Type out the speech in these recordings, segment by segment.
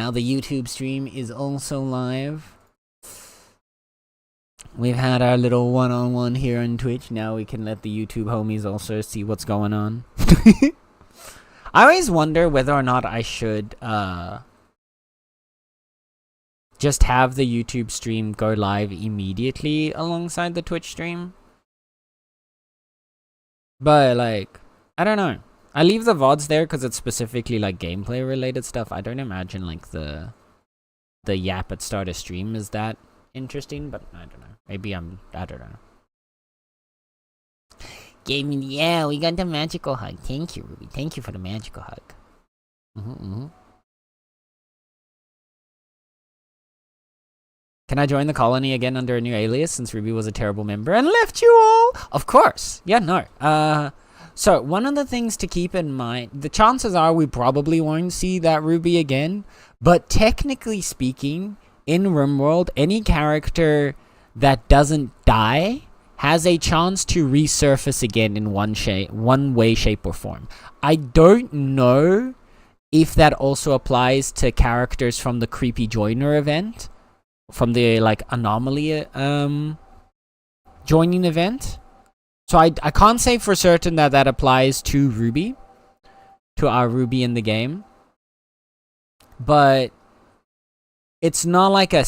now the YouTube stream is also live. We've had our little one-on-one here on Twitch. Now we can let the YouTube homies also see what's going on. I always wonder whether or not I should just have the YouTube stream go live immediately alongside the Twitch stream. But like, I don't know. I leave the VODs there because it's specifically like gameplay related stuff. I don't imagine like the yap at start of stream is that interesting, but I don't know. Maybe I don't know. Gaming, yeah, we got the magical hug. Thank you, Ruby. Thank you for the magical hug. Can I join the colony again under a new alias since Ruby was a terrible member and left you all? Of course. Yeah, no. So one of the things to keep in mind, the chances are we probably won't see that Ruby again, but technically speaking, in RimWorld, any character that doesn't die has a chance to resurface again in one way, shape, or form. I don't know if that also applies to characters from the Creepy Joiner event, from the like anomaly joining event. So I can't say for certain that that applies to Ruby, to our Ruby in the game. But it's not like I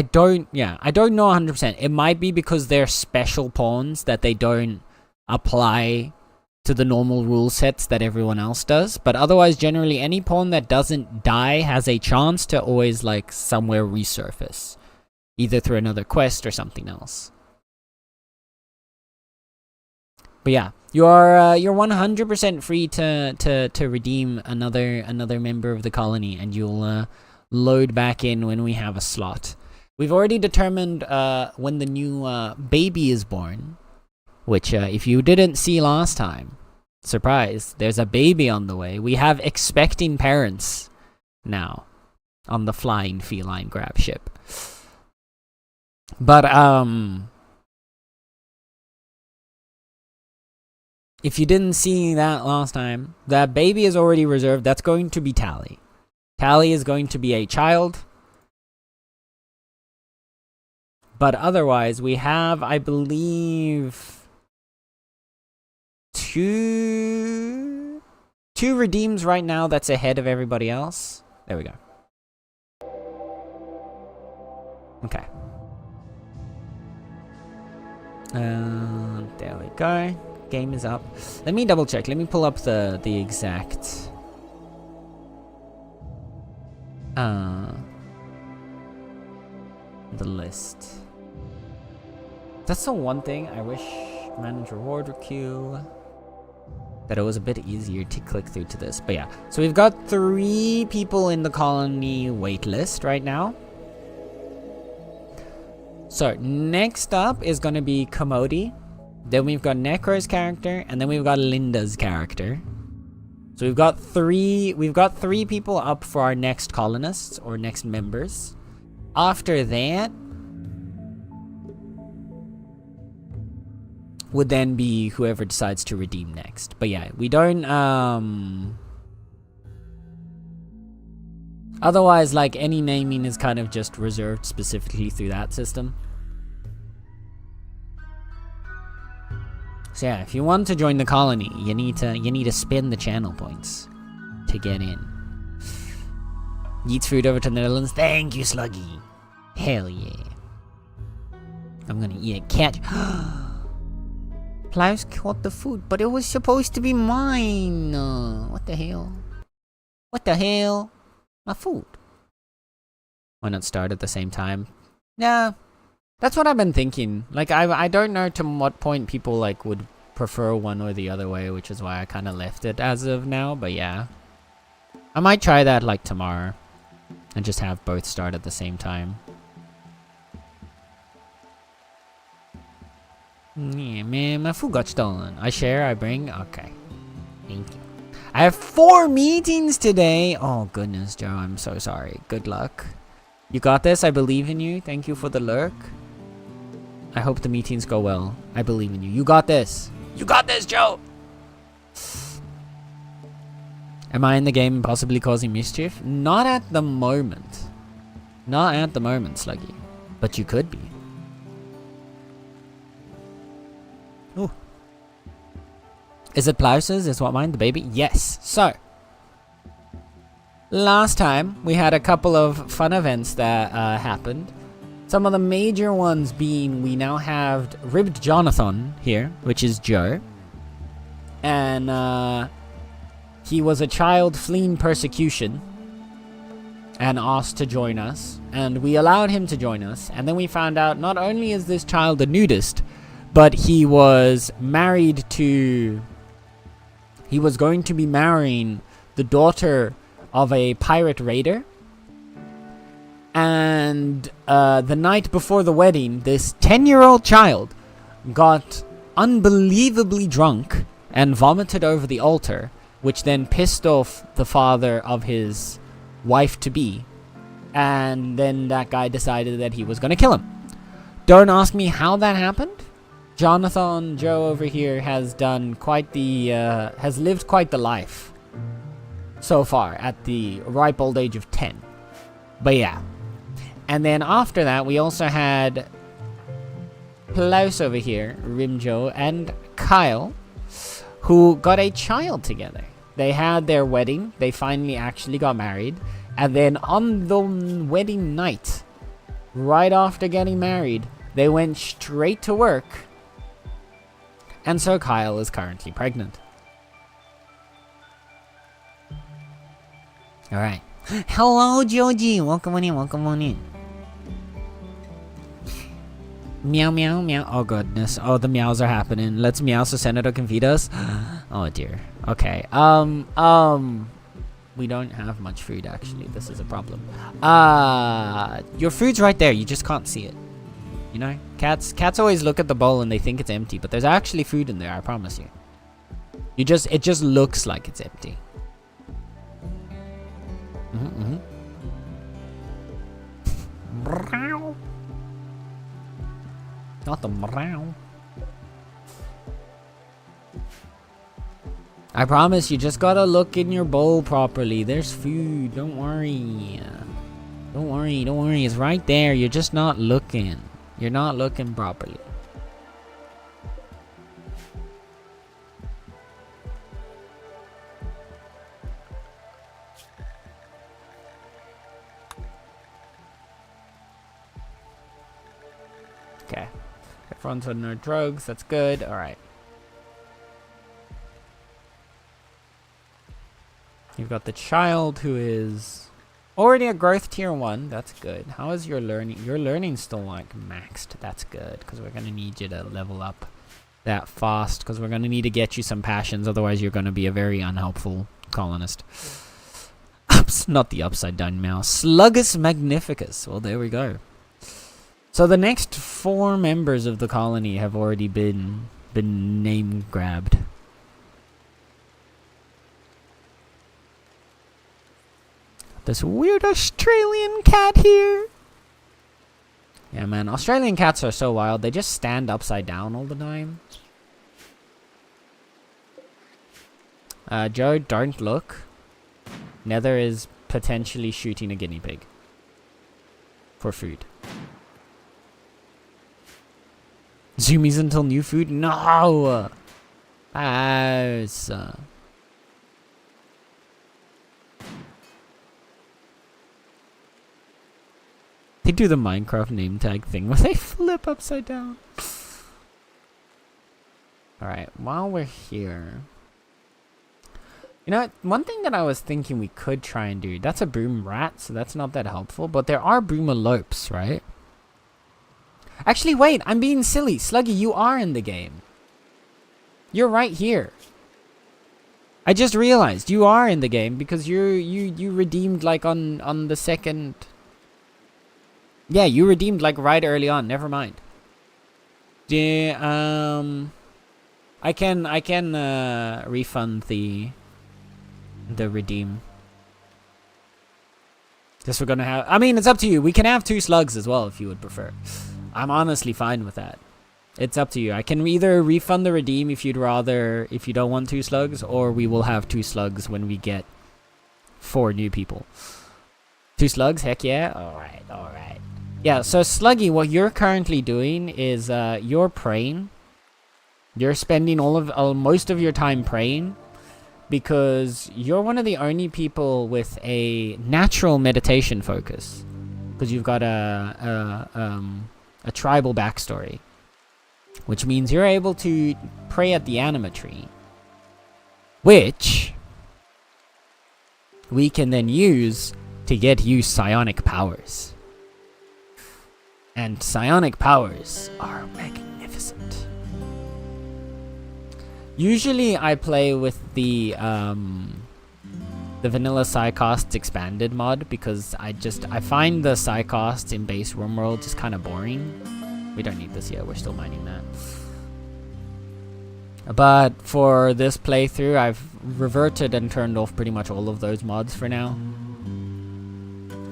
don't know 100%. It might be because they're special pawns that they don't apply to the normal rule sets that everyone else does. But otherwise, generally, any pawn that doesn't die has a chance to always like somewhere resurface, either through another quest or something else. But yeah, you're 100% free to redeem another member of the colony, and you'll load back in when we have a slot. We've already determined when the new baby is born, which if you didn't see last time, surprise, there's a baby on the way. We have expecting parents now on the flying feline grab ship. But if you didn't see that last time, that baby is already reserved. That's going to be Tally. Tally is going to be a child. But otherwise, we have, I believe, two redeems right now that's ahead of everybody else. There we go. Okay. There we go. Game is up. Let me double check. Let me pull up the exact the list. That's the one thing I wish manage reward queue, that it was a bit easier to click through to this. But yeah, so we've got 3 people in the colony wait list right now. So next up is going to be Commodi. Then we've got Necro's character, and then we've got Linda's character. So we've got three people up for our next colonists or next members. After that would then be whoever decides to redeem next. But yeah, we don't otherwise, like, any naming is kind of just reserved specifically through that system. So yeah, if you want to join the colony, you need to spend the channel points to get in. Yeats food over to the Netherlands. Thank you, Sluggy. Hell yeah. I'm gonna eat a cat. Klaus caught the food, but it was supposed to be mine. What the hell? What the hell? My food. Why not start at the same time? Yeah. That's what I've been thinking. Like, I don't know to what point people, like, would prefer one or the other way, which is why I kind of left it as of now, but yeah. I might try that, like, tomorrow. And just have both start at the same time. Yeah, man, my food got stolen. I share, I bring? Okay. Thank you. I have 4 meetings today! Oh, goodness, Joe, I'm so sorry. Good luck. You got this, I believe in you. Thank you for the lurk. I hope the meetings go well. I believe in you. You got this. You got this, Joe! Am I in the game possibly causing mischief? Not at the moment. Not at the moment, Sluggy. But you could be. Ooh. Is it Plouses? Is what mine? The baby? Yes. So, last time we had a couple of fun events that happened. Some of the major ones being we now have Ribbed Jonathan here, which is Joe. And he was a child fleeing persecution and asked to join us. And we allowed him to join us. And then we found out not only is this child a nudist, but he was married to... He was going to be marrying the daughter of a pirate raider. And the night before the wedding, this 10-year-old child got unbelievably drunk and vomited over the altar, which then pissed off the father of his wife-to-be. And then that guy decided that he was going to kill him. Don't ask me how that happened. Jonathan Joe over here has done quite the has lived quite the life so far at the ripe old age of 10. But yeah. And then after that we also had Klaus over here, Rimjo, and Kyle, who got a child together. They had their wedding. They finally actually got married. And then on the wedding night, right after getting married, they went straight to work. And so Kyle is currently pregnant. Alright. Hello, Joji. Welcome on in, welcome on in. Meow, meow, meow. Oh, goodness. Oh, the meows are happening. Let's meow so Senator can feed us. Oh, dear. Okay. We don't have much food, actually. This is a problem. Your food's right there. You just can't see it. You know? Cats always look at the bowl and they think it's empty, but there's actually food in there, I promise you. It just looks like it's empty. Not the meow. I promise you just gotta look in your bowl properly. There's food. Don't worry. Don't worry. It's right there. You're just not looking. You're not looking properly. Okay. Everyone's on their drugs. That's good. Alright. You've got the child who is already a growth tier 1. That's good. How is your learning? Your learning's still like maxed. That's good, because we're going to need you to level up that fast, because we're going to need to get you some passions. Otherwise, you're going to be a very unhelpful colonist. Not the upside down mouse. Sluggus Magnificus. Well, there we go. So the next 4 members of the colony have already been name grabbed. This weird Australian cat here. Yeah, man. Australian cats are so wild. They just stand upside down all the time. Joe, don't look. Nether is potentially shooting a guinea pig. For food. Zoomies until new food? No! They do the Minecraft name tag thing where they flip upside down. Alright, while we're here... You know, one thing that I was thinking we could try and do... That's a broom rat, so that's not that helpful. But there are broomalopes, right? Actually, wait, I'm being silly. Sluggy, you are in the game. You're right here. I just realized you are in the game because you redeemed like on the second... Yeah, you redeemed like right early on. Never mind. Yeah, I can refund the redeem. Guess we're gonna have... I mean, it's up to you. We can have 2 slugs as well if you would prefer. I'm honestly fine with that. It's up to you. I can either refund the redeem if you'd rather... If you don't want 2 slugs, or we will have 2 slugs when we get 4 new people. 2 slugs, heck yeah. Alright. Yeah, so Sluggy, what you're currently doing is you're praying. You're spending most of your time praying because you're one of the only people with a natural meditation focus, because you've got a tribal backstory, which means you're able to pray at the anima tree, which we can then use to get you psionic powers. And psionic powers are magnificent. Usually I play with the vanilla Psycosts expanded mod because I find the Psycosts in base RimWorld just kind of boring. We don't need this yet, we're still mining that. But for this playthrough, I've reverted and turned off pretty much all of those mods for now,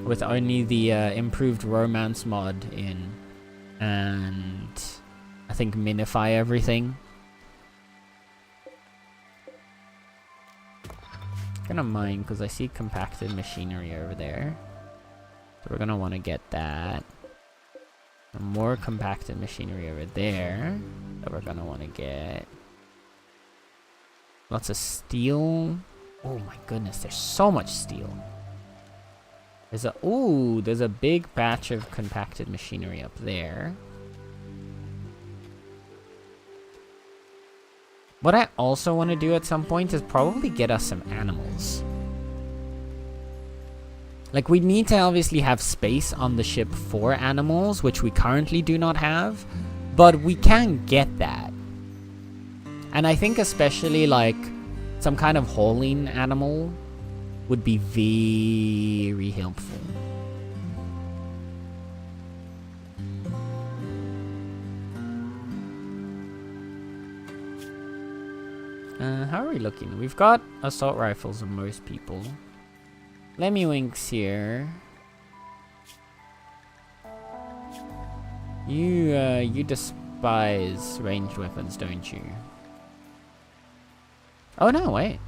with only the improved romance mod in, and I think minify everything. Gonna mine because I see compacted machinery over there, so we're gonna want to get that. More compacted machinery over there that we're gonna want to get. Lots of steel. Oh my goodness, there's so much steel. There's a big batch of compacted machinery up there. What I also want to do at some point is probably get us some animals. Like, we need to obviously have space on the ship for animals, which we currently do not have, but we can get that. And I think especially like some kind of hauling animal would be very helpful. How are we looking? We've got assault rifles on most people. Lemmywinks here. You despise ranged weapons, don't you? Oh no, wait.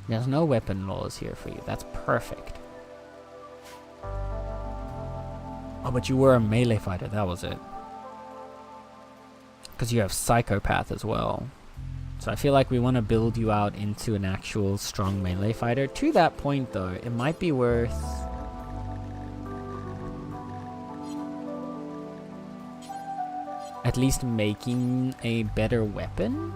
There's no weapon laws here for you. That's perfect. Oh, but you were a melee fighter, that was it. Because you have psychopath as well. So I feel like we want to build you out into an actual strong melee fighter. To that point though, it might be worth at least making a better weapon.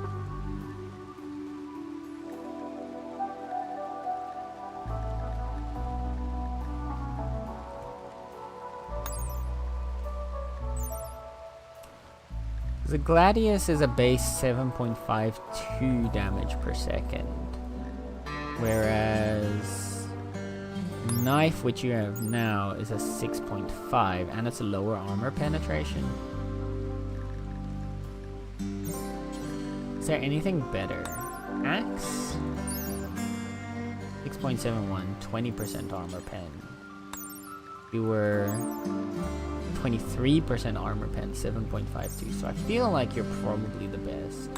The Gladius is a base 7.52 damage per second, whereas Knife, which you have now, is a 6.5, and it's a lower armor penetration. Is there anything better? Axe? 6.71, 20% armor pen. You were 23% armor pen, 7.52. So I feel like you're probably the best.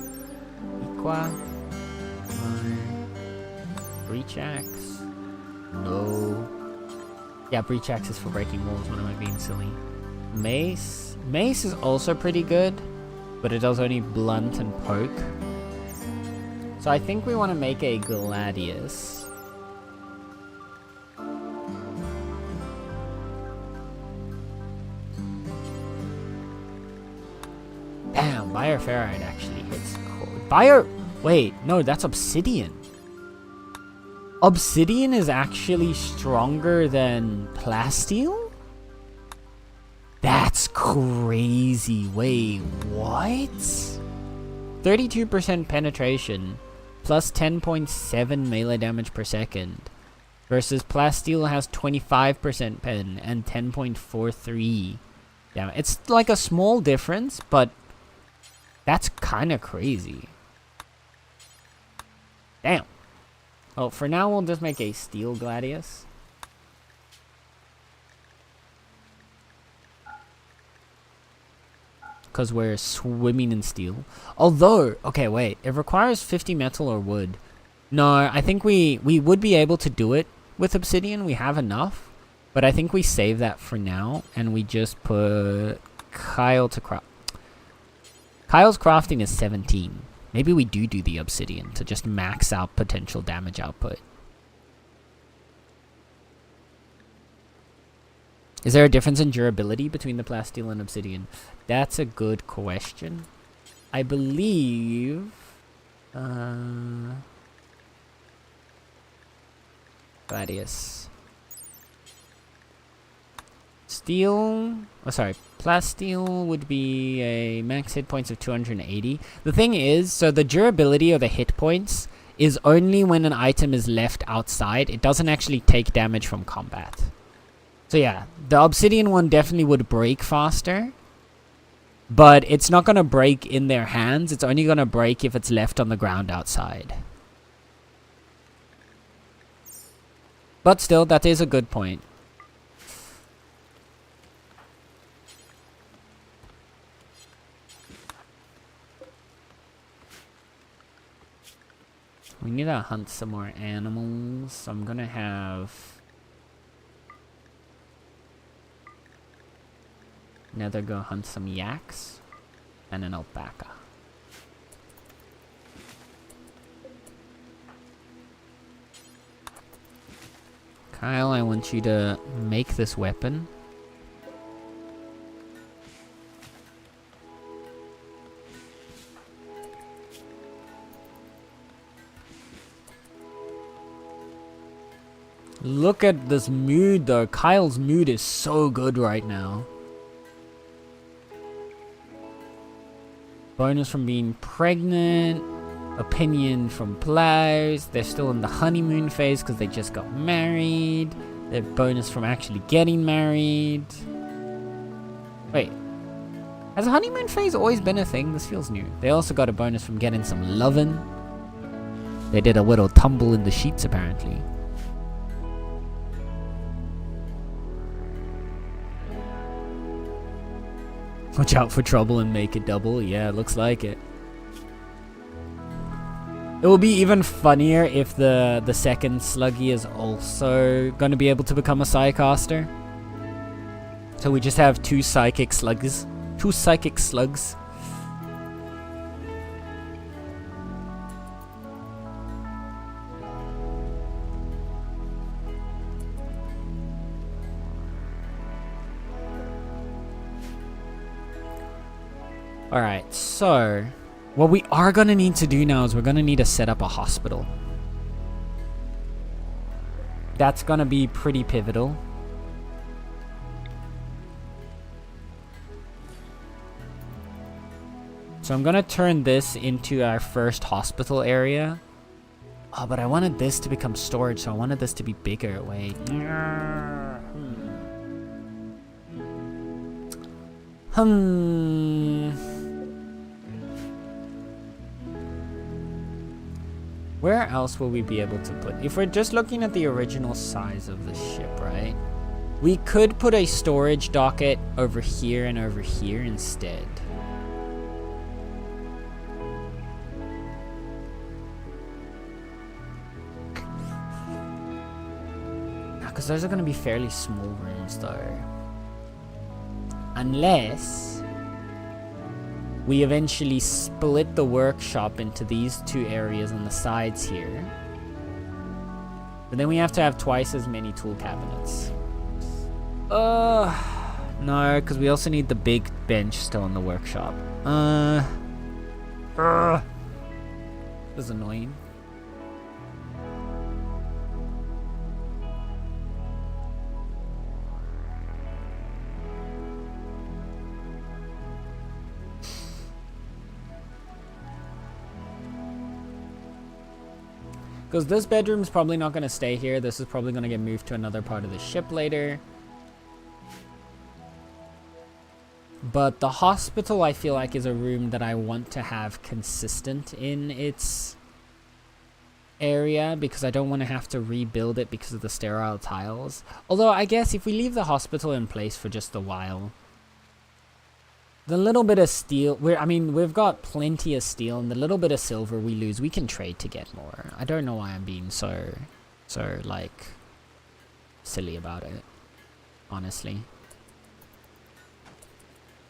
Equa. Breach axe. No. Yeah, breach axe is for breaking walls. What am I being silly? Mace. Mace is also pretty good, but it does only blunt and poke. So I think we want to make a Gladius. Damn, Bioferrite actually hits core. Wait, no, that's Obsidian. Obsidian is actually stronger than Plasteel? That's crazy. Wait, what? 32% penetration plus 10.7 melee damage per second versus Plasteel has 25% pen and 10.43 damage. It's like a small difference, but that's kind of crazy. Damn. Well, for now, we'll just make a Steel Gladius. Because we're swimming in steel. Although, okay, wait. It requires 50 metal or wood. No, I think we would be able to do it with obsidian. We have enough. But I think we save that for now. And we just put Kyle to craft. Kyle's crafting is 17. Maybe we do the obsidian to just max out potential damage output. Is there a difference in durability between the plasteel and obsidian? That's a good question. I believe... Gladius. Steel... Oh, sorry. Plasteel would be a max hit points of 280. The thing is, so the durability of the hit points is only when an item is left outside. It doesn't actually take damage from combat. So yeah, the obsidian one definitely would break faster. But it's not going to break in their hands. It's only going to break if it's left on the ground outside. But still, that is a good point. We need to hunt some more animals. So I'm going to have... Nether go hunt some yaks. And an alpaca. Kyle, I want you to make this weapon. Look at this mood though. Kyle's mood is so good right now. Bonus from being pregnant. Opinion from plows. They're still in the honeymoon phase because they just got married. Their bonus from actually getting married. Wait. Has a honeymoon phase always been a thing? This feels new. They also got a bonus from getting some lovin'. They did a little tumble in the sheets apparently. Watch out for trouble and make it double. Yeah, it looks like it. It will be even funnier if the second sluggy is also going to be able to become a Psycaster. So we just have two psychic slugs. Two psychic slugs. Alright, so what we are going to need to do now is we're going to need to set up a hospital. That's going to be pretty pivotal. So I'm going to turn this into our first hospital area. Oh, but I wanted this to become storage, so I wanted this to be bigger. Wait. Where else will we be able to put... If we're just looking at the original size of the ship, right? We could put a storage docket over here and over here instead. Because those are going to be fairly small rooms, though. Unless... we eventually split the workshop into these two areas on the sides here. But then we have to have twice as many tool cabinets. No, because we also need the big bench still in the workshop. This is annoying. Because this bedroom's probably not going to stay here. This is probably going to get moved to another part of the ship later. But the hospital, I feel like, is a room that I want to have consistent in its area. Because I don't want to have to rebuild it because of the sterile tiles. Although, I guess if we leave the hospital in place for just a while, The little bit of steel, we've got plenty of steel, and the little bit of silver we lose, we can trade to get more. I don't know why I'm being so like, silly about it, honestly.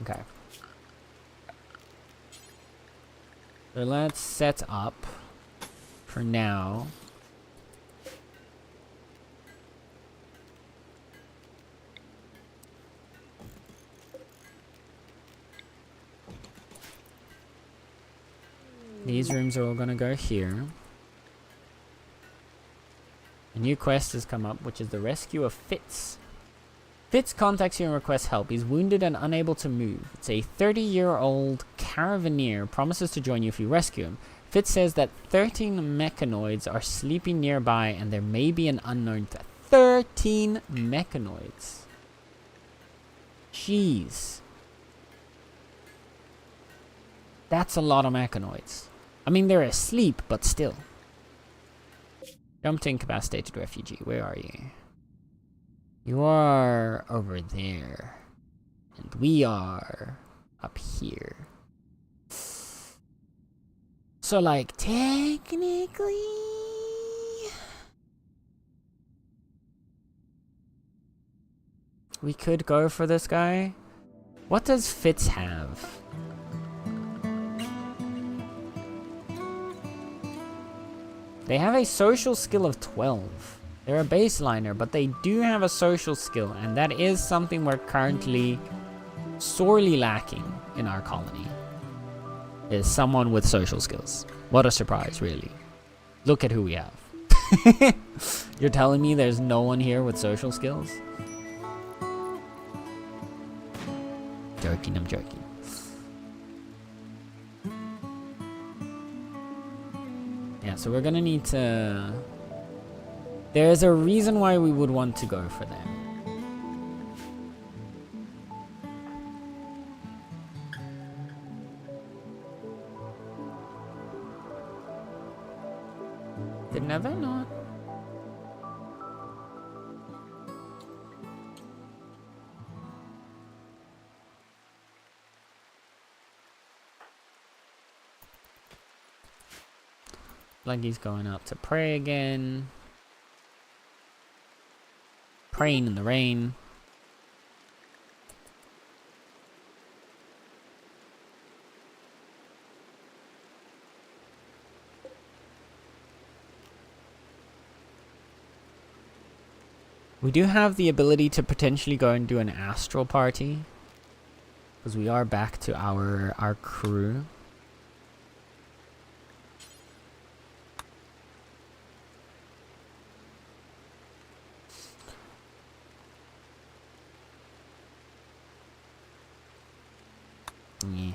Okay. So let's set up, for now. These rooms are all gonna go here. A new quest has come up, which is the rescue of Fitz. Fitz contacts you and requests help. He's wounded and unable to move. It's a 30-year-old caravaneer, promises to join you if you rescue him. Fitz says that 13 mechanoids are sleeping nearby and there may be an unknown threat. 13 mechanoids. Jeez. That's a lot of mechanoids. I mean, they're asleep, but still. Jump to incapacitated refugee. Where are you? You are over there. And we are up here. So, like, technically... we could go for this guy. What does Fitz have? They have a social skill of 12. They're a baseliner, but they do have a social skill, and that is something we're currently sorely lacking in our colony. Is someone with social skills. What a surprise, really. Look at who we have. You're telling me there's no one here with social skills? Joking, I'm joking. Yeah, so we're gonna need to... There's a reason why we would want to go for them. Did Nether not? Like he's going out to pray again. Praying in the rain. We do have the ability to potentially go and do an astral party. Because we are back to our crew. Yeah.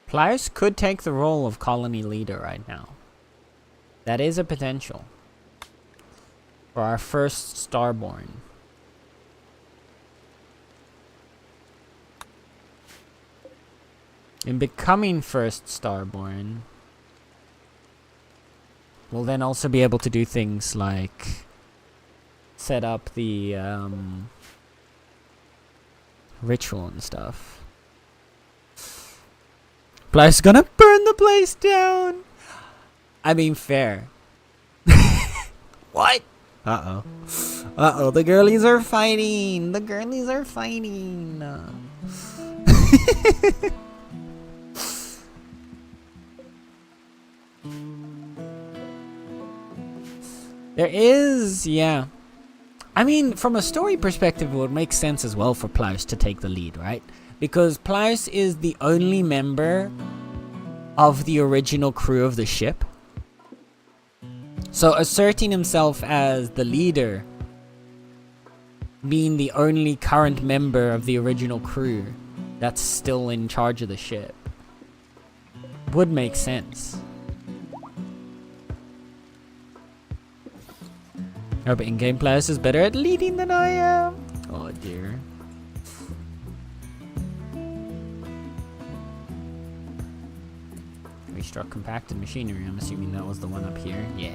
Pliers could take the role of colony leader right now. That is a potential. For our first Starborn. In becoming first Starborn, we'll then also be able to do things like set up the ritual and stuff. Pliers gonna burn the place down. I mean, fair. What? Uh-oh. Uh-oh, the girlies are fighting. The girlies are fighting. There is, yeah. I mean, from a story perspective, it would make sense as well for Pliers to take the lead, right? Because Pliers is the only member of the original crew of the ship. So asserting himself as the leader, being the only current member of the original crew that's still in charge of the ship, would make sense. Oh, but in-game Pliers is better at leading than I am. Oh dear. Restruck compacted machinery. I'm assuming that was the one up here. Yeah.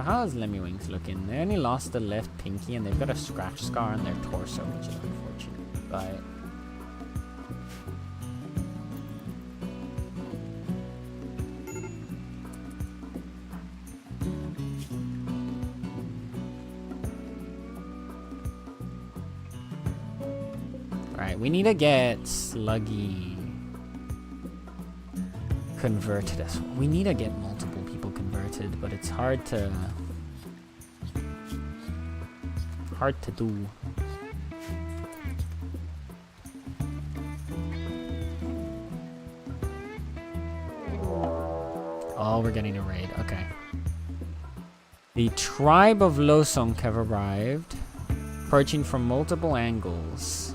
how is Lemmiwings looking? They only lost the left pinky and they've got a scratch scar on their torso, which is unfortunate. But alright, we need to get Sluggy converted as well. We need to get multiple people converted, but it's hard to do. Oh, we're getting a raid. Okay. The tribe of Losong have arrived, approaching from multiple angles.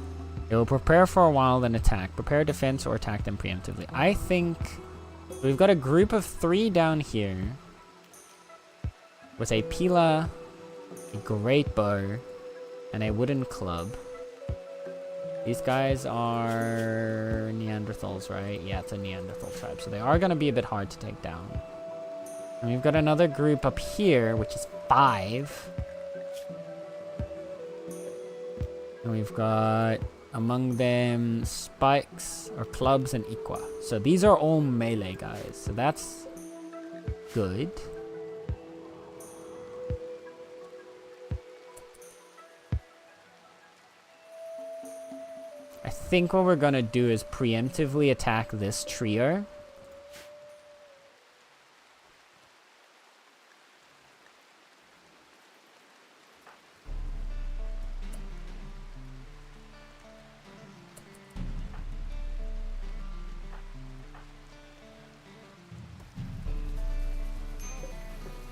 They will prepare for a while, then attack. Prepare defense or attack them preemptively. I think we've got a group of 3 down here with a pila, a great bow, and a wooden club. These guys are Neanderthals, right? Yeah, it's a Neanderthal tribe. So they are going to be a bit hard to take down. And we've got another group up here, which is 5. And we've got among them spikes or clubs and Iqua. So these are all melee guys. So that's good. I think what we're gonna do is preemptively attack this trio.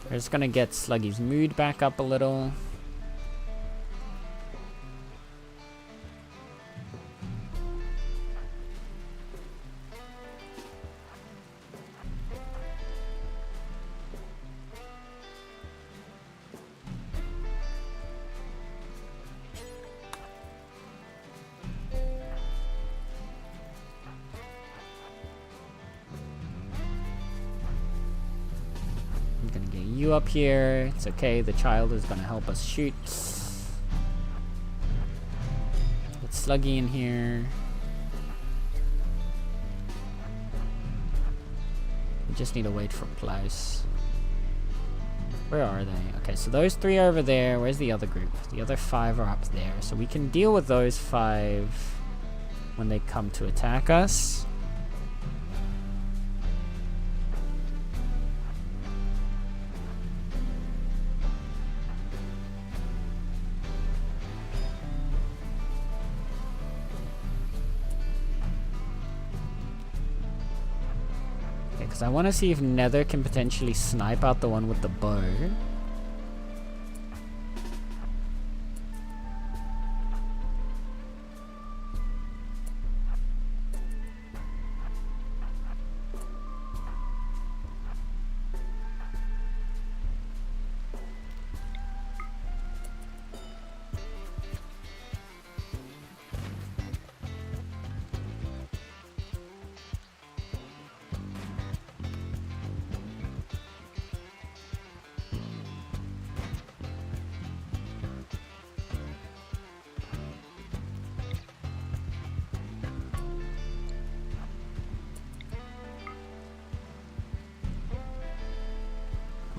We're just gonna get Sluggy's mood back up a little. You up here. It's okay, the child is gonna help us shoot. Get Sluggy in here. We just need to wait for Klaus. Where are they? Okay, so those 3 are over there. Where's the other group? The other 5 are up there. So we can deal with those 5 when they come to attack us. I want to see if Nether can potentially snipe out the one with the bow.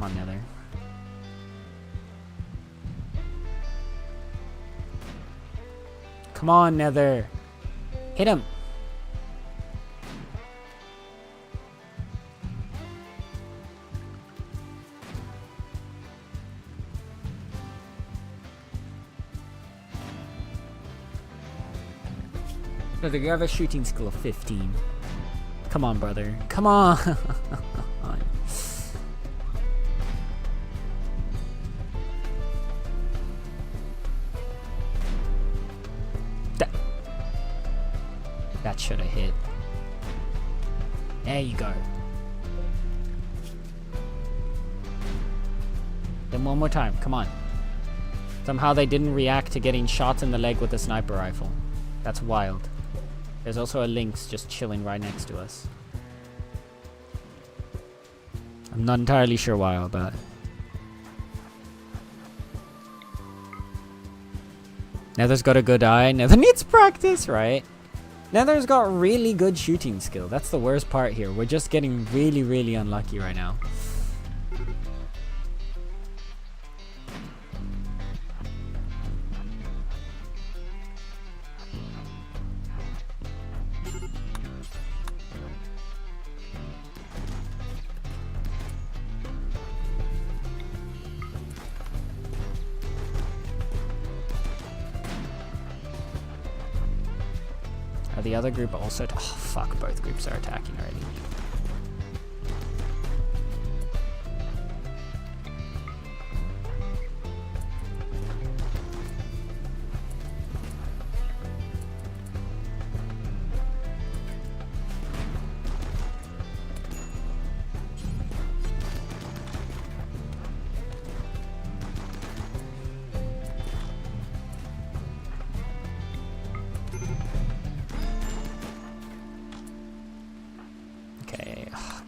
Come on, Nether. Come on, Nether. Hit him. Nether, you have a shooting skill of 15. Come on, brother. Come on. That should have hit. There you go. Then one more time. Come on. Somehow they didn't react to getting shot in the leg with a sniper rifle. That's wild. There's also a lynx just chilling right next to us. I'm not entirely sure why, but Nether's got a good eye. Nether needs practice, right? Nether's got really good shooting skill. That's the worst part here. We're just getting really, really unlucky right now. The other group also... Oh, fuck. Both groups are attacking already.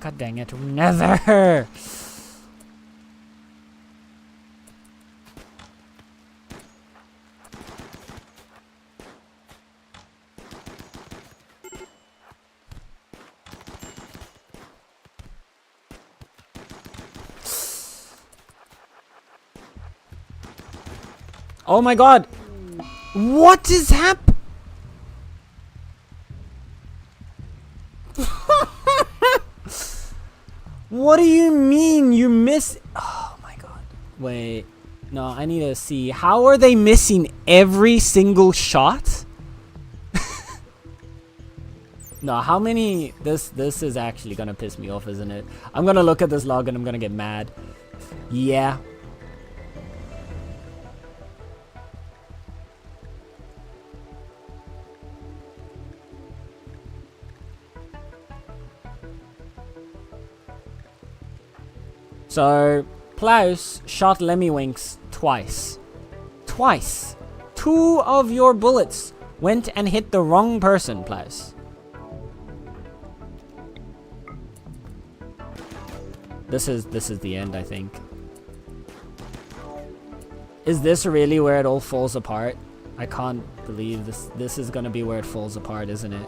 God dang it, Nether! Oh my god! What is happening? What do you mean you miss? Oh my god. Wait. No, I need to see. How are they missing every single shot? No, how many? This is actually gonna piss me off, isn't it? I'm gonna look at this log and I'm gonna get mad. Yeah. So, Plaus shot Lemmywinks twice. Twice. 2 of your bullets went and hit the wrong person, Plaus. This is the end, I think. Is this really where it all falls apart? I can't believe this. This is gonna be where it falls apart, isn't it?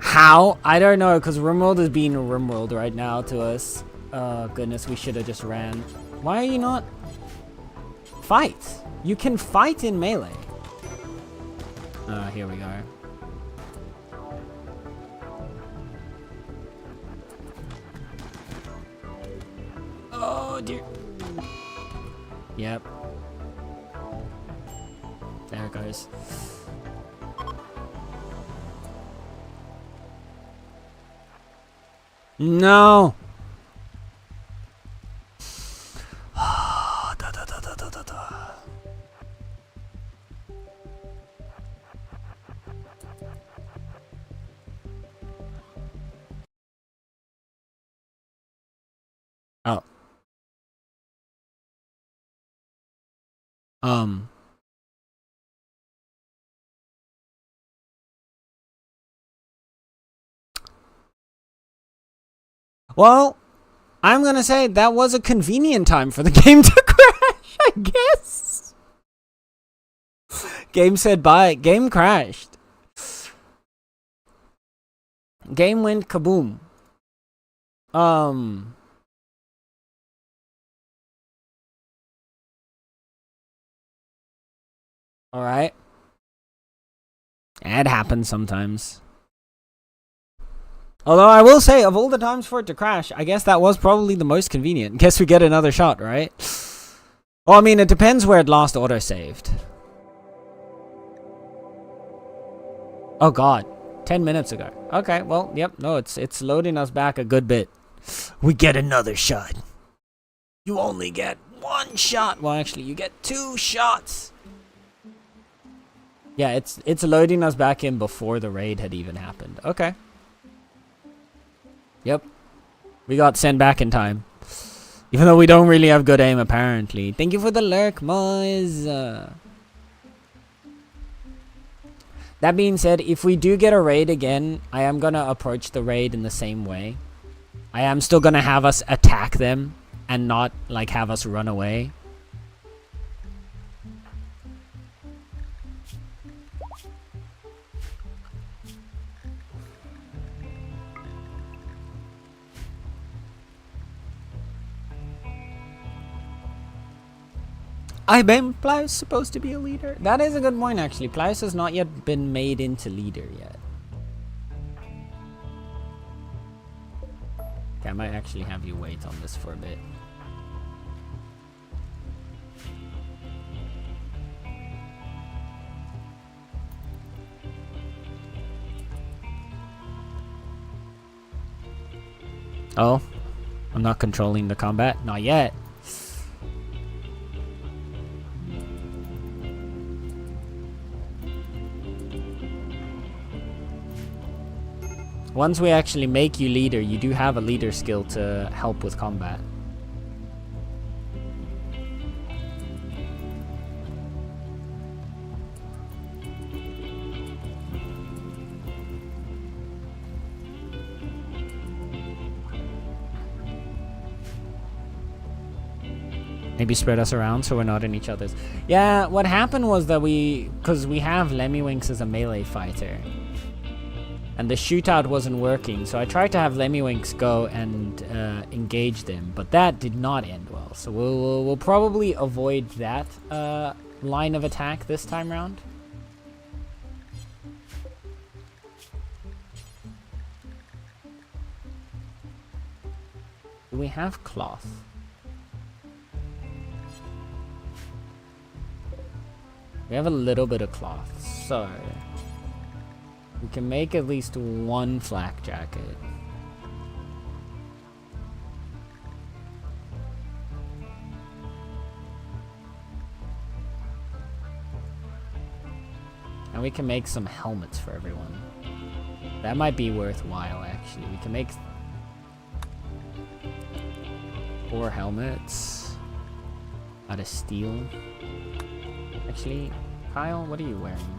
How? I don't know, because RimWorld is being RimWorld right now to us. Oh, goodness, we should have just ran. Why are you not... Fight! You can fight in melee. Here we go. Oh, dear. Yep. There it goes. No. Oh. Well, I'm gonna say that was a convenient time for the game to crash, I guess. Game said bye. Game crashed. Game went kaboom. Alright. It happens sometimes. Although I will say, of all the times for it to crash, I guess that was probably the most convenient. Guess we get another shot, right? Well, I mean, it depends where it last auto-saved. Oh god. 10 minutes ago. Okay, well, yep, no, it's loading us back a good bit. We get another shot. You only get 1 shot. Well, actually, you get 2 shots. Yeah, it's loading us back in before the raid had even happened. Okay. Yep. We got sent back in time. Even though we don't really have good aim, apparently. Thank you for the lurk, Moz. That being said, if we do get a raid again, I am gonna approach the raid in the same way. I am still gonna have us attack them and not like have us run away. I bet Plaus supposed to be a leader. That is a good point, actually. Plaus has not yet been made into leader yet. Okay, I might actually have you wait on this for a bit. Oh, I'm not controlling the combat. Not yet. Once we actually make you leader, you do have a leader skill to help with combat. Maybe spread us around so we're not in each other's. Yeah, what happened was that because we have Lemmywinks as a melee fighter. And the shootout wasn't working, so I tried to have Lemmywinks go and engage them, but that did not end well. So we'll probably avoid that line of attack this time round. Do we have cloth? We have a little bit of cloth, so we can make at least one flak jacket. And we can make some helmets for everyone. That might be worthwhile, actually. We can make 4 helmets out of steel. Actually, Kyle, what are you wearing?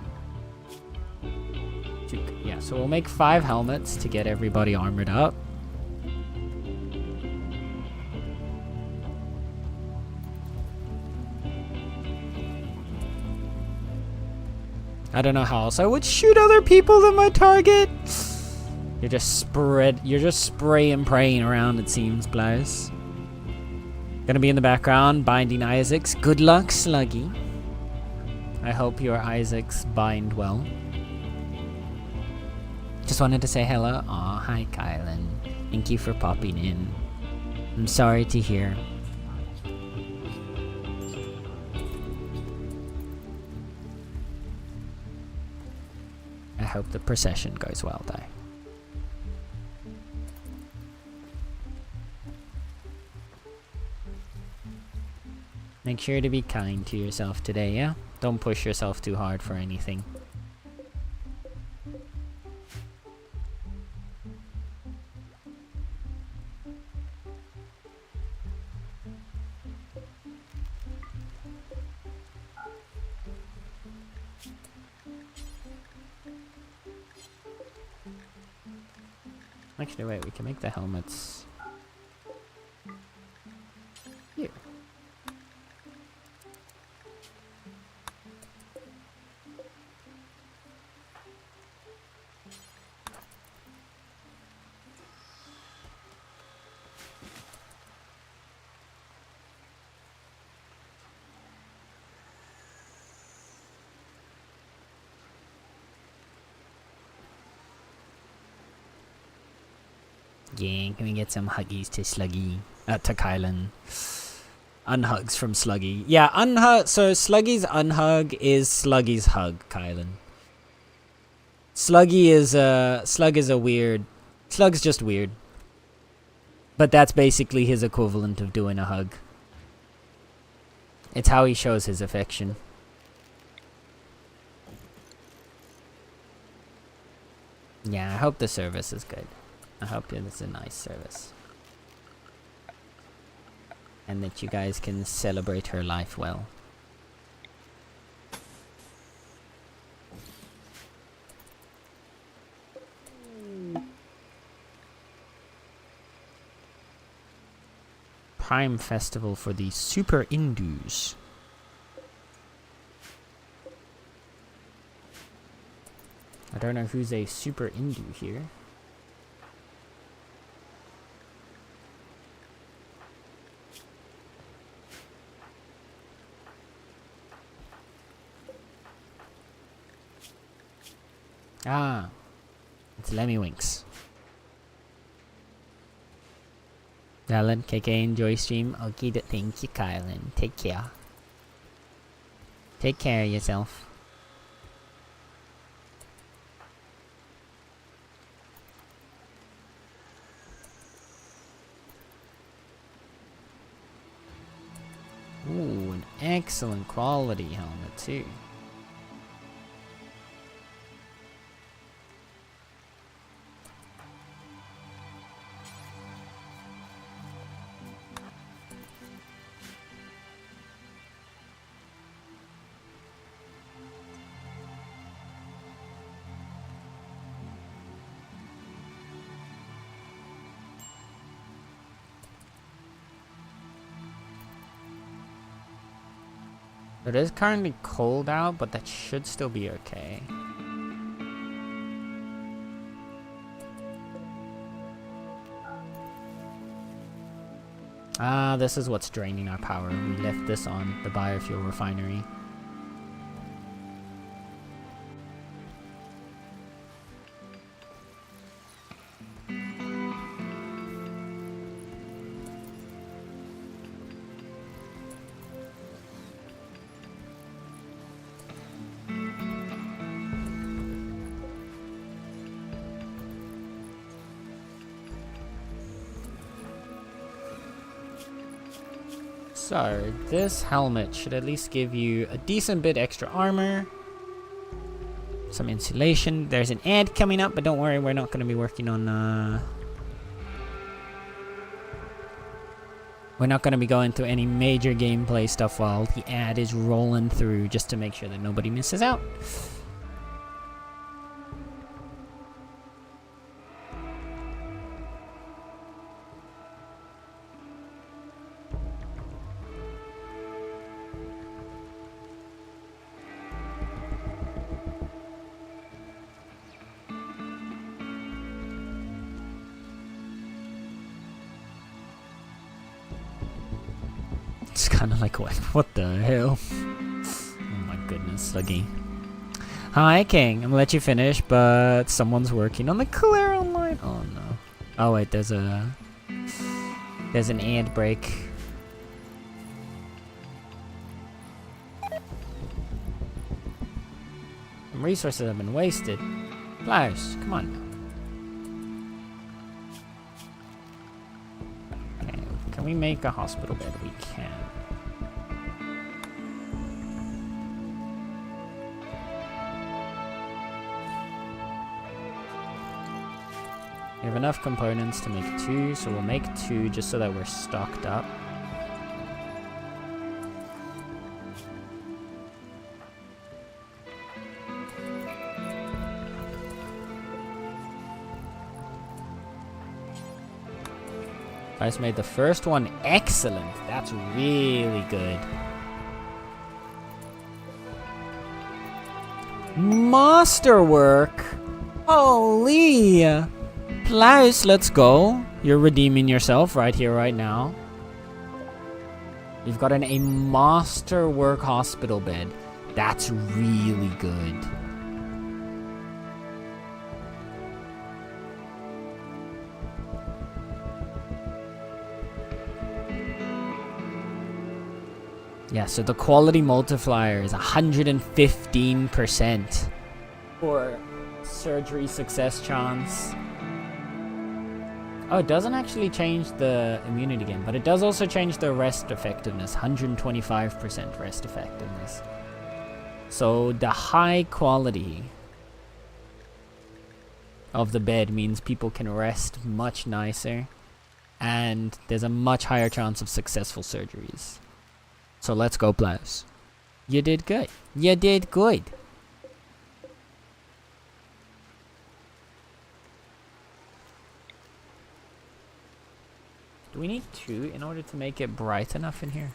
Yeah, so we'll make 5 helmets to get everybody armored up. I don't know how else I would shoot other people than my target. You're just spray and praying around, it seems, Blaze. Gonna be in the background, binding Isaacs. Good luck, Sluggy. I hope your Isaacs bind well. Just wanted to say hello. Aw, hi, Kylan. Thank you for popping in. I'm sorry to hear. I hope the procession goes well, though. Make sure to be kind to yourself today, yeah? Don't push yourself too hard for anything. Actually, wait, we can make the helmets here. Yeah, can we get some huggies to Sluggy? To Kylan. Unhugs from Sluggy. Yeah, so Sluggy's unhug is Sluggy's hug, Kylan. Slug is a weird... Slug's just weird. But that's basically his equivalent of doing a hug. It's how he shows his affection. Yeah, I hope the service is good. I hope it's a nice service. And that you guys can celebrate her life well. Prime Festival for the Super Indus. I don't know who's a Super Indu here. Ah, it's Lemmywinks. Alan, KK, enjoy stream. Okay, thank you, Kylan. Take care. Take care of yourself. Ooh, an excellent quality helmet too. It is currently cold out, but that should still be okay. Ah, this is what's draining our power. We left this on the biofuel refinery. So, this helmet should at least give you a decent bit extra armor. Some insulation. There's an ad coming up, but don't worry, we're not going to be working on... We're not going to be going through any major gameplay stuff while the ad is rolling through, just to make sure that nobody misses out. It's kind of like, what the hell? Oh my goodness, Sluggy. Hi, King. I'm gonna let you finish, but someone's working on the Clear Online. Oh no. Oh wait, there's an ad break. Some resources have been wasted. Flowers, come on. Okay, can we make a hospital bed? We can. We have enough components to make 2, so we'll make 2 just so that we're stocked up. I just made the first one excellent. That's really good. Masterwork. Holy. Klaus, let's go. You're redeeming yourself right here, right now. You've gotten a masterwork hospital bed. That's really good. Yeah, so the quality multiplier is 115% for surgery success chance. Oh, it doesn't actually change the immunity gain, but it does also change the rest effectiveness. 125% rest effectiveness. So the high quality of the bed means people can rest much nicer, and there's a much higher chance of successful surgeries. So let's go, Blouse. You did good. You did good. Do we need 2 in order to make it bright enough in here?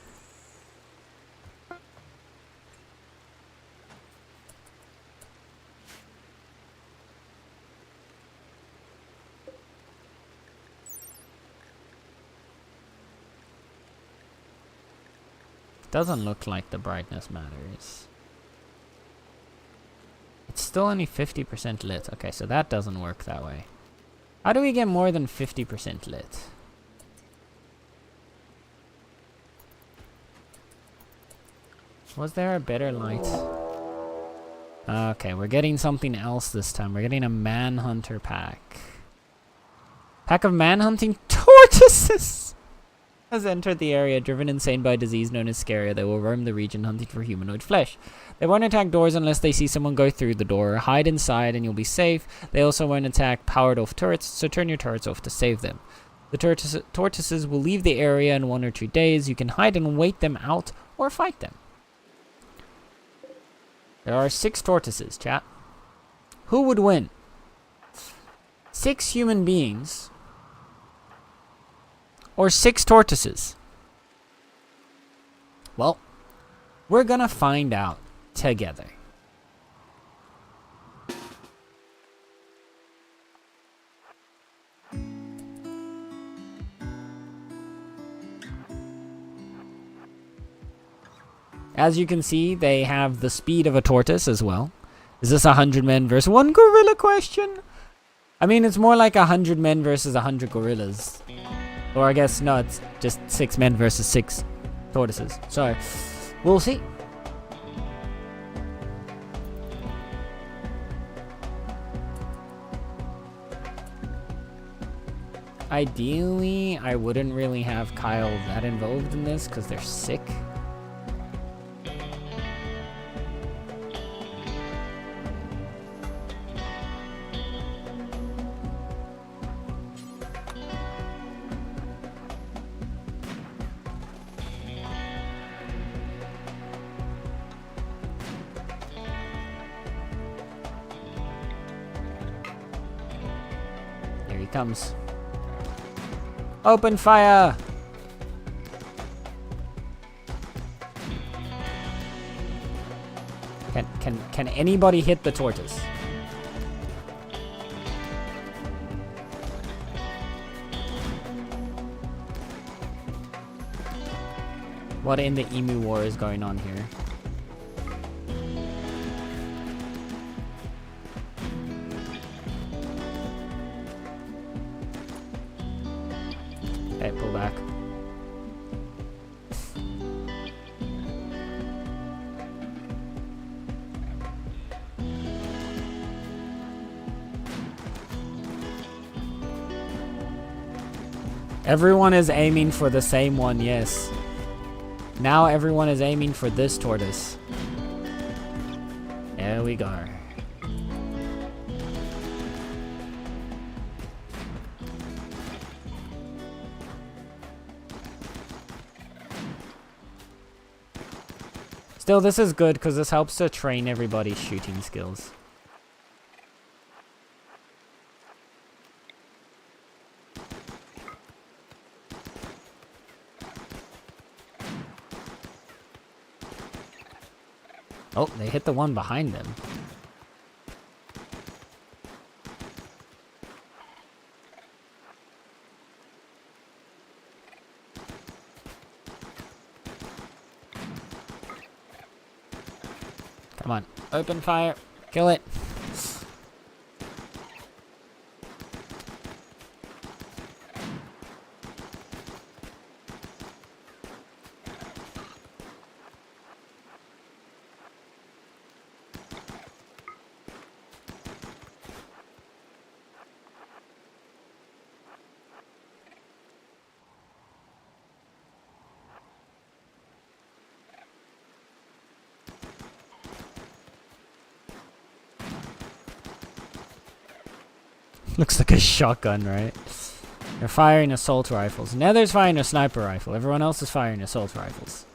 Doesn't look like the brightness matters. It's still only 50% lit. Okay, so that doesn't work that way. How do we get more than 50% lit? Was there a better light? Okay, we're getting something else this time. We're getting a manhunter pack. Pack of manhunting tortoises has entered the area, driven insane by a disease known as Scaria. They will roam the region hunting for humanoid flesh. They won't attack doors unless they see someone go through the door. Hide inside and you'll be safe. They also won't attack powered off turrets, so turn your turrets off to save them. The tortoises will leave the area in 1 or 2 days. You can hide and wait them out or fight them. There are 6 tortoises, chat. Who would win? 6 human beings or 6 tortoises? Well, we're gonna find out together. As you can see, they have the speed of a tortoise as well. Is this 100 men versus 1 gorilla question? I mean, it's more like 100 men versus 100 gorillas. Or I guess, no, it's just 6 men versus 6 tortoises. So, we'll see. Ideally, I wouldn't really have Kyle that involved in this because they're sick. Here he comes. Open fire! Can anybody hit the tortoise? What in the emu war is going on here? Okay, pull back. Everyone is aiming for the same one, yes. Now everyone is aiming for this tortoise. There we go. Still, this is good because this helps to train everybody's shooting skills. Oh, they hit the one behind them. Come on, open fire, kill it. Looks like a shotgun, right? They're firing assault rifles. Nether's firing a sniper rifle. Everyone else is firing assault rifles.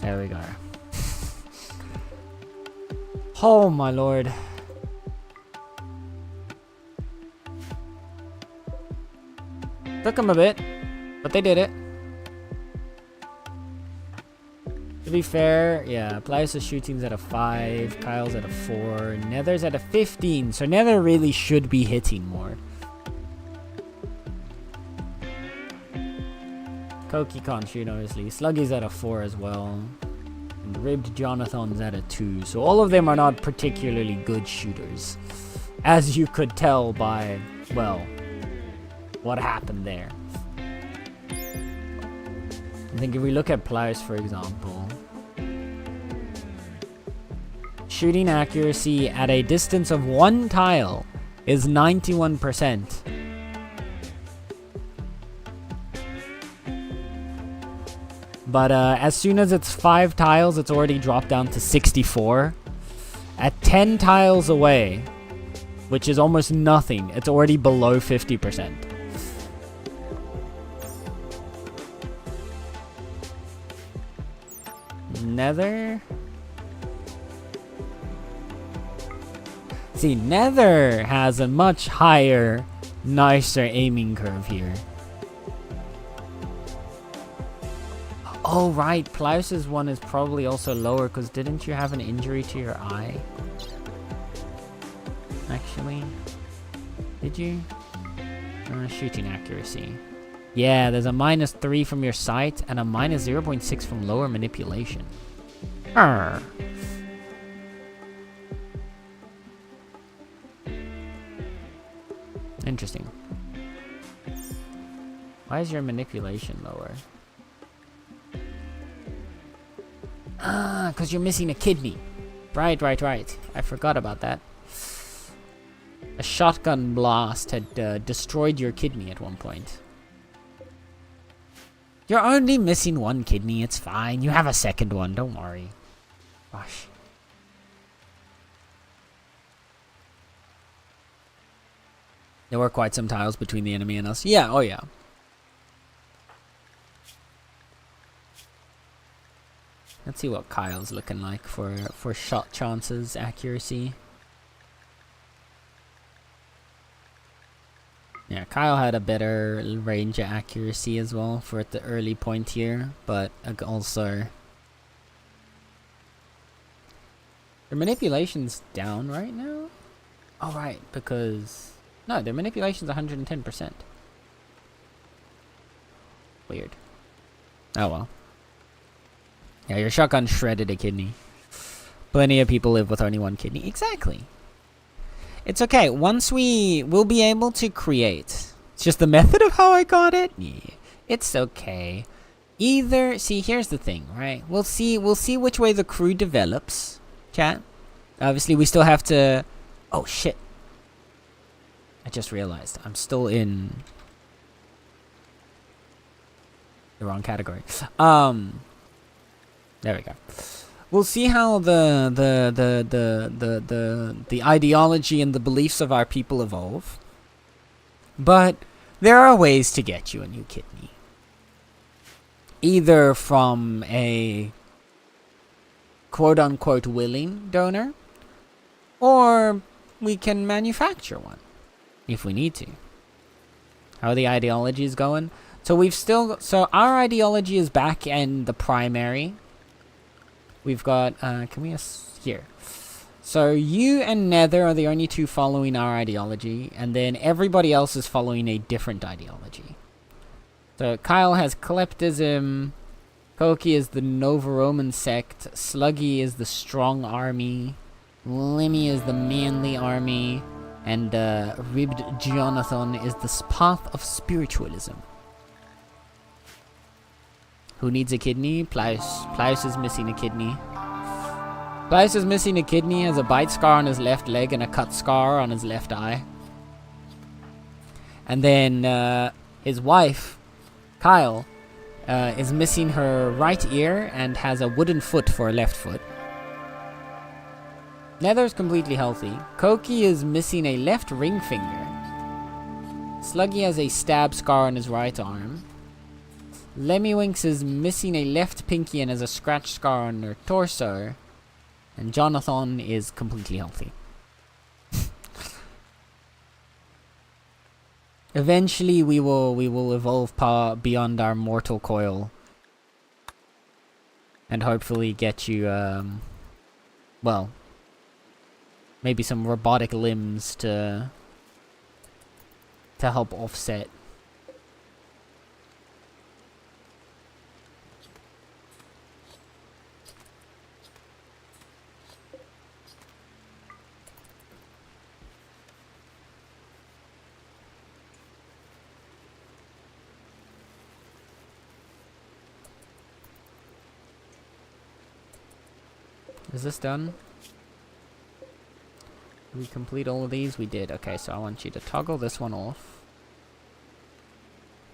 There we go. Oh my lord. Took them a bit, but they did it. To be fair, yeah, Plius' shooting's at a 5, Kyle's at a 4, Nether's at a 15, so Nether really should be hitting more. Koki can't shoot, obviously. Sluggy's at a 4 as well. And Ribbed Jonathan's at a 2, so all of them are not particularly good shooters. As you could tell by, well, what happened there. I think if we look at Plius, for example, shooting accuracy at a distance of 1 tile is 91%. But as soon as it's 5 tiles, it's already dropped down to 64. At 10 tiles away, which is almost nothing, it's already below 50%. Nether? See, Nether has a much higher, nicer aiming curve here. Oh right, Plius' one is probably also lower because didn't you have an injury to your eye? Actually, did you? Shooting accuracy. Yeah, there's a -3 from your sight and a -0.6 from lower manipulation. Arr. Interesting. Why is your manipulation lower? Ah, because you're missing a kidney. Right. I forgot about that. A shotgun blast had destroyed your kidney at one point. You're only missing 1 kidney, it's fine. You have a second one, don't worry. Gosh. There were quite some tiles between the enemy and us. Yeah, oh yeah. Let's see what Kyle's looking like for shot chances, accuracy. Yeah, Kyle had a better range of accuracy as well for at the early point here, but also their manipulation's down right now. Oh right, because no, their manipulation's 110%. Weird. Oh well. Yeah, your shotgun shredded a kidney. Plenty of people live with only 1 kidney. Exactly. It's okay. Once we'll be able to create. It's just the method of how I got it. Yeah, it's okay. Either see, here's the thing, right? We'll see which way the crew develops. Chat. Obviously, we still have to. Oh shit! I just realized I'm still in the wrong category. There we go. We'll see how the ideology and the beliefs of our people evolve. But there are ways to get you a new kidney. Either from a quote-unquote willing donor, or we can manufacture one if we need to. How are the ideologies going? So our ideology is back in the primary. We've got, can we, here. So you and Nether are the only 2 following our ideology, and then everybody else is following a different ideology. So Kyle has Kleptism, Koki is the Nova-Roman sect, Sluggy is the strong army, Lemmy is the manly army, and Ribbed Jonathan is the path of spiritualism. Who needs a kidney? Plius is missing a kidney. Plius is missing a kidney, has a bite scar on his left leg and a cut scar on his left eye. And then his wife, Kyle, is missing her right ear and has a wooden foot for a left foot. Nether's completely healthy. Koki is missing a left ring finger. Sluggy has a stab scar on his right arm. Lemmywinks is missing a left pinky and has a scratch scar on her torso. And Jonathan is completely healthy. Eventually we will evolve beyond our mortal coil. And hopefully get you, well, maybe some robotic limbs to help offset. Is this done? Did we complete all of these? We did. Okay, so I want you to toggle this one off.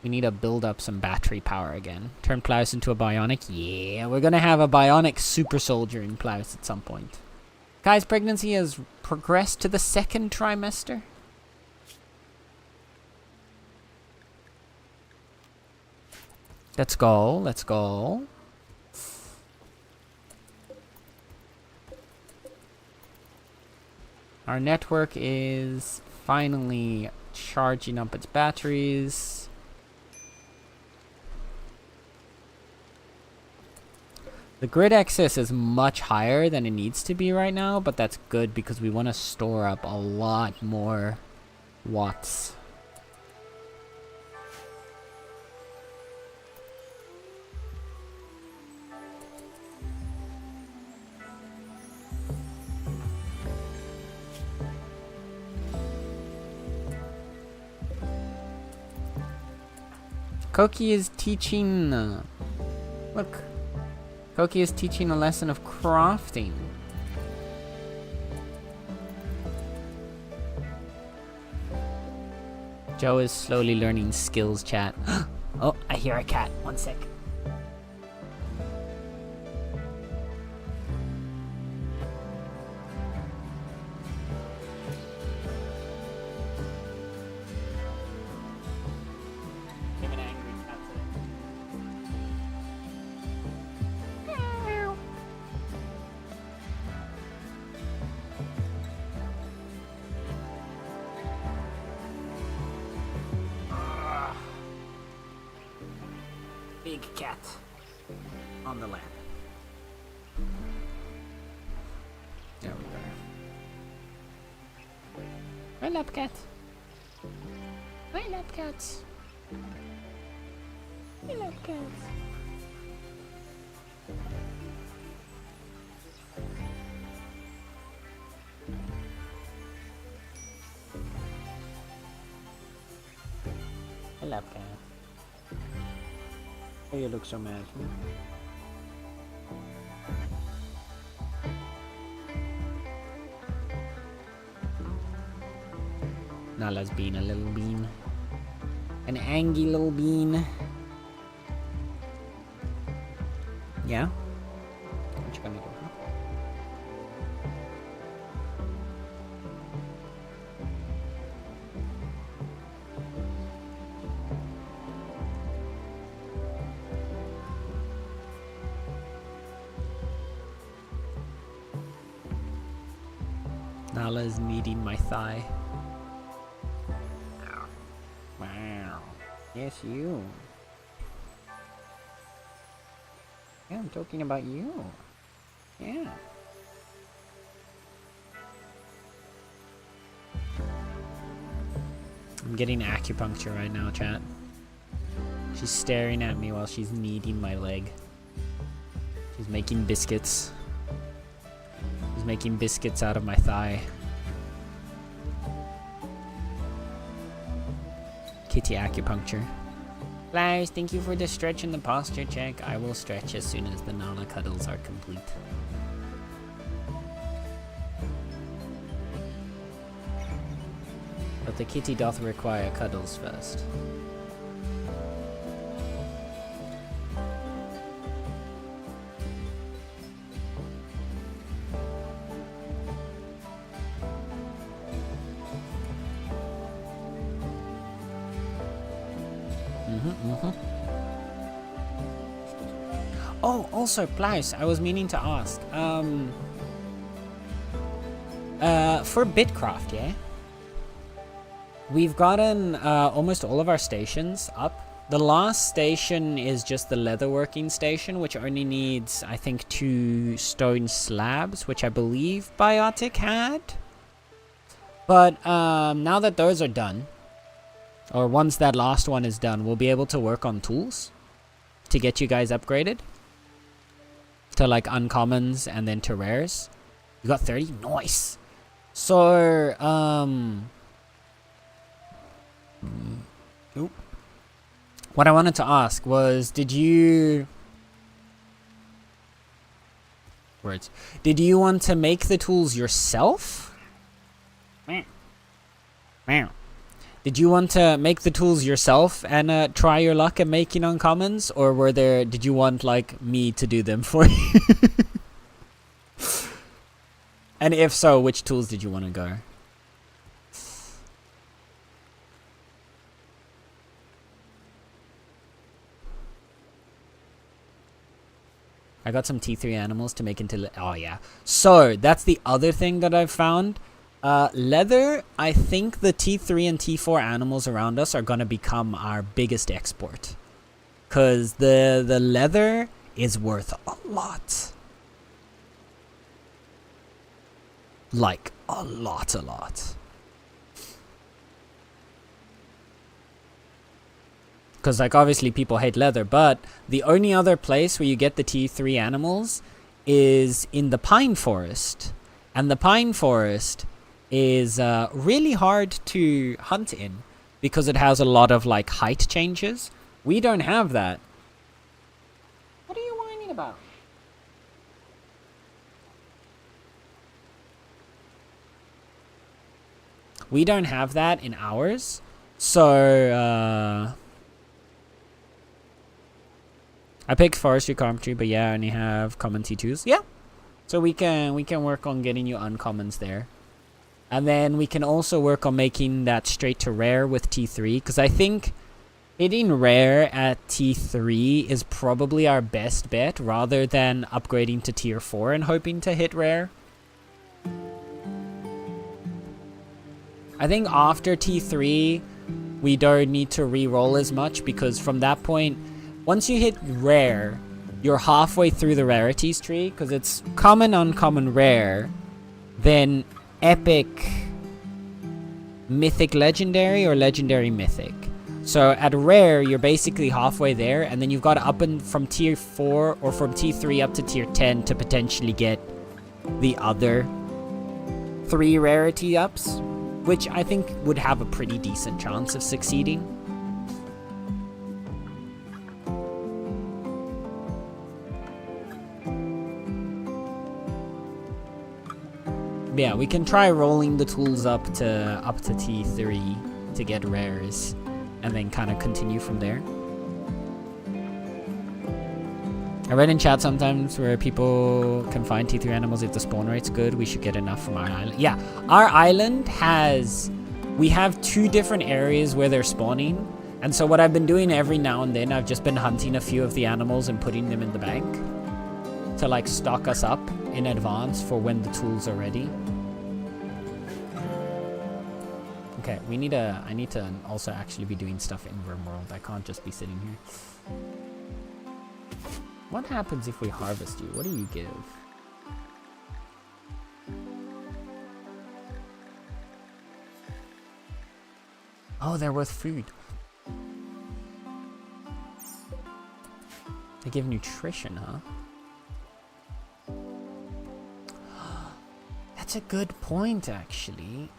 We need to build up some battery power again. Turn Plouse into a bionic. Yeah, we're gonna have a bionic super soldier in Plouse at some point. Guy's pregnancy has progressed to the 2nd trimester. Let's go. Let's go. Our network is finally charging up its batteries. The grid excess is much higher than it needs to be right now, but that's good because we want to store up a lot more watts. Koki is teaching... look. Koki is teaching a lesson of crafting. Joe is slowly learning skills, chat. Oh, I hear a cat. One sec. Big cat on the lap. There we go. My lap cat. My lap cat. My lap cat. My lap cat. Oh, you look so mad. Nala's being a little bean. An angry little bean. Yeah? What you gonna do? Nala is kneading my thigh. Wow. Yes, you. Yeah, I'm talking about you. Yeah. I'm getting acupuncture right now, chat. She's staring at me while she's kneading my leg. She's making biscuits. She's making biscuits out of my thigh. Kitty acupuncture. Lars, thank you for the stretch and the posture check. I will stretch as soon as the Nana cuddles are complete. But the kitty doth require cuddles first. Oh, also, Plaus, I was meaning to ask. For Bitcraft, yeah? We've gotten almost all of our stations up. The last station is just the leatherworking station, which only needs, I think, 2 stone slabs, which I believe Biotic had. But now that those are done, or once that last one is done, we'll be able to work on tools to get you guys upgraded to like uncommons and then to rares. You got 30? Nice. So, Oop. What I wanted to ask was, did you want to make the tools yourself? Did you want to make the tools yourself and try your luck at making uncommons, or did you want like me to do them for you? And if so, which tools did you want to go? I got some T3 animals to make into... Oh, yeah. So, that's the other thing that I've found. Leather, I think the T3 and T4 animals around us are going to become our biggest export. Because the leather is worth a lot. Like, a lot. Because, like, obviously people hate leather, but the only other place where you get the T3 animals is in the pine forest. And the pine forest is really hard to hunt in because it has a lot of, like, height changes. We don't have that. What are you whining about? We don't have that in ours. So, I picked forestry carpentry, but yeah, I only have common T2s. Yeah. So we can work on getting you uncommons there. And then we can also work on making that straight to rare with T3, because I think hitting rare at T3 is probably our best bet rather than upgrading to tier 4 and hoping to hit rare. I think after T3 we don't need to re-roll as much, because from that point, once you hit rare, you're halfway through the rarities tree, because it's common, uncommon, rare, then epic, mythic, legendary, or legendary, mythic. So at rare, you're basically halfway there, and then you've got to up and from tier 4 or from T3 up to tier 10 to potentially get the other 3 rarity ups, which I think would have a pretty decent chance of succeeding. Yeah, we can try rolling the tools up to T3 to get rares, and then kind of continue from there. I read in chat sometimes where people can find T3 animals if the spawn rate's good. We should get enough from our island. Yeah, our island we have 2 different areas where they're spawning, and so what I've been doing every now and then, I've just been hunting a few of the animals and putting them in the bank to like stock us up in advance for when the tools are ready. Okay, I need to also actually be doing stuff in RimWorld. I can't just be sitting here. What happens if we harvest you? What do you give? Oh, they're worth food. They give nutrition, huh? That's a good point, actually.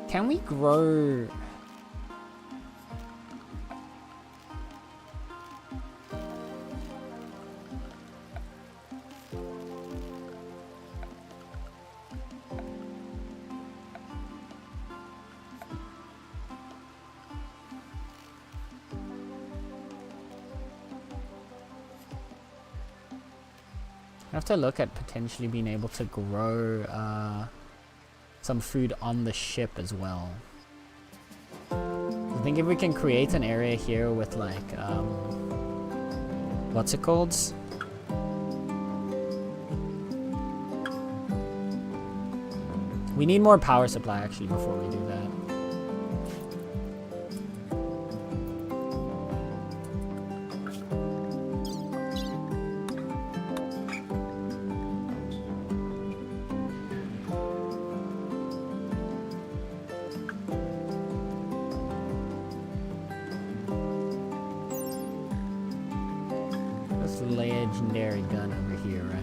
Can we grow... I have to look at potentially being able to grow some food on the ship as well. I think if we can create an area here with like what's it called? We need more power supply actually before we do that. That's the legendary gun over here, right?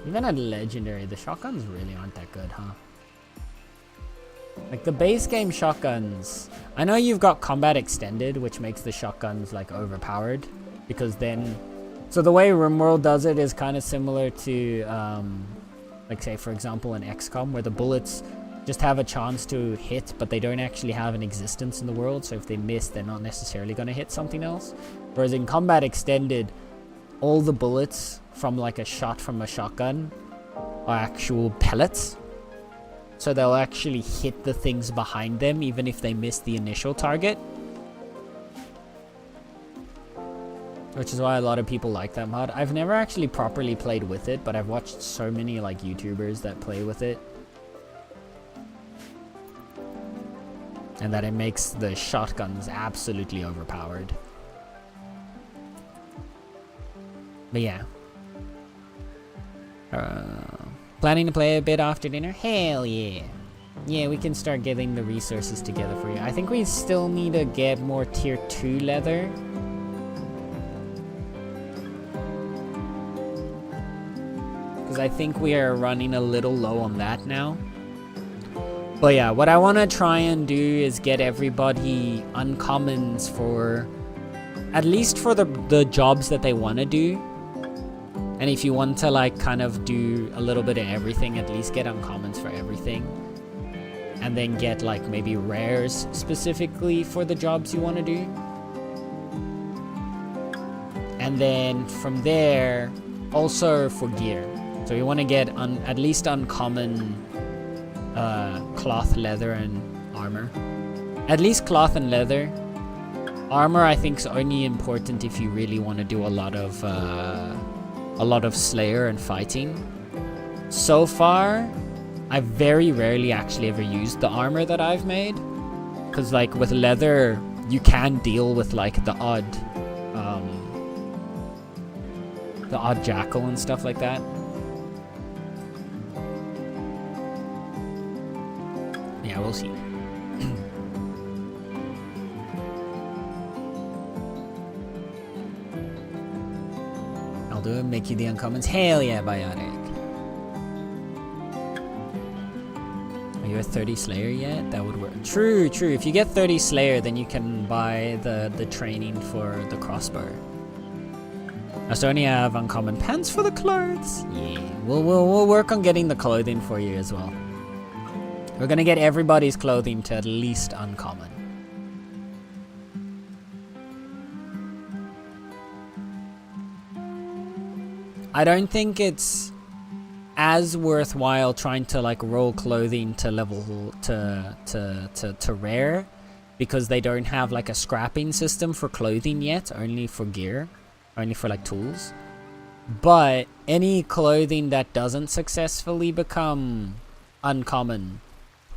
Even at legendary, the shotguns really aren't that good, huh? Like the base game shotguns, I know you've got combat extended, which makes the shotguns like overpowered, because then, so the way RimWorld does it is kind of similar to, like say for example in XCOM, where the bullets just have a chance to hit, but they don't actually have an existence in the world. So if they miss, they're not necessarily going to hit something else. Whereas in combat extended, all the bullets from like a shot from a shotgun are actual pellets. So they'll actually hit the things behind them even if they miss the initial target. Which is why a lot of people like that mod. I've never actually properly played with it, but I've watched so many like YouTubers that play with it. And that it makes the shotguns absolutely overpowered. But yeah. Planning to play a bit after dinner? Hell yeah. Yeah, we can start getting the resources together for you. I think we still need to get more tier 2 leather. Because I think we are running a little low on that now. But yeah, what I want to try and do is get everybody uncommons for, at least for the jobs that they want to do. And if you want to like kind of do a little bit of everything, at least get uncommons for everything. And then get like maybe rares specifically for the jobs you want to do. And then from there, also for gear. So you want to get at least uncommon cloth, leather, and armor. At least cloth and leather. Armor I think is only important if you really want to do a lot of Slayer and fighting. So far, I've very rarely actually ever used the armor that I've made. Because like with leather, you can deal with like the odd jackal and stuff like that. Yeah, we'll see. I'll do it, make you the uncommons. Hell yeah, Biotic. Are you a 30 Slayer yet? That would work. True, true. If you get 30 Slayer, then you can buy the training for the crossbow. I still only have uncommon pants for the clothes. Yeah, we'll work on getting the clothing for you as well. We're gonna get everybody's clothing to at least uncommon. I don't think it's as worthwhile trying to like roll clothing to level to rare, because they don't have like a scrapping system for clothing yet, only for gear, only for like tools. But any clothing that doesn't successfully become uncommon,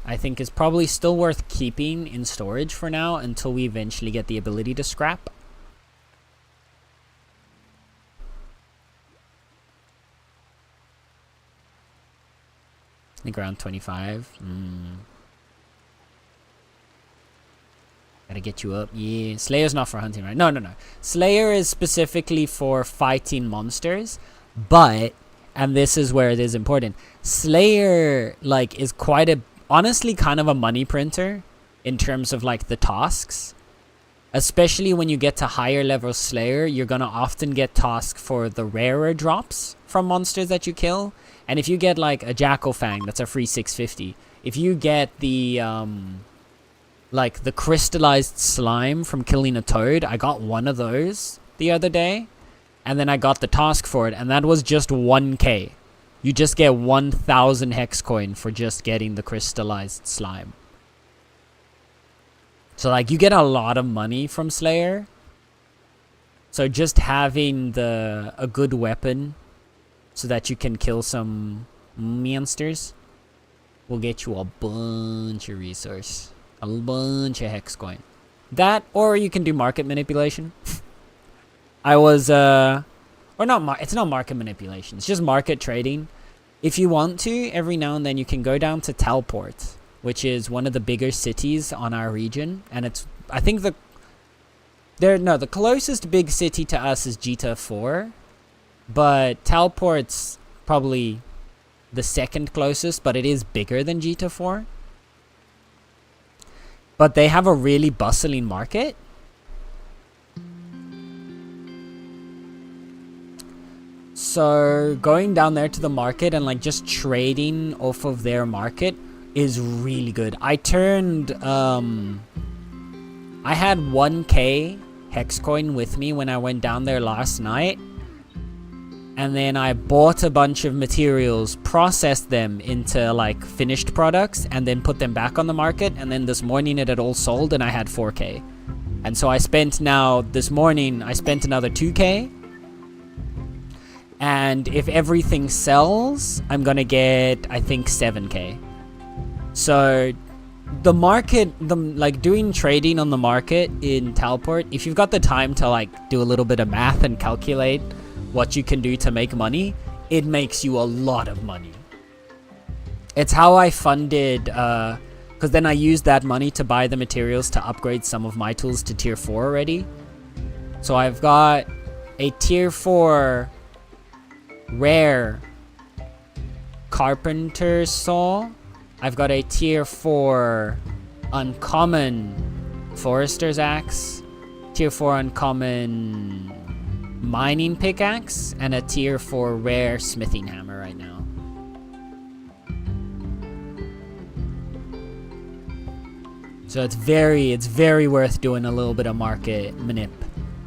I think is probably still worth keeping in storage for now until we eventually get the ability to scrap. I think around 25. Gotta get you up. Yeah. Slayer's not for hunting, right? No. Slayer is specifically for fighting monsters. But, and this is where it is important, Slayer, like, is quite a, honestly kind of a money printer in terms of, like, the tasks. Especially when you get to higher level Slayer, you're gonna often get tasks for the rarer drops from monsters that you kill. And if you get like a Jackal Fang, that's a free 650. If you get the like the crystallized slime from killing a toad, I got one of those the other day. And then I got the task for it, and that was just 1k. You just get 1,000 hex coin for just getting the crystallized slime. So like you get a lot of money from Slayer. So just having a good weapon so that you can kill some monsters will get you a bunch of resource. A bunch of hex coin. That, or you can do market manipulation. I was, or not, it's not market manipulation. It's just market trading. If you want to, every now and then you can go down to Telport, which is one of the bigger cities on our region. And it's, I think the closest big city to us is Jita 4. But Telport's probably the second closest, but it is bigger than Jita 4. But they have a really bustling market. So going down there to the market and like just trading off of their market is really good. I turned, I had 1k hex coin with me when I went down there last night. And then I bought a bunch of materials, processed them into like finished products, and then put them back on the market. And then this morning it had all sold and I had 4k. And so I spent this morning, I spent another 2k. And if everything sells, I'm gonna get, I think, 7k. So the market, like doing trading on the market in Telport, if you've got the time to like do a little bit of math and calculate what you can do to make money, it makes you a lot of money. It's how I funded, because then I used that money to buy the materials to upgrade some of my tools to tier 4 already. So I've got a tier 4 rare carpenter saw. I've got a tier 4 uncommon forester's axe, tier 4 uncommon mining pickaxe, and a tier 4 rare smithing hammer right now. So it's very worth doing a little bit of market manip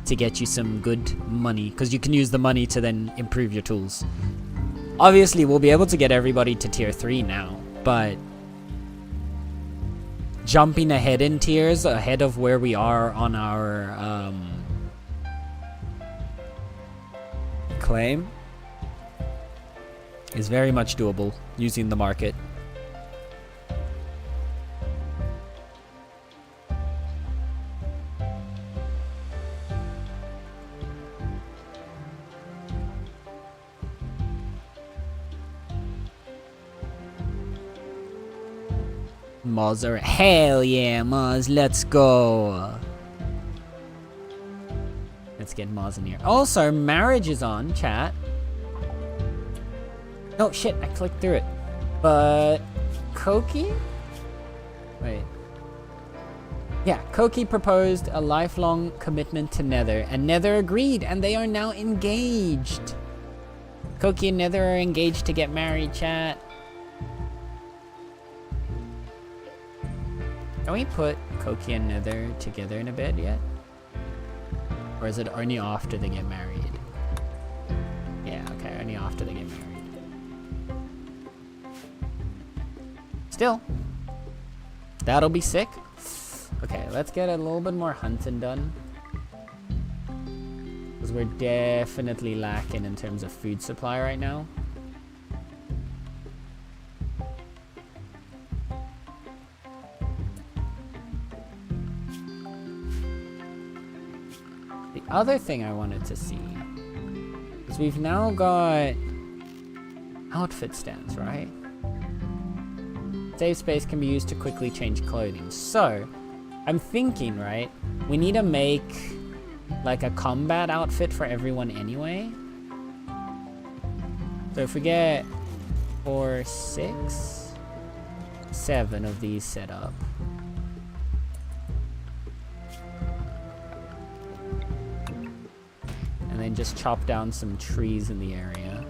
to get you some good money, because you can use the money to then improve your tools. Obviously we'll be able to get everybody to tier 3 now, but jumping ahead in tiers, ahead of where we are on our claim, is very much doable using the market. Moz are hell yeah, Moz, let's go. Let's get Moz in here. Also, marriage is on, chat. Oh shit, I clicked through it. But Koki? Wait. Yeah, Koki proposed a lifelong commitment to Nether, and Nether agreed, and they are now engaged. Koki and Nether are engaged to get married, chat. Can we put Koki and Nether together in a bed yet? Or is it only after they get married? Yeah, okay, only after they get married. Still, that'll be sick. Okay, let's get a little bit more hunting done, because we're definitely lacking in terms of food supply right now. The other thing I wanted to see is we've now got outfit stands, right? Save space can be used to quickly change clothing. So, I'm thinking, right, we need to make like a combat outfit for everyone anyway. So if we get 4, 6, 7 of these set up. And then just chop down some trees in the area.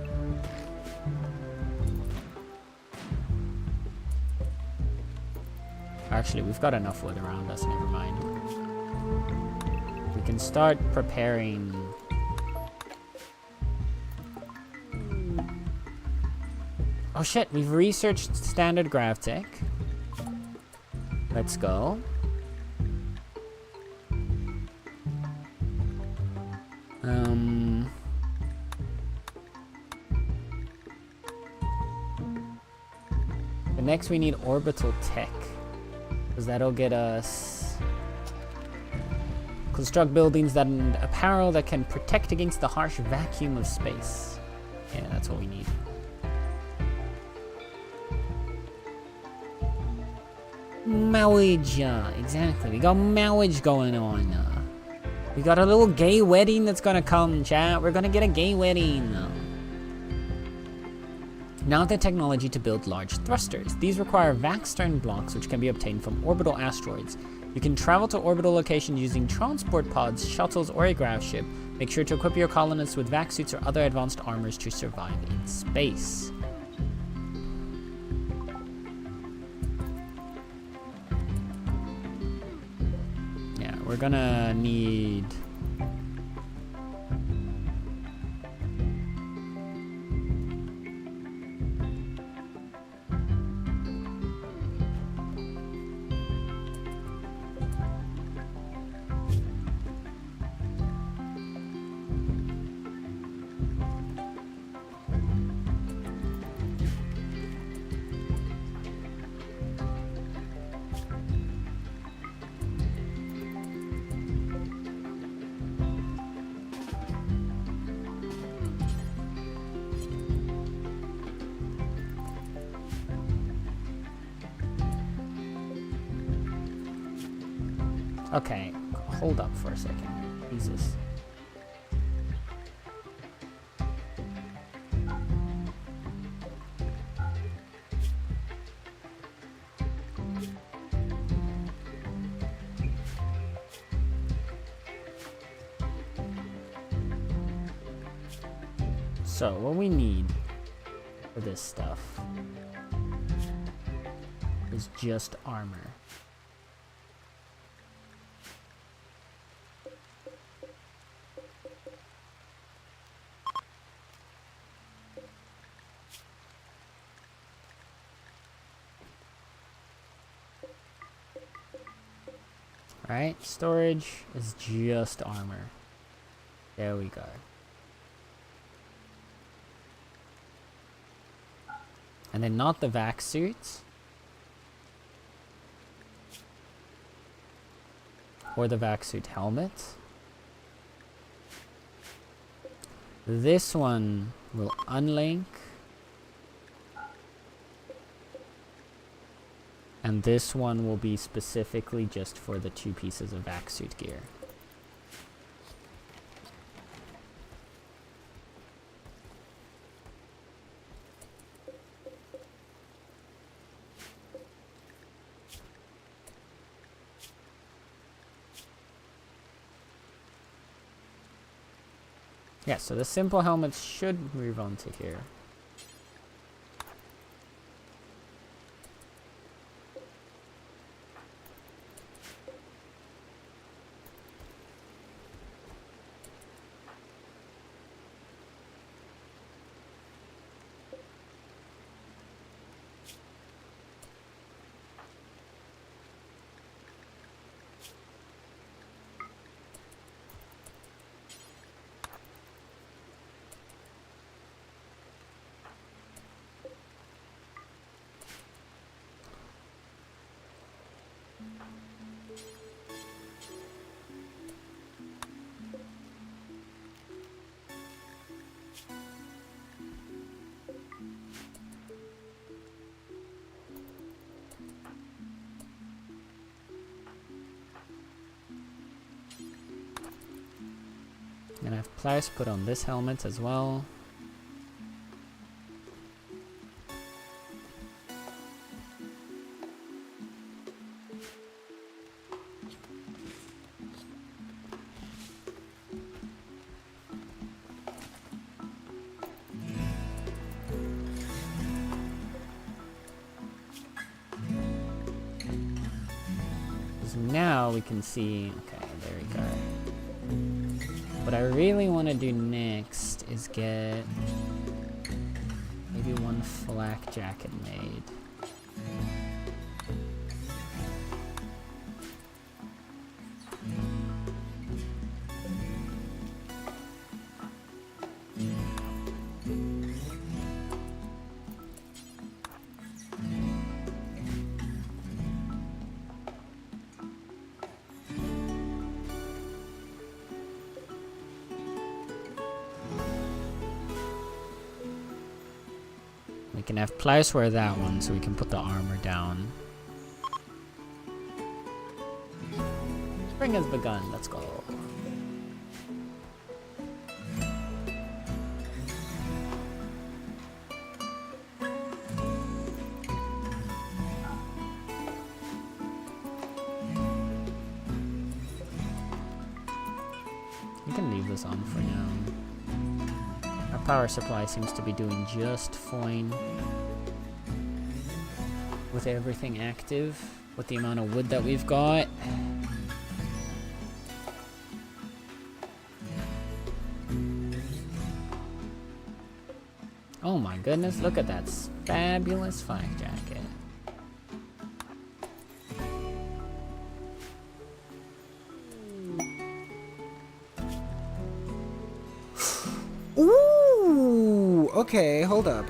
Actually, we've got enough wood around us, never mind. We can start preparing Oh shit, we've researched standard gravtech. Let's go. But next we need orbital tech. Because that'll get us... Construct buildings and apparel that can protect against the harsh vacuum of space. Yeah, that's what we need. Marriage, exactly. We got marriage going on. We got a little gay wedding that's gonna come, chat. We're gonna get a gay wedding. Now the technology to build large thrusters. These require vac-stern blocks which can be obtained from orbital asteroids. You can travel to orbital locations using transport pods, shuttles, or a graveship. Make sure to equip your colonists with vac suits or other advanced armors to survive in space. Yeah, we're gonna need... Okay, hold up for a second. Jesus. So, what we need for this stuff is just armor. Right, storage is just armor. There we go. And then not the vac suits. Or the vac suit helmet. This one will unlink. And this one will be specifically just for the 2 pieces of vac suit gear. Yeah, so the simple helmets should move on to here. And I have Pliers put on this helmet as well. So now we can see, okay, there we go. What I really want to do next is get a maybe one flak jacket made. We can have Plouse wear that one so we can put the armor down. Spring has begun, let's go. We can leave this on for now. Our power supply seems to be doing just fine with everything active, with the amount of wood that we've got. Oh my goodness, look at that fabulous flak jacket. Ooh, okay, hold up.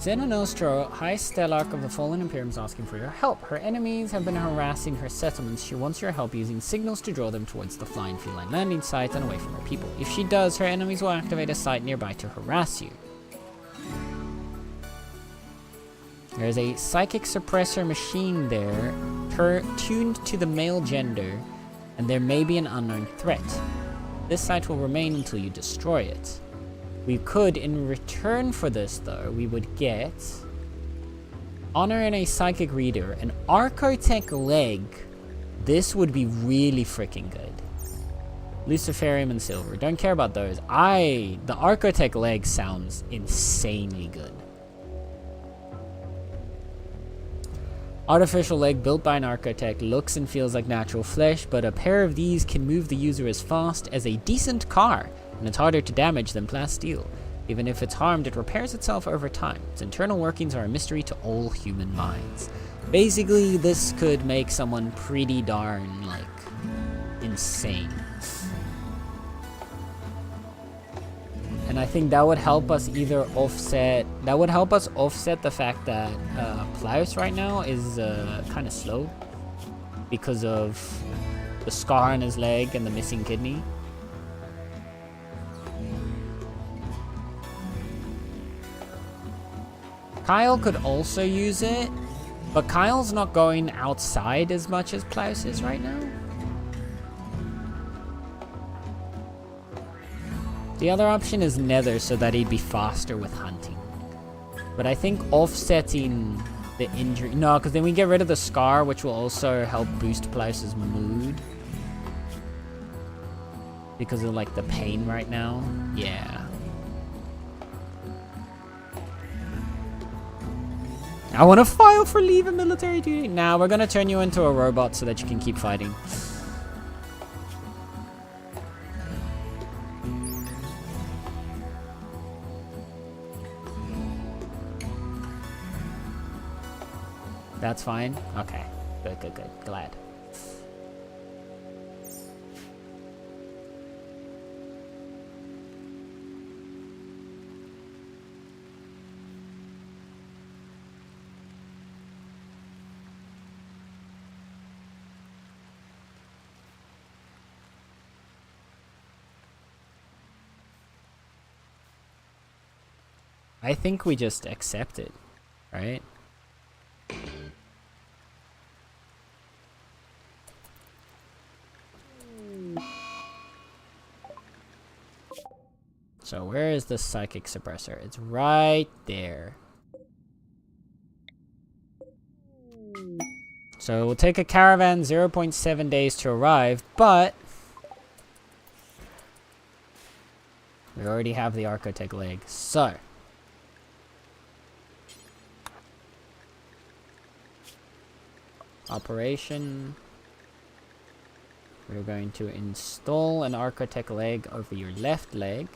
Zena Nostro, High Stellarch of the Fallen Imperium, is asking for your help. Her enemies have been harassing her settlements. She wants your help using signals to draw them towards the flying feline landing site and away from her people. If she does, her enemies will activate a site nearby to harass you. There's a psychic suppressor machine there, tuned to the male gender, and there may be an unknown threat. This site will remain until you destroy it. We could, in return for this though, we would get honor and a psychic reader, an Archotech leg. This would be really freaking good. Luciferium and silver. Don't care about those. The Archotech leg sounds insanely good. Artificial leg built by an Archotech looks and feels like natural flesh, but a pair of these can move the user as fast as a decent car, and it's harder to damage than plasteel. Even if it's harmed, it repairs itself over time. Its internal workings are a mystery to all human minds. Basically, this could make someone pretty darn, like, insane. And I think that would help us either offset... That would help us offset the fact that Plouse right now is kind of slow because of the scar on his leg and the missing kidney. Kyle could also use it, but Kyle's not going outside as much as Plouse is right now. The other option is Nether so that he'd be faster with hunting. But I think offsetting the injury... No, because then we get rid of the scar, which will also help boost Plouse's mood. Because of, like, the pain right now. Yeah. I want to file for leave of military duty. Nah, we're going to turn you into a robot so that you can keep fighting. That's fine? Okay. Good. Glad. I think we just accept it, right? So where is the psychic suppressor? It's right there. So it will take a caravan 0.7 days to arrive, but we already have the Archotech leg. So operation We're going to install an Architect leg over your left leg.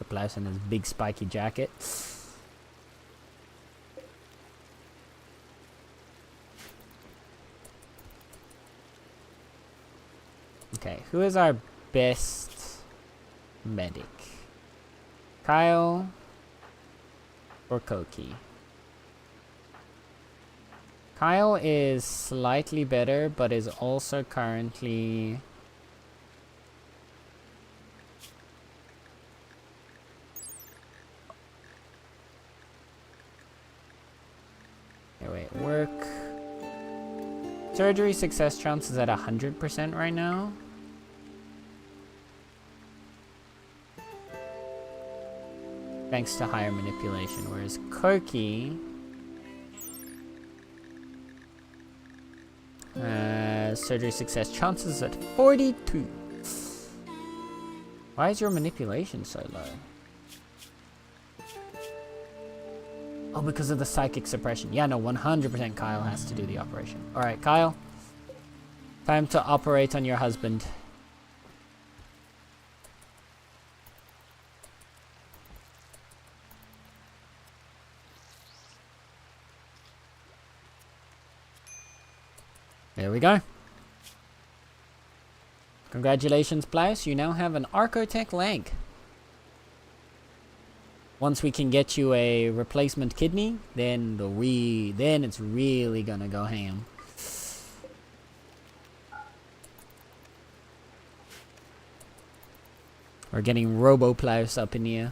Blouse and his big spiky jacket. Okay, who is our best medic? Kyle or Koki? Kyle is slightly better, but is also currently... Wait, work. Surgery success chance is at 100% right now. Thanks to higher manipulation, whereas Koki surgery success chances at 42. Why is your manipulation so low? Oh, because of the psychic suppression. Yeah, no, 100% Kyle has to do the operation. Alright, Kyle. Time to operate on your husband. There we go. Congratulations, Blouse. You now have an Architect leg. Once we can get you a replacement kidney, then it's really gonna go ham. We're getting Robo-Plaus up in here.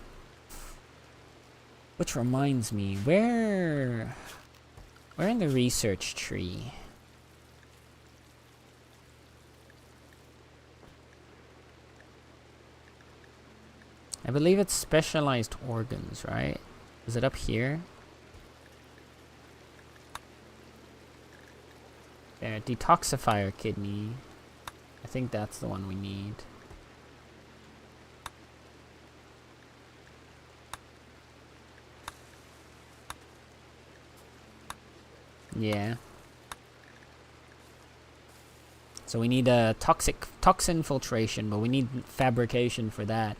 Which reminds me, where in the research tree? I believe it's specialized organs, right? Is it up here? There, detoxifier kidney. I think that's the one we need. Yeah. So we need a toxin filtration, but we need fabrication for that.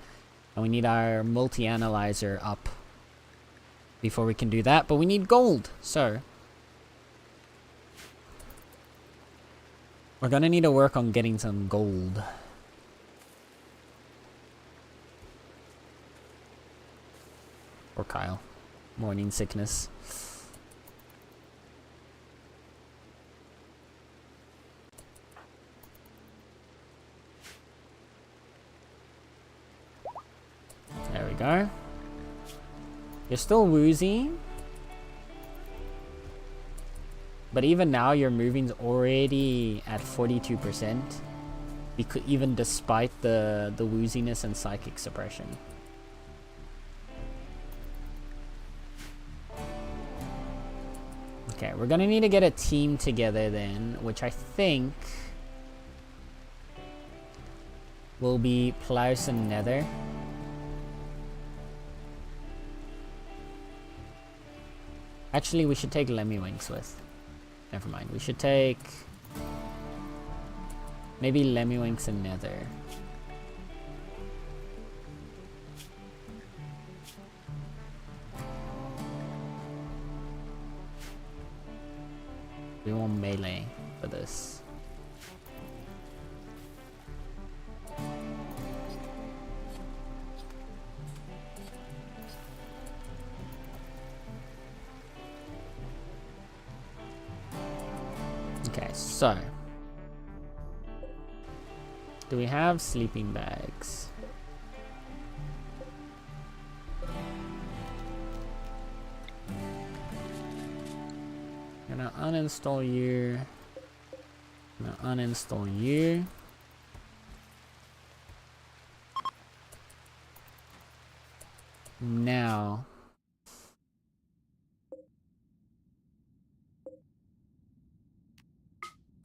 And we need our multi-analyzer up before we can do that. But we need gold, so we're gonna need to work on getting some gold. Or Kyle. Morning sickness. There we go. You're still woozy. But even now your moving's already at 42%. Even despite the wooziness and psychic suppression. Okay, we're gonna need to get a team together then, which I think will be Plaus and Nether. Actually, we should take Lemmywinks with. Never mind, we should take maybe Lemmywinks and Nether. We want melee for this. Okay, so do we have sleeping bags? I'm gonna uninstall you. I'm gonna uninstall you. Now,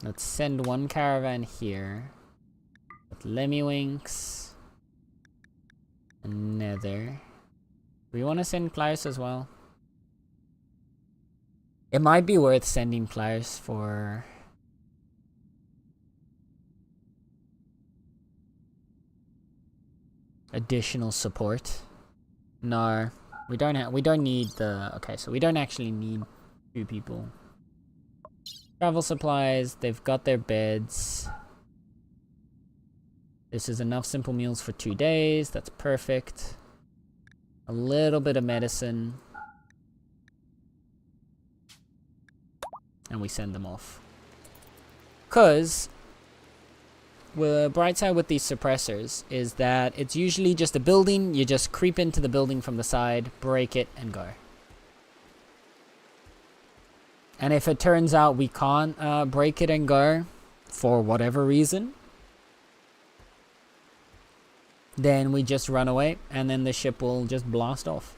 let's send one caravan here with Lemmiwinks and Nether. We want to send Pliers as well. It might be worth sending Pliers for additional support. No, we don't need the, okay, so we don't actually need 2 people. Travel supplies, they've got their beds. This is enough simple meals for 2 days, that's perfect. A little bit of medicine. And we send them off. Cause the bright side with these suppressors is that it's usually just a building. You just creep into the building from the side, break it, and go. And if it turns out we can't break it and go for whatever reason, then we just run away and then the ship will just blast off.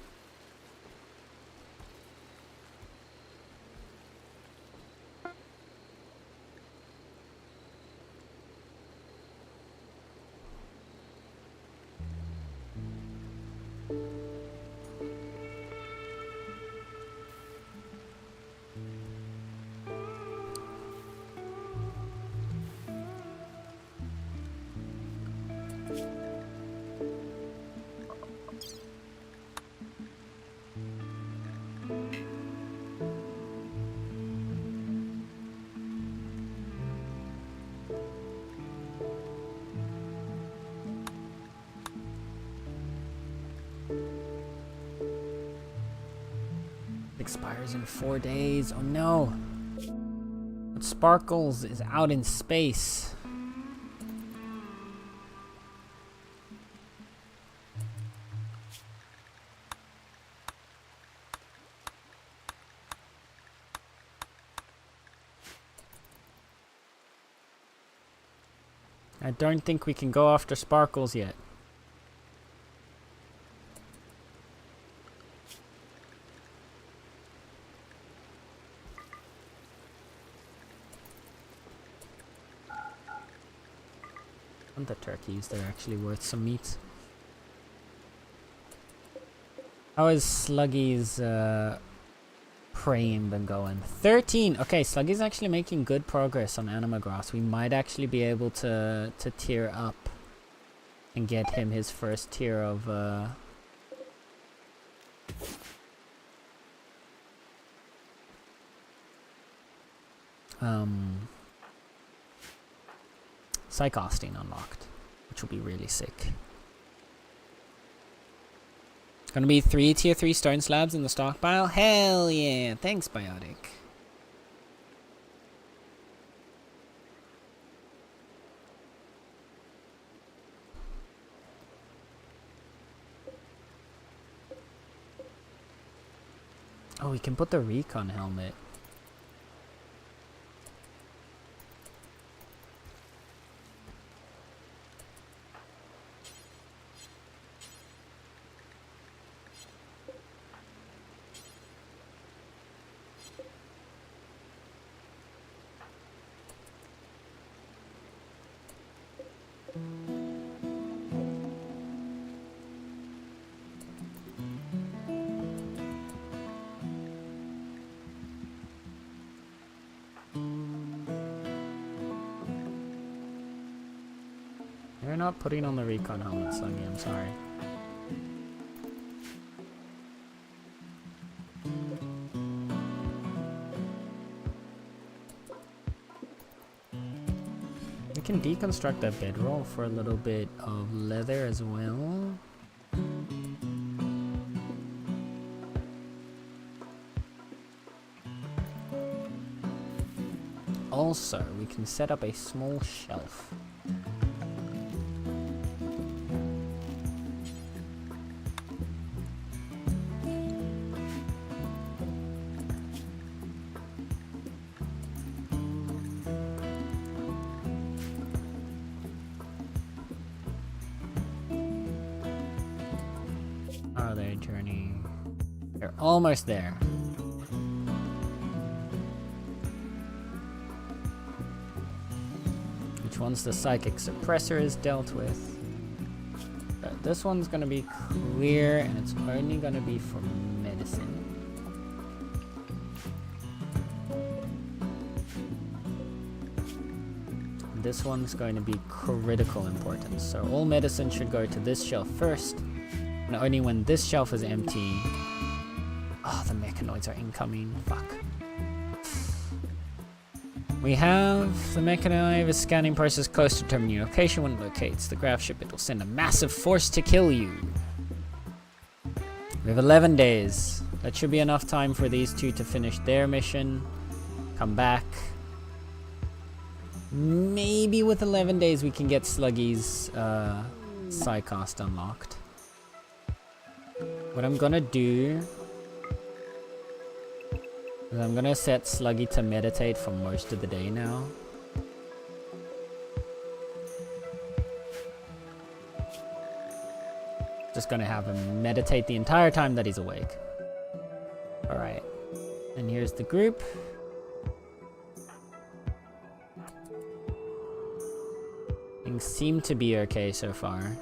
Expires in 4 days. Oh no! But Sparkles is out in space. I don't think we can go after Sparkles yet. And the turkeys, they're actually worth some meat. How is Sluggy's praying been going? 13! Okay, Sluggy's actually making good progress on Animagrass. We might actually be able to tier up and get him his first tier of Psychosting unlocked, which will be really sick. Gonna be 3 tier 3 stone slabs in the stockpile? Hell yeah! Thanks, Biotic. Oh, we can put the recon helmet. You're not putting on the recon helmet, Sluggy, I'm sorry. We can deconstruct that bedroll for a little bit of leather as well. Also, we can set up a small shelf. journey. They're almost there. Which one's the psychic suppressor is dealt with? This one's gonna be clear, and it's only gonna be for medicine. This one's going to be critical importance. So all medicine should go to this shelf first, and only when this shelf is empty. Oh, the mechanoids are incoming. Fuck. We have the mechanoid scanning process close to determining your location. When it locates the graveship, it will send a massive force to kill you. We have 11 days. That should be enough time for these two to finish their mission. Come back. Maybe with 11 days we can get Sluggy's Psycast unlocked. What I'm gonna do is I'm gonna set Sluggy to meditate for most of the day now. Just gonna have him meditate the entire time that he's awake. Alright. And here's the group. Things seem to be okay so far.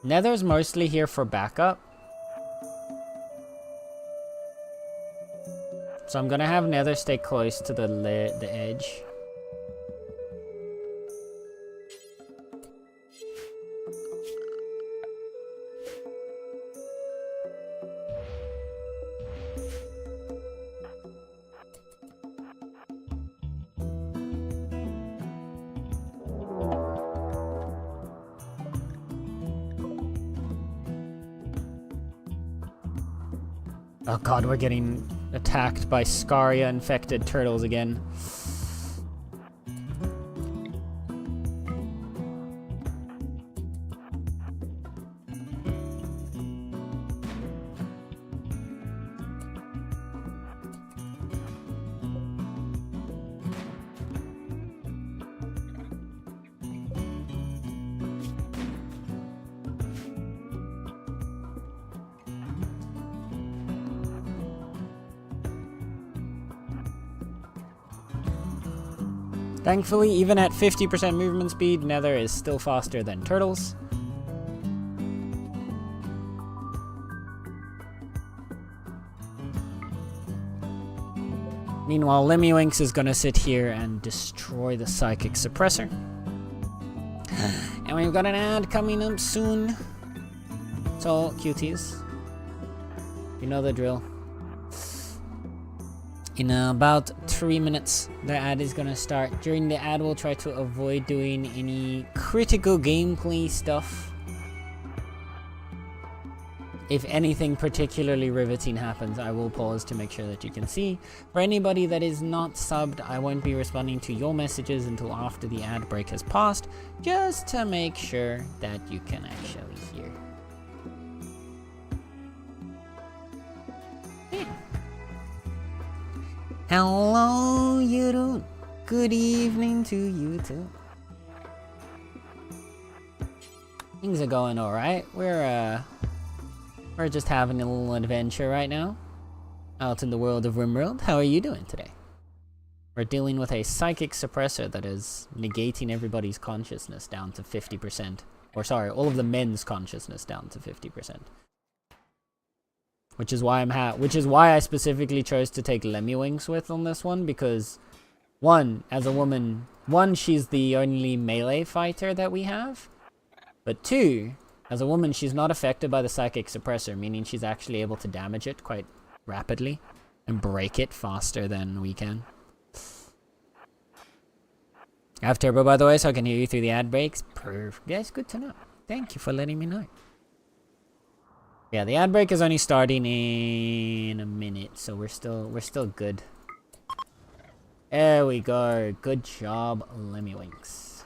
Nether's mostly here for backup. So I'm gonna have Nether stay close to the edge. Oh god, we're getting attacked by Scaria-infected turtles again. Thankfully, even at 50% movement speed, Nether is still faster than turtles. Meanwhile, Lemmiwinks is gonna sit here and destroy the psychic suppressor. And we've got an ad coming up soon. So, cuties, you know the drill. In about 3 minutes, the ad is gonna start. During the ad, we'll try to avoid doing any critical gameplay stuff. If anything particularly riveting happens, I will pause to make sure that you can see. For anybody that is not subbed, I won't be responding to your messages until after the ad break has passed, just to make sure that you can actually hear. Hello, you. Good evening to you too. Things are going alright. We're just having a little adventure right now. Out in the world of RimWorld. How are you doing today? We're dealing with a psychic suppressor that is negating everybody's consciousness down to 50%. Or sorry, all of the men's consciousness down to 50%. Which is why I specifically chose to take Lemmiwinks with on this one, because one, as a woman, she's the only melee fighter that we have, but two, as a woman, she's not affected by the psychic suppressor, meaning she's actually able to damage it quite rapidly and break it faster than we can. I have turbo, by the way, so I can hear you through the ad breaks. Perfect. That's good to know. Thank you for letting me know. Yeah, the ad break is only starting in a minute, so we're still good. There we go. Good job, Lemmiwinks.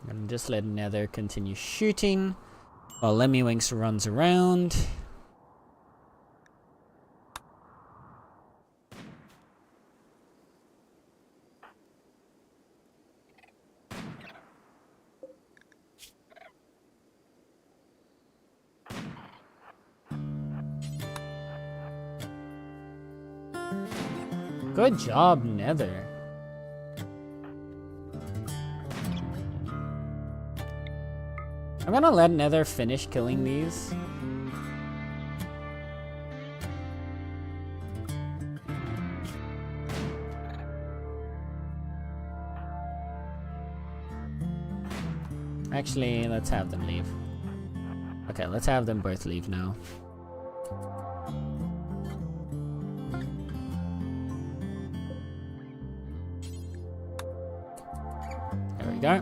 I'm gonna just let Nether continue shooting while Lemmywinks runs around. Good job, Nether. I'm gonna let Nether finish killing these. Actually, let's have them leave. Okay, let's have them both leave now. There we go.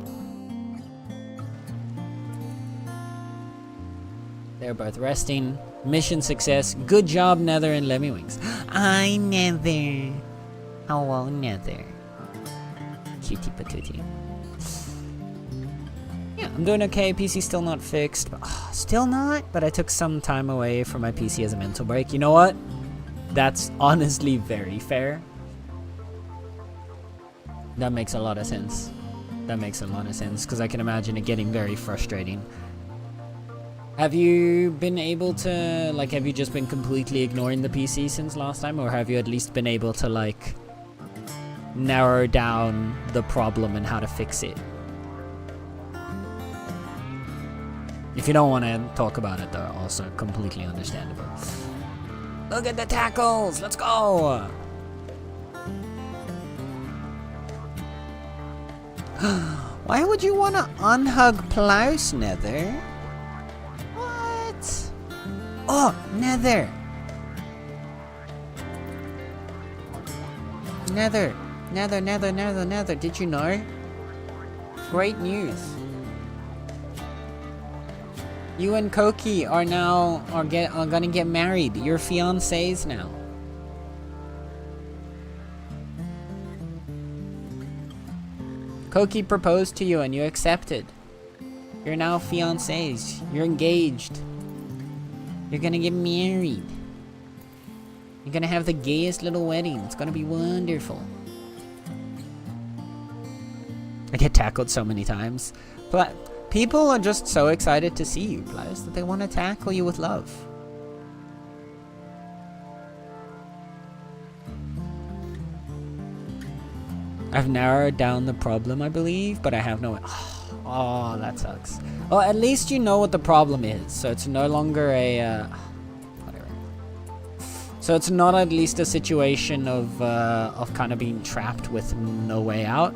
They're both resting. Mission success. Good job, Nether and Lemmywinks. I Nether. Hello, Nether. Cutie patootie. Yeah, I'm doing okay. PC still not fixed. But, still not? But I took some time away from my PC as a mental break. You know what? That's honestly very fair. That makes a lot of sense. That makes a lot of sense, because I can imagine it getting very frustrating. Have you been able to, like, have you just been completely ignoring the PC since last time, or have you at least been able to, like, narrow down the problem and how to fix it? If you don't want to talk about it, though, also completely understandable. Look at the tackles! Let's go! Why would you want to unhug Plaus, Nether? What? Oh, Nether! Nether, did you know? Great news. You and Koki are now are gonna get married. You're fiancés now. Koki proposed to you and you accepted. You're now fiancés. You're engaged. You're gonna get married. You're gonna have the gayest little wedding. It's gonna be wonderful. I get tackled so many times. But people are just so excited to see you, Plaus, that they want to tackle you with love. I've narrowed down the problem, I believe, but I have no... Oh, that sucks. Well, at least you know what the problem is, so it's no longer a... whatever. So it's not at least a situation of kind of being trapped with no way out.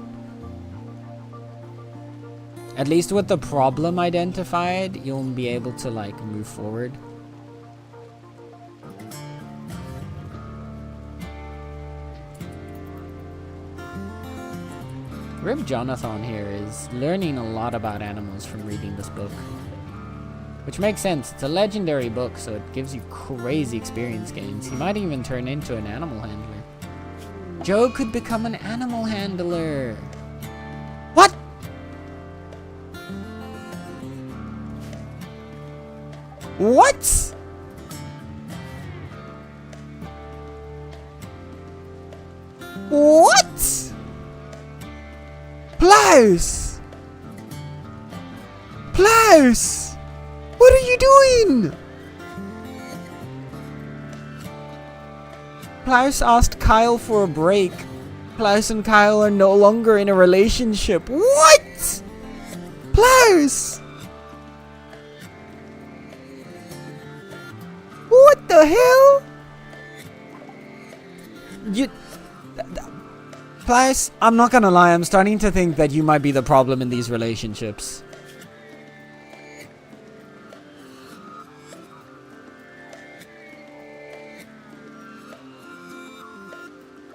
At least with the problem identified, you'll be able to, like, move forward. Rip Jonathan here is learning a lot about animals from reading this book. Which makes sense. It's a legendary book, so it gives you crazy experience gains. He might even turn into an animal handler. Joe could become an animal handler. What? What? What? Plaus! Plaus! What are you doing? Plaus asked Kyle for a break. Plaus and Kyle are no longer in a relationship. What? Plaus! What the hell? Plaus, I'm not gonna lie, I'm starting to think that you might be the problem in these relationships.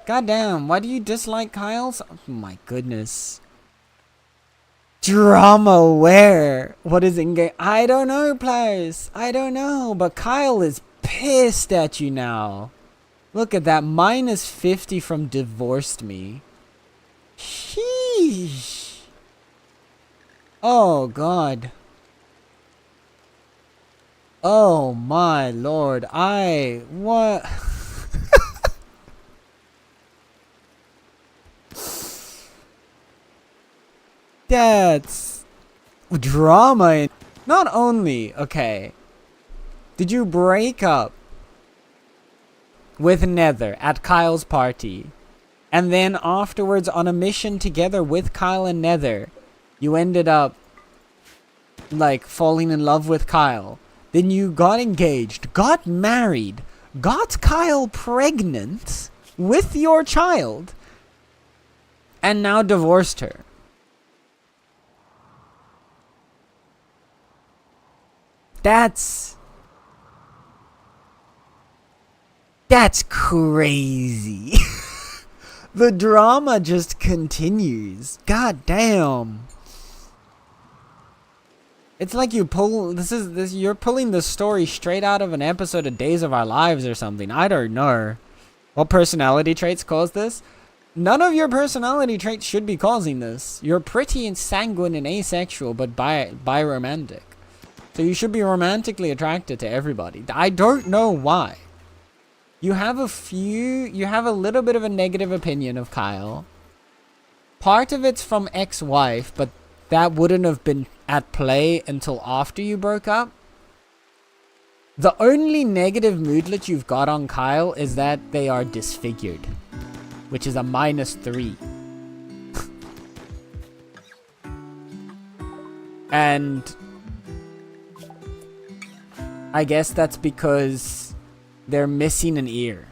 Goddamn, why do you dislike Kyle's? Oh my goodness. Drama where? What is in game? I don't know, Plaus. I don't know, but Kyle is pissed at you now. Look at that, minus 50 from divorced me. Sheesh. Oh, God. Oh, my lord. What? That's drama. Not only, okay, did you break up with Nether at Kyle's party, and then afterwards on a mission together with Kyle and Nether, you ended up, like, falling in love with Kyle. Then you got engaged, got married, got Kyle pregnant with your child, and now divorced her. That's crazy. The drama just continues. God damn. It's like you pull you're pulling the story straight out of an episode of Days of Our Lives or something. I don't know. What personality traits cause this? None of your personality traits should be causing this. You're pretty and sanguine and asexual, but bi-romantic. So you should be romantically attracted to everybody. I don't know why. You have a little bit of a negative opinion of Kyle. Part of it's from ex-wife, but that wouldn't have been at play until after you broke up. The only negative moodlet you've got on Kyle is that they are disfigured, which is a -3. And I guess that's because they're missing an ear.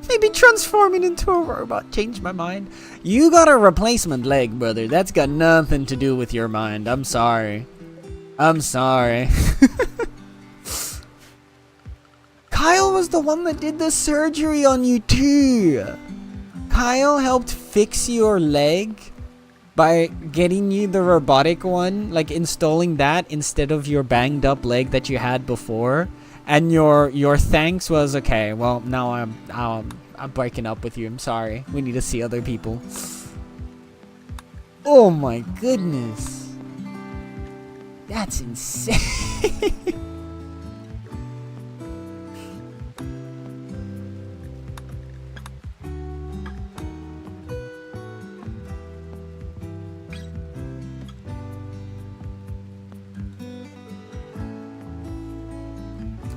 Maybe transforming into a robot changed my mind. You got a replacement leg, brother. That's got nothing to do with your mind. I'm sorry. I'm sorry. Kyle was the one that did the surgery on you too. Kyle helped fix your leg by getting you the robotic one, like installing that instead of your banged up leg that you had before. And your thanks was, okay, well, now I'm breaking up with you. I'm sorry. We need to see other people. Oh my goodness. That's insane.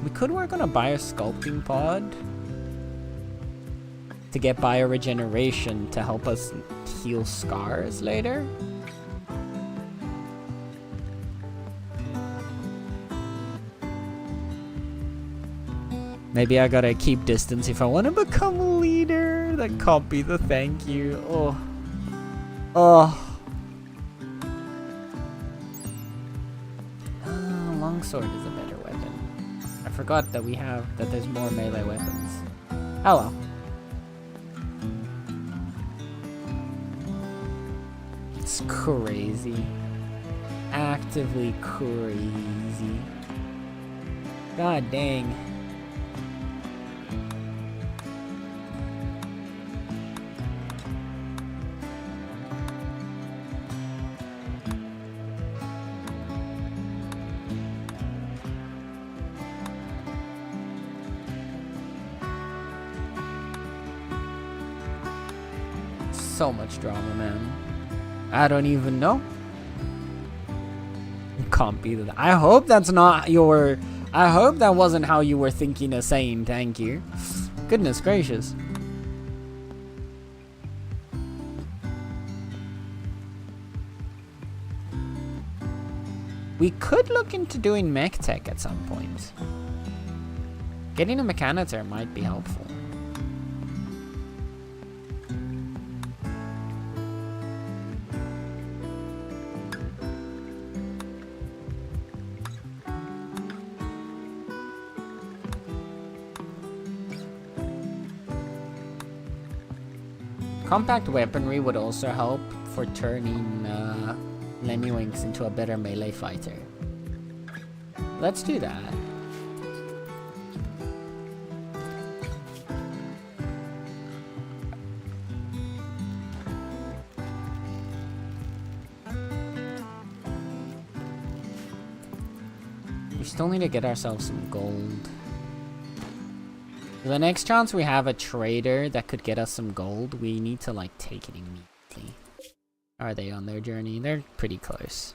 We could work on a biosculpting pod to get bioregeneration to help us heal scars later. Maybe I gotta keep distance if I want to become a leader. That can't be the thank you. Oh. Longsword is a better weapon. I forgot that there's more melee weapons. Oh well. It's crazy. Actively crazy. God dang. So much drama, man. I don't even know. It can't be that. I hope that's not your... I hope that wasn't how you were thinking of saying thank you. Goodness gracious. We could look into doing mech tech at some point. Getting a mechanitor might be helpful. Compact weaponry would also help for turning Lemmiwinks into a better melee fighter. Let's do that. still need to get ourselves some gold. The next chance we have a trader that could get us some gold, we need to like take it immediately. Are they on their journey? They're pretty close.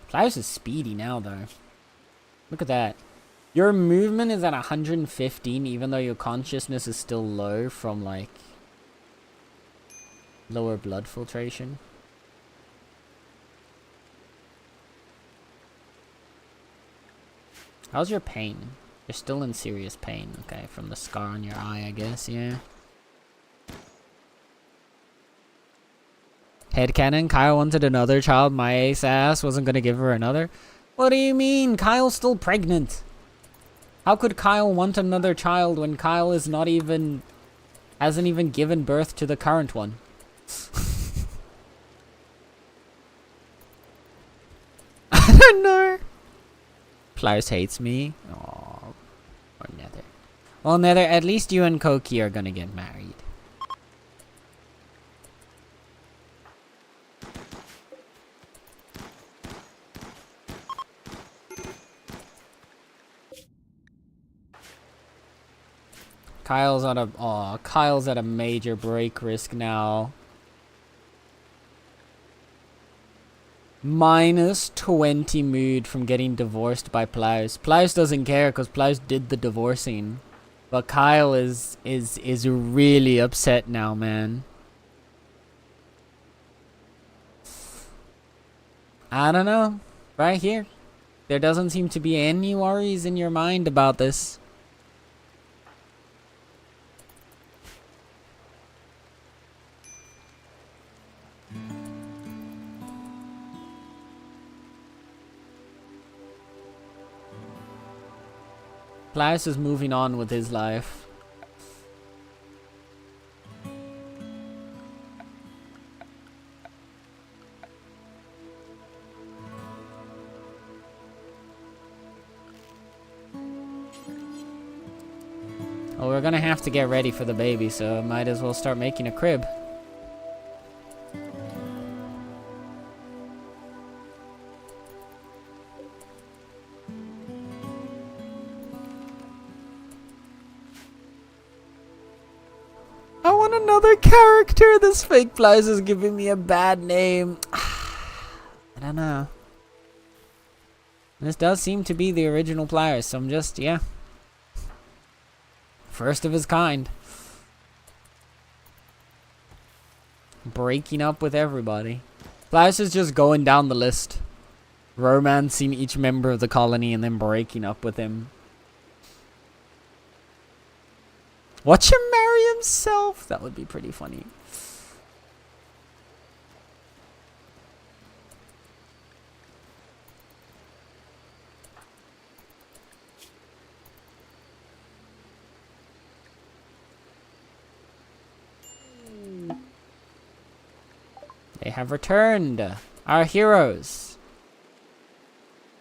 Flowers is speedy now though. Look at that. Your movement is at 115 even though your consciousness is still low from like lower blood filtration. How's your pain? You're still in serious pain, okay, from the scar on your eye, I guess, yeah. Headcanon, Kyle wanted another child, my ace ass wasn't gonna give her another? What do you mean? Kyle's still pregnant. How could Kyle want another child when Kyle is not even... hasn't even given birth to the current one? I don't know. Klaus hates me. Aww. Or Nether. Well, Nether, at least you and Koki are gonna get married. Kyle's at a major break risk now. Minus 20 mood from getting divorced by Plaus. Plaus doesn't care because Plaus did the divorcing. But Kyle is really upset now, man. I don't know. Right here. There doesn't seem to be any worries in your mind about this. Plaus is moving on with his life. Well, we're gonna have to get ready for the baby, so might as well start making a crib. I want another character. This fake Plaus is giving me a bad name. I don't know. This does seem to be the original Plaus, so I'm just, yeah. First of his kind. Breaking up with everybody. Plaus is just going down the list. Romancing each member of the colony and then breaking up with him. Watch him marry himself. That would be pretty funny. They have returned. Our heroes.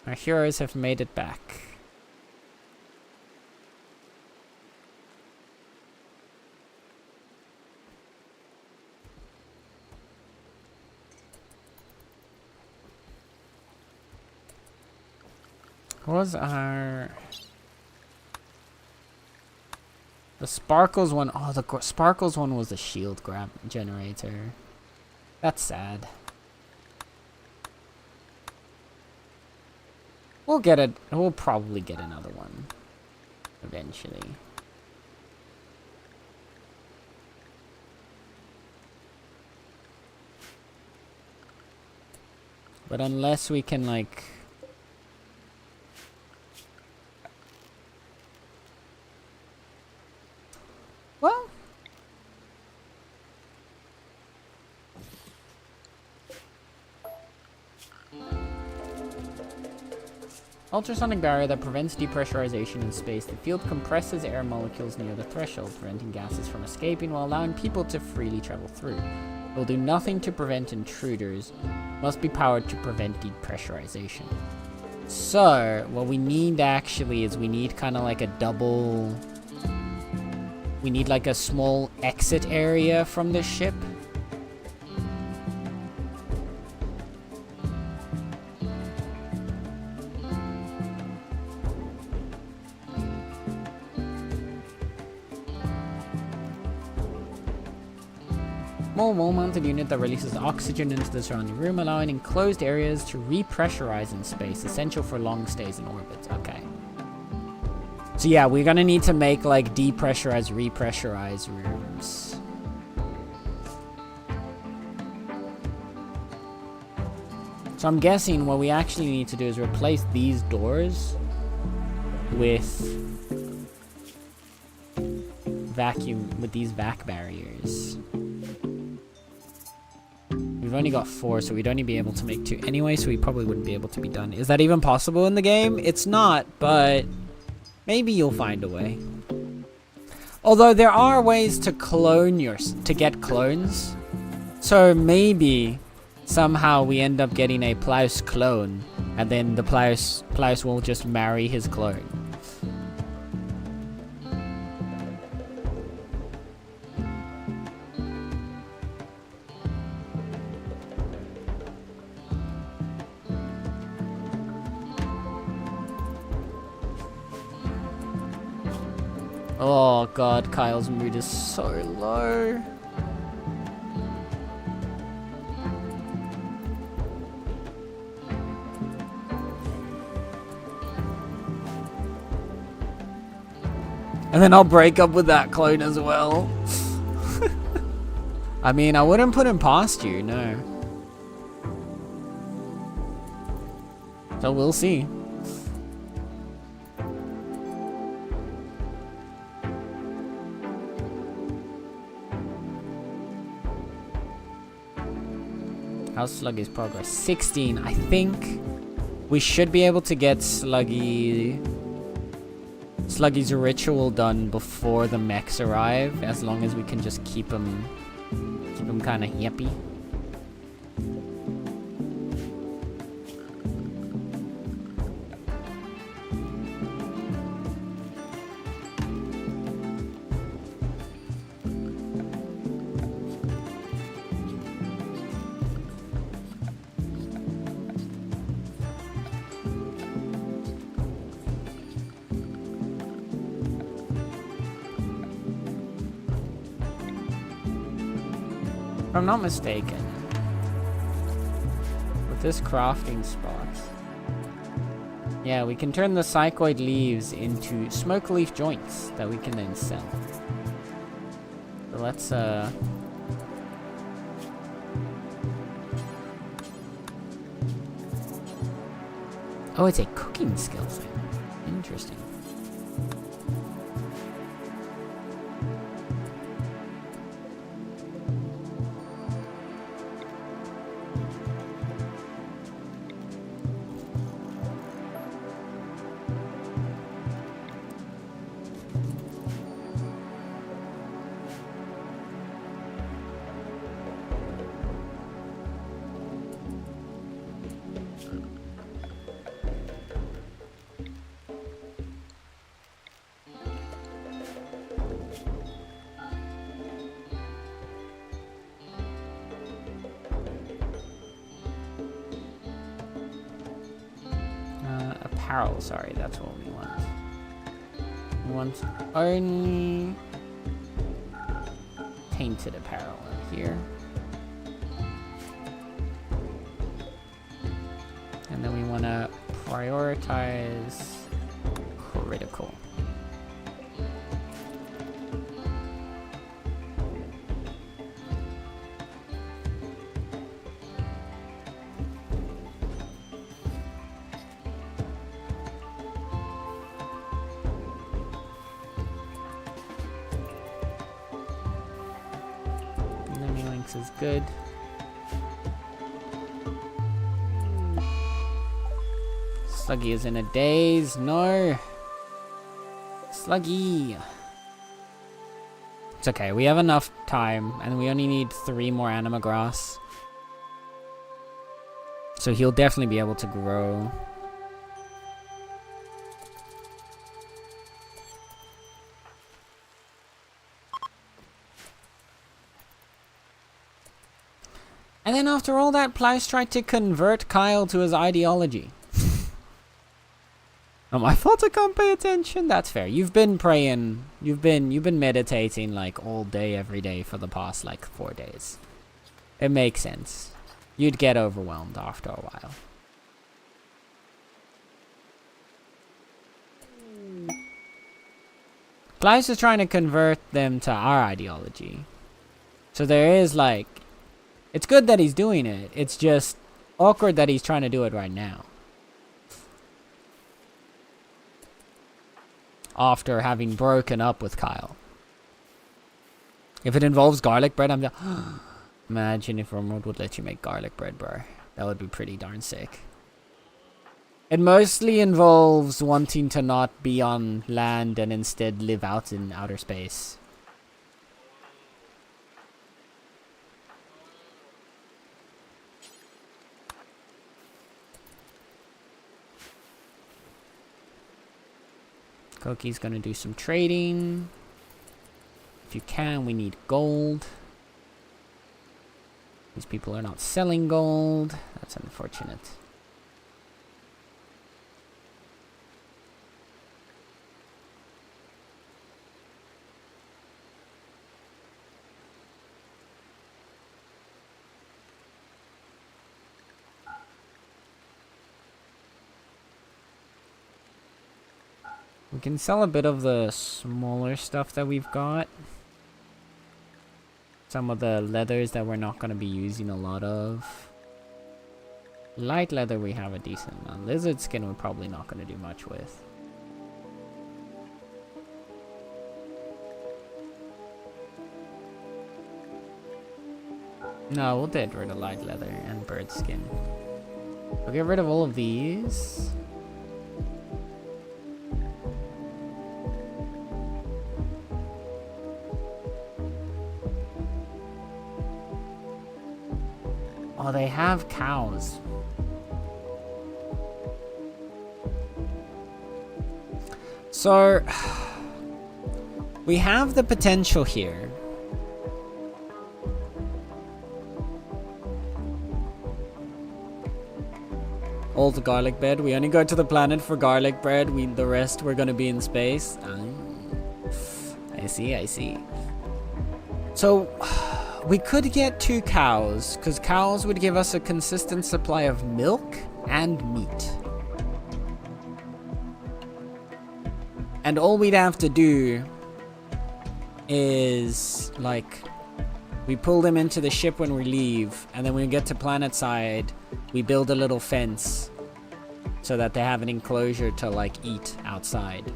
Our heroes have made it back. What was our... The Sparkles one... Oh, the Sparkles one was the shield grab generator. That's sad. We'll get it. We'll probably get another one. Eventually. But unless we can, like... Well... Ultrasonic barrier that prevents depressurization in space. The field compresses air molecules near the threshold, preventing gases from escaping while allowing people to freely travel through. It will do nothing to prevent intruders. Must be powered to prevent depressurization. So, what we need actually is we need kind of like a double... We need like a small exit area from the ship. Small wall-mounted unit that releases oxygen into the surrounding room, allowing enclosed areas to repressurize in space, essential for long stays in orbit. Okay. So yeah, we're gonna need to make like depressurize, repressurize rooms. So I'm guessing what we actually need to do is replace these doors with these vac barriers. We've only got 4, so we'd only be able to make 2 anyway, so we probably wouldn't be able to be done. Is that even possible in the game? It's not, but maybe you'll find a way. Although there are ways to to get clones. So maybe somehow we end up getting a Plaus clone, and then the Plaus will just marry his clone. Oh god, Kyle's mood is so low. And then I'll break up with that clone as well. I mean, I wouldn't put him past you, no. So we'll see. How's Sluggy's progress? 16. I think we should be able to get Sluggy's ritual done before the mechs arrive, as long as we can just keep him kind of happy. If I'm not mistaken, with this crafting spot, yeah, we can turn the psychoid leaves into smoke leaf joints that we can then sell. So let's oh, it's a cooking skill thing. Interesting. Apparel, sorry, that's what we want. We want only tainted apparel in here. And then we want to prioritize critical. Is good. Sluggy is in a daze. No. Sluggy. It's okay. We have enough time, and we only need 3 more anima grass. So he'll definitely be able to grow. And then after all that, Plaus tried to convert Kyle to his ideology. Not my fault I can't pay attention. That's fair. You've been praying. You've been meditating like all day, every day for the past like 4 days. It makes sense. You'd get overwhelmed after a while. Klaus is trying to convert them to our ideology. So there is like... It's good that he's doing it. It's just awkward that he's trying to do it right now. After having broken up with Kyle. If it involves garlic bread, I'm just... Imagine if Wormwood would let you make garlic bread, bro. That would be pretty darn sick. It mostly involves wanting to not be on land and instead live out in outer space. Koki's gonna do some trading. If you can, we need gold. These people are not selling gold. That's unfortunate. We can sell a bit of the smaller stuff that we've got. Some of the leathers that we're not going to be using a lot of. Light leather we have a decent amount. Lizard skin we're probably not going to do much with. No, we'll get rid of light leather and bird skin. We'll get rid of all of these. Oh, they have cows. So, we have the potential here. All the garlic bread. We only go to the planet for garlic bread. The rest we're gonna be in space. I see. So... we could get 2 cows, because cows would give us a consistent supply of milk and meat. And all we'd have to do is, like, we pull them into the ship when we leave, and then when we get to planet side, we build a little fence so that they have an enclosure to, like, eat outside.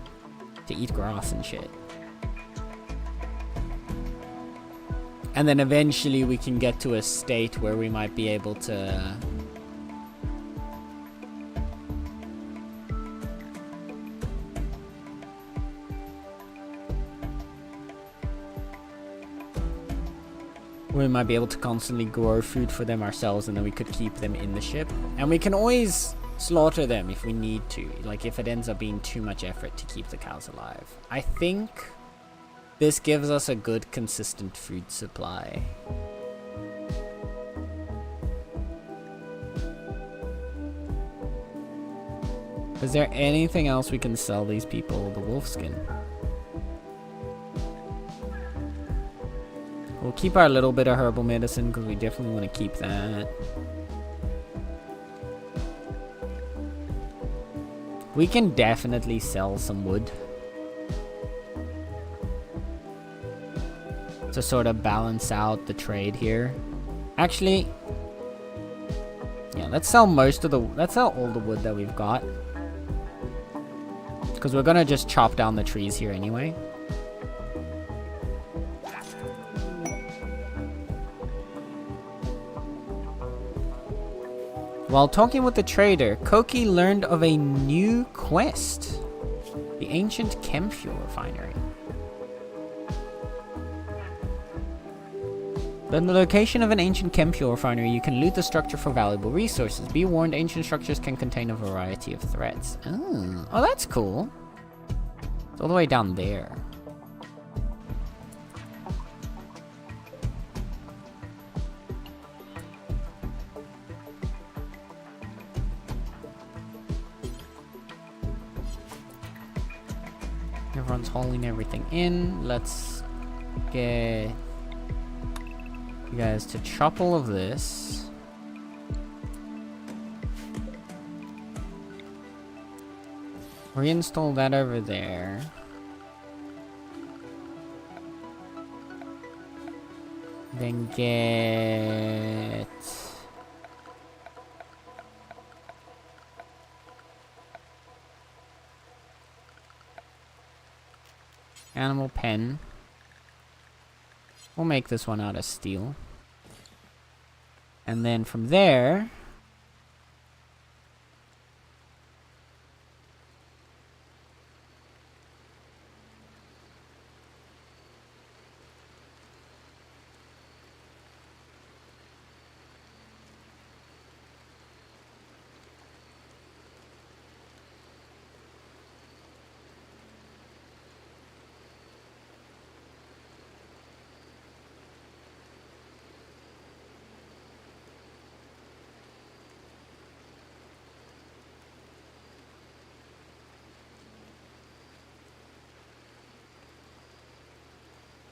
To eat grass and shit. And then eventually we can get to a state where we might be able to... we might be able to constantly grow food for them ourselves, and then we could keep them in the ship. And we can always slaughter them if we need to. Like, if it ends up being too much effort to keep the cows alive. I think... this gives us a good, consistent food supply. Is there anything else we can sell these people? The wolf skin. We'll keep our little bit of herbal medicine because we definitely want to keep that. We can definitely sell some wood. To sort of balance out the trade here. Actually, yeah, let's sell all the wood that we've got. Because we're gonna just chop down the trees here anyway. While talking with the trader, Koki learned of a new quest. The ancient chem fuel refinery. In the location of an ancient chem fuel refinery, you can loot the structure for valuable resources. Be warned, ancient structures can contain a variety of threats. Oh, that's cool. It's all the way down there. Everyone's hauling everything in. Let's get you guys to chop all of this. Reinstall that over there. Then get animal pen. We'll make this one out of steel. And then from there,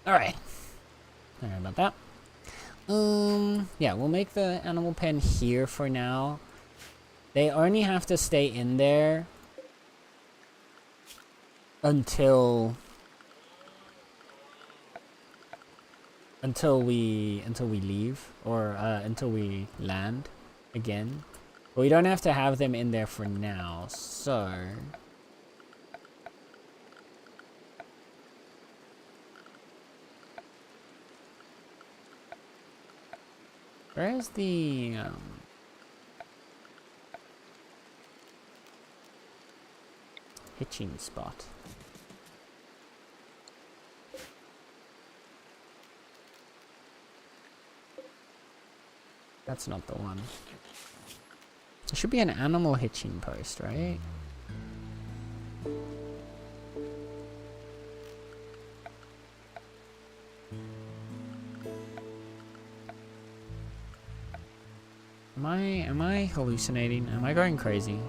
alright. Sorry about that. Yeah, we'll make the animal pen here for now. They only have to stay in there until we leave, or until we land again. But we don't have to have them in there for now, so where's the hitching spot? That's not the one. There should be an animal hitching post, right? Am I hallucinating? Am I going crazy?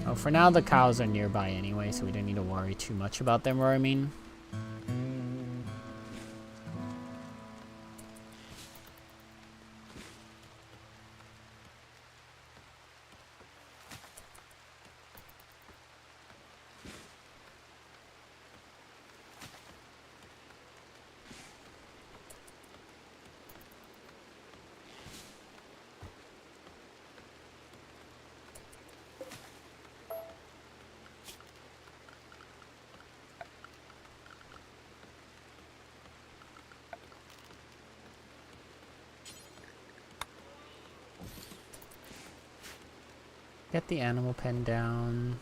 Oh, for now the cows are nearby anyway, so we don't need to worry too much about them roaming. Get the animal pen down.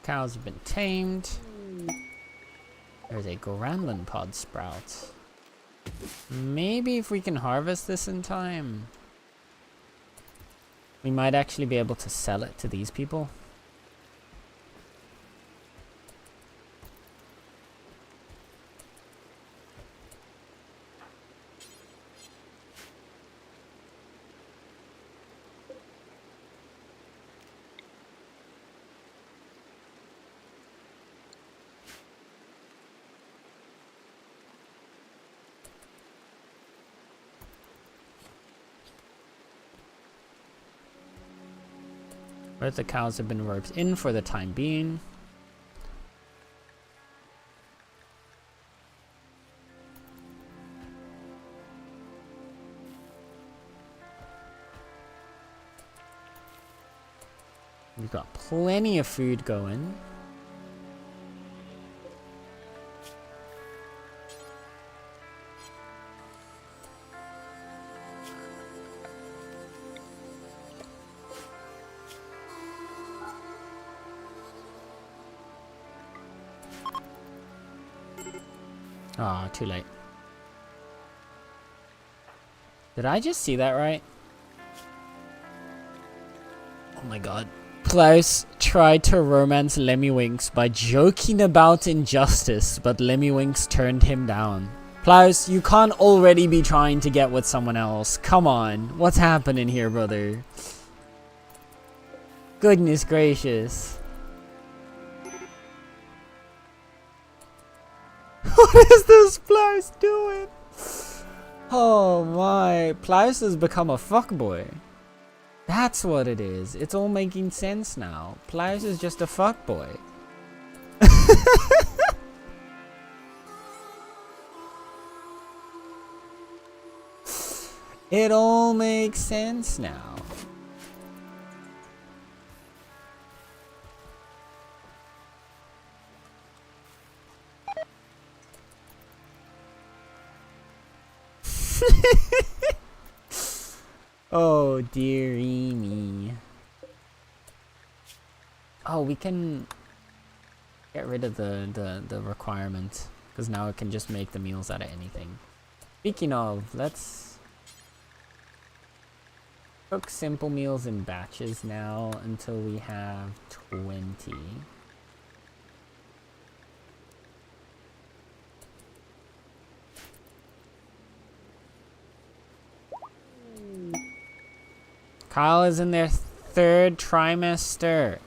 Cows have been tamed. There's a Granland pod sprout. Maybe if we can harvest this in time, we might actually be able to sell it to these people. Both the cows have been roped in for the time being. We've got plenty of food going. Oh, too late. Did I just see that right? Oh my god. Klaus tried to romance Lemmy by joking about injustice, but Lemmy turned him down. Klaus, you can't already be trying to get with someone else. Come on. What's happening here, brother? Goodness gracious. What is this Klaus doing? Oh my. Klaus has become a fuckboy. That's what it is. It's all making sense now. Klaus is just a fuckboy. It all makes sense now. Oh dearie me. Oh, we can get rid of the requirement, because now it can just make the meals out of anything. Speaking of, let's cook simple meals in batches now until we have 20. Kyle is in their 3rd trimester.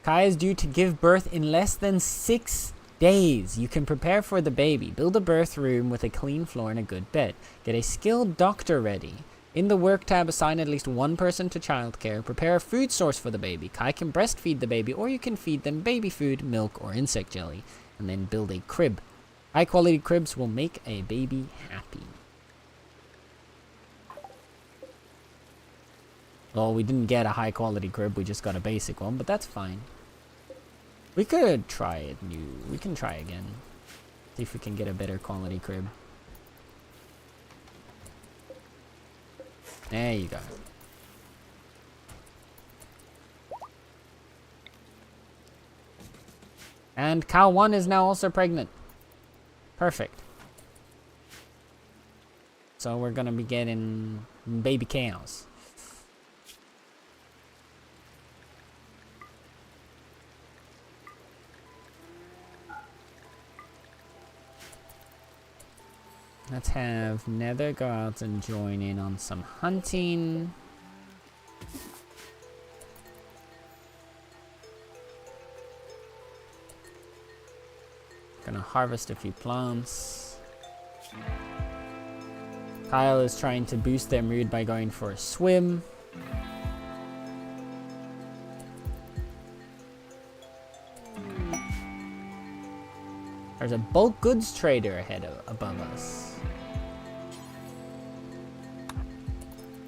Kai is due to give birth in less than 6 days. You can prepare for the baby. Build a birth room with a clean floor and a good bed. Get a skilled doctor ready. In the work tab, assign at least one person to childcare. Prepare a food source for the baby. Kai can breastfeed the baby, or you can feed them baby food, milk, or insect jelly. And then build a crib. High quality cribs will make a baby happy. Well, we didn't get a high quality crib, we just got a basic one, but that's fine. We could try it new. We can try again. See if we can get a better quality crib. There you go. And cow 1 is now also pregnant. Perfect. So we're gonna be getting baby cows. Let's have Nether go out and join in on some hunting. Gonna harvest a few plants. Kyle is trying to boost their mood by going for a swim. There's a bulk goods trader above us.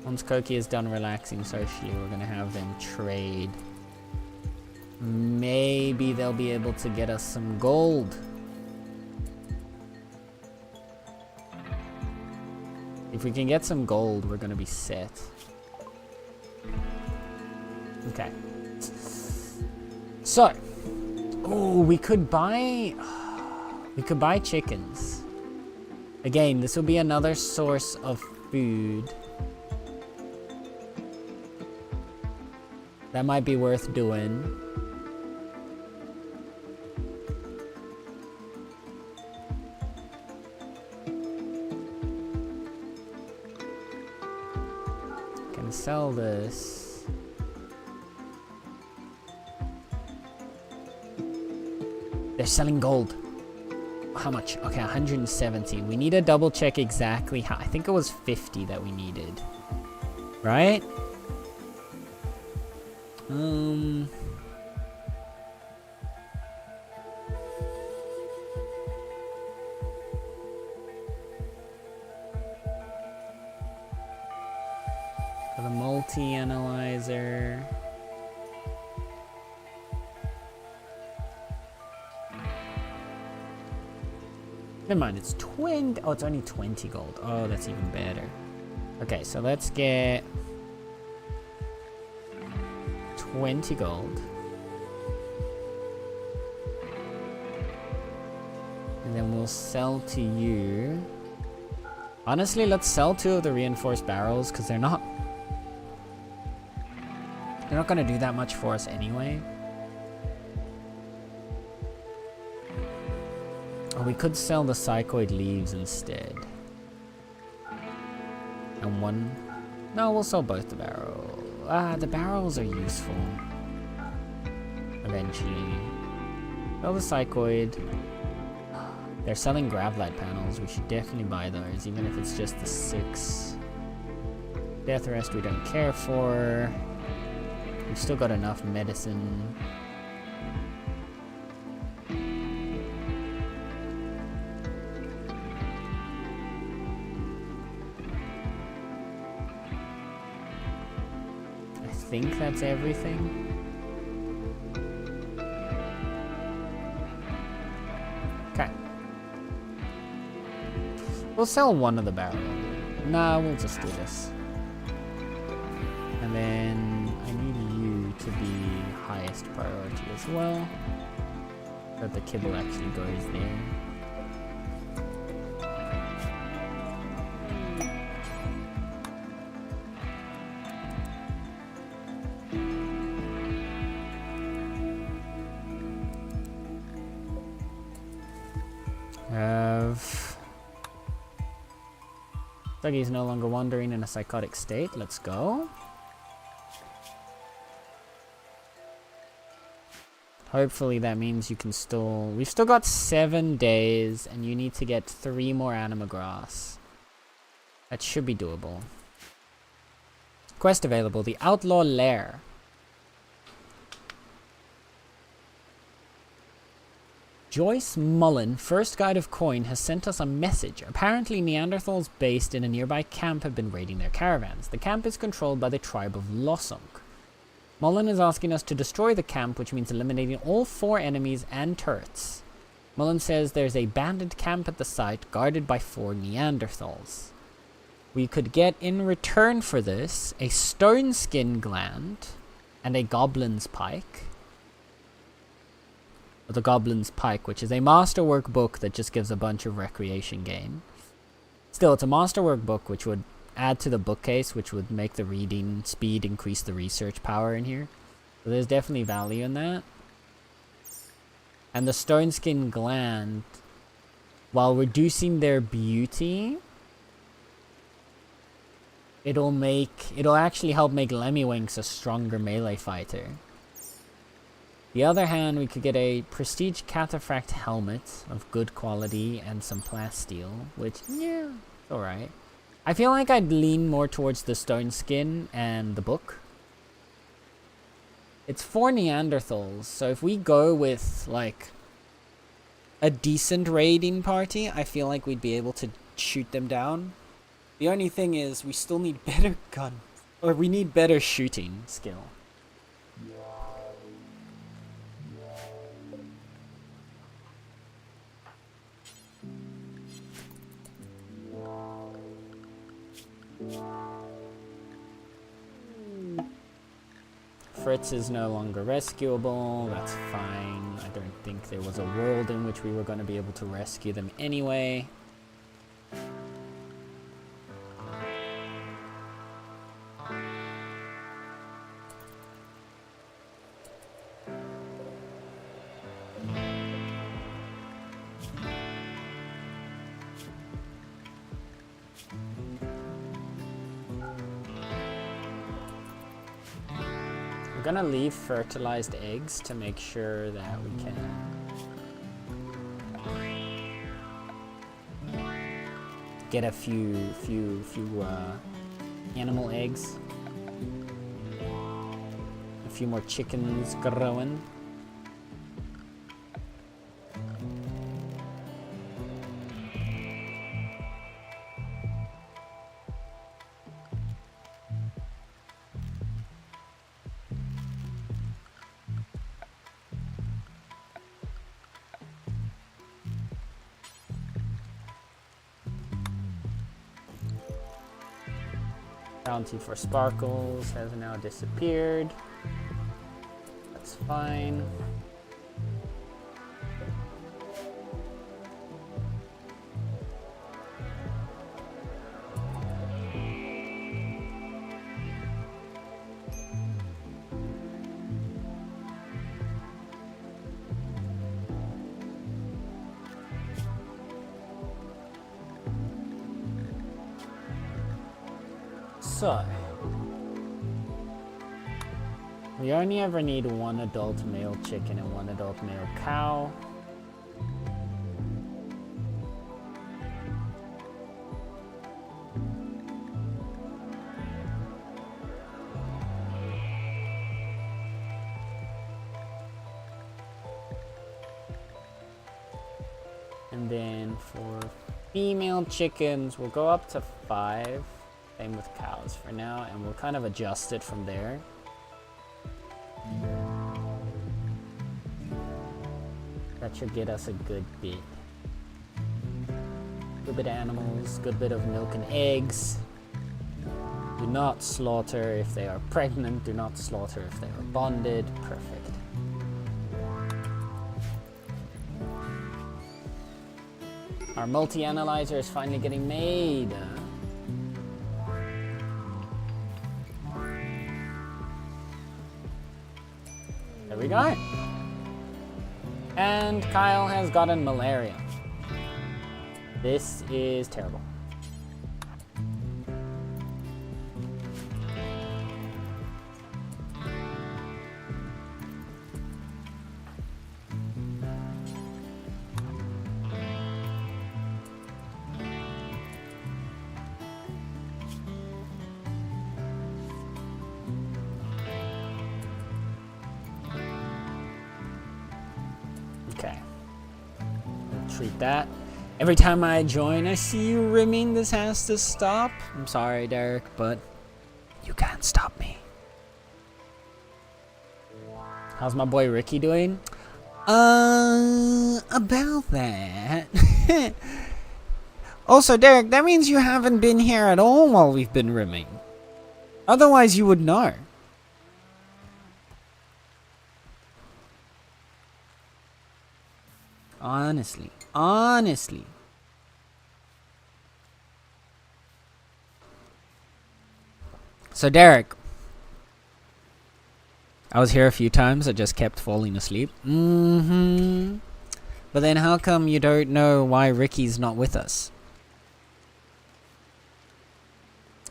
Once Koki is done relaxing socially, we're gonna have them trade. Maybe they'll be able to get us some gold. If we can get some gold, we're gonna be set. Okay. So, oh, we could buy chickens. Again, this will be another source of food. That might be worth doing. Can sell this. They're selling gold. How much? Okay, 170. We need to double check exactly how. I think it was 50 that we needed. Right? For the multi-analyzer. Never mind, it's 20. Oh, it's only 20 gold. Oh, that's even better. Okay, so let's get 20 gold. And then we'll sell to you. Honestly, let's sell 2 of the reinforced barrels because they're not going to do that much for us anyway. Or we could sell the psychoid leaves instead. And one... No, we'll sell both the barrels. The barrels are useful. Eventually. Sell the psychoid. They're selling gravlight panels. We should definitely buy those, even if it's just the 6. Death rest we don't care for. We've still got enough medicine. I think that's everything. Okay. We'll sell one of the barrels. Nah, we'll just do this. And then I need you to be highest priority as well. That the kibble actually goes there. Dougie's no longer wandering in a psychotic state. Let's go. Hopefully that means you can still... We've still got 7 days and you need to get 3 more anima grass. That should be doable. Quest available, the Outlaw Lair. Joyce Mullen, First Guide of Coin, has sent us a message. Apparently Neanderthals based in a nearby camp have been raiding their caravans. The camp is controlled by the tribe of Lossunk. Mullen is asking us to destroy the camp, which means eliminating all 4 enemies and turrets. Mullen says there's a bandit camp at the site, guarded by 4 Neanderthals. We could get, in return for this, a stone skin gland and a goblin's pike. Or the Goblin's Pike, which is a masterwork book that just gives a bunch of recreation gain. Still, it's a masterwork book which would add to the bookcase, which would make the reading speed increase the research power in here. So there's definitely value in that. And the stone skin gland, while reducing their beauty, it'll actually help make Lemmiwinks a stronger melee fighter. The other hand, we could get a prestige cataphract helmet of good quality and some plasteel, which, yeah, alright. I feel like I'd lean more towards the stone skin and the book. It's 4 Neanderthals, so if we go with, like, a decent raiding party, I feel like we'd be able to shoot them down. The only thing is, we still need better guns, or we need better shooting skill. Fritz is no longer rescuable, that's fine. I don't think there was a world in which we were going to be able to rescue them anyway. We're gonna leave fertilized eggs to make sure that we can get a few animal eggs, a few more chickens growing. Bounty for sparkles has now disappeared. That's fine. So, we only ever need one adult male chicken and one adult male cow. And then for female chickens, we'll go up to 5. Same with cows for now, and we'll kind of adjust it from there. That should get us a good bit. Good bit of animals, good bit of milk and eggs. Do not slaughter if they are pregnant. Do not slaughter if they are bonded. Perfect. Our multi-analyzer is finally getting made. There we go. And Kyle has gotten malaria. This is terrible. Okay. Treat that. Every time I join, I see you rimming. This has to stop. I'm sorry, Derek, but you can't stop me. How's my boy Ricky doing? About that. Also, Derek, that means you haven't been here at all while we've been rimming. Otherwise, you would know. Honestly. So Derek, I was here a few times. I just kept falling asleep. But then how come you don't know why Ricky's not with us?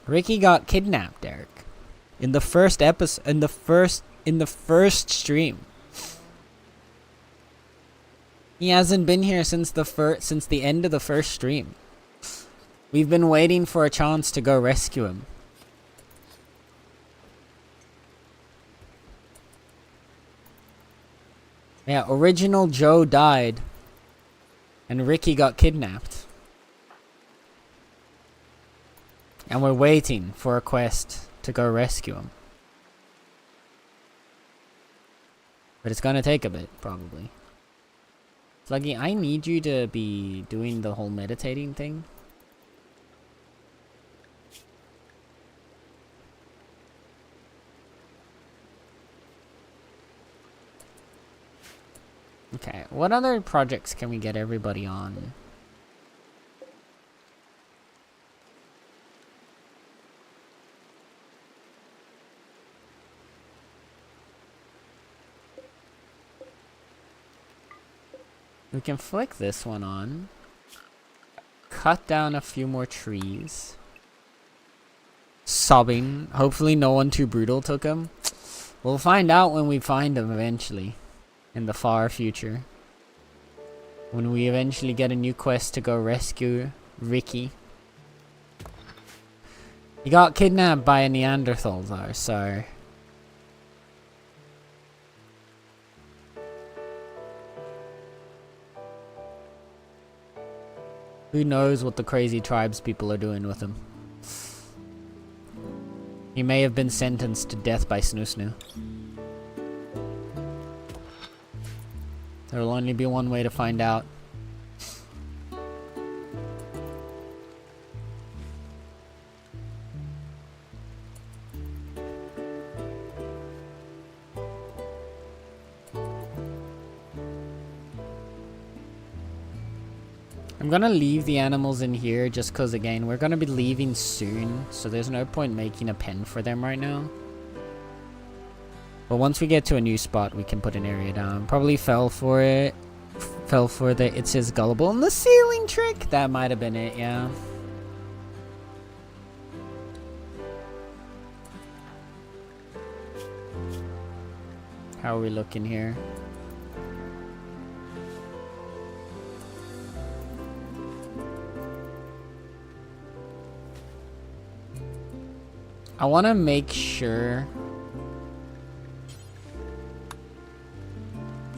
Ricky got kidnapped, Derek. In the first episode, in the first stream. He hasn't been here since the end of the first stream. We've been waiting for a chance to go rescue him. Yeah, original Joe died. And Ricky got kidnapped. And we're waiting for a quest to go rescue him. But it's gonna take a bit, probably. Sluggy, I need you to be doing the whole meditating thing. Okay, what other projects can we get everybody on? We can flick this one on. Cut down a few more trees. Sobbing. Hopefully no one too brutal took him. We'll find out when we find him eventually. In the far future. When we eventually get a new quest to go rescue Ricky. He got kidnapped by a Neanderthal though, so... Who knows what the crazy tribes people are doing with him. He may have been sentenced to death by Snoo Snoo. There will only be one way to find out. I'm gonna leave the animals in here just cause again, we're gonna be leaving soon, so there's no point making a pen for them right now. But once we get to a new spot, we can put an area down. Probably fell for it. Fell for the It Says Gullible and the ceiling trick. That might have been it, yeah. How are we looking here? I want to make sure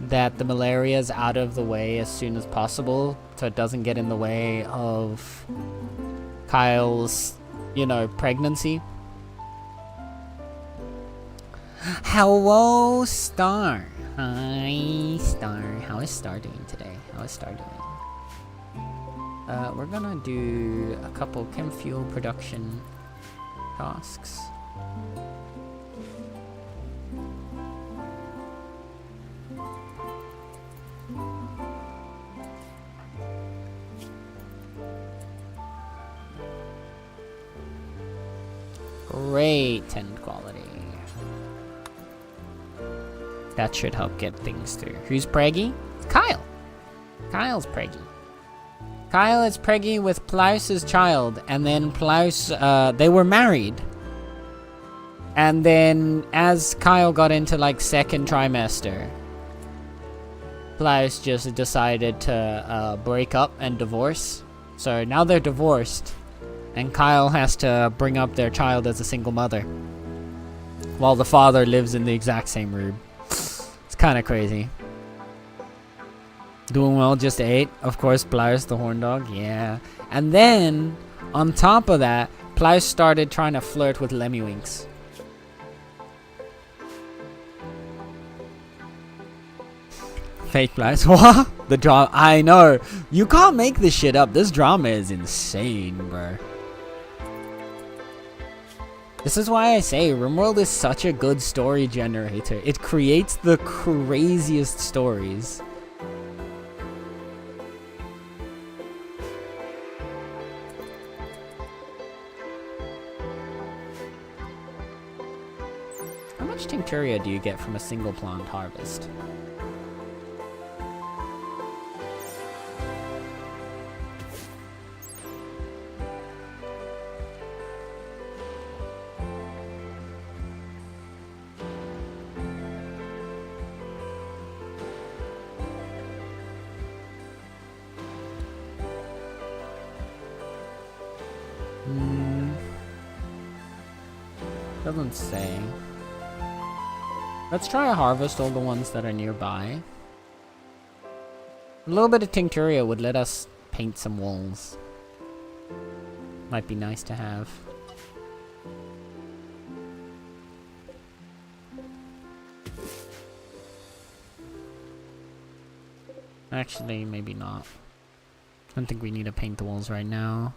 that the malaria is out of the way as soon as possible, so it doesn't get in the way of Kyle's, you know, pregnancy. Hello, Star. Hi, Star. How is Star doing today? How is Star doing? We're gonna do a couple chem fuel production tasks. Great tent quality. That should help get things through. Who's preggy? Kyle. Kyle's preggy. Kyle is preggy with Plaus's child, and then Plaus, they were married. And then as Kyle got into like second trimester, Plaus just decided to break up and divorce. So now they're divorced, and Kyle has to bring up their child as a single mother, while the father lives in the exact same room. It's kind of crazy. Doing well, just ate. Of course, Plaus the horn dog, yeah. And then, on top of that, Plaus started trying to flirt with Lemmywinks. Fake Plaus. What? The drama. I know. You can't make this shit up. This drama is insane, bro. This is why I say RimWorld is such a good story generator. It creates the craziest stories. How much Tincturia do you get from a single plant harvest? Doesn't say. Let's try to harvest all the ones that are nearby. A little bit of Tincturia would let us paint some walls. Might be nice to have. Actually, maybe not. I don't think we need to paint the walls right now.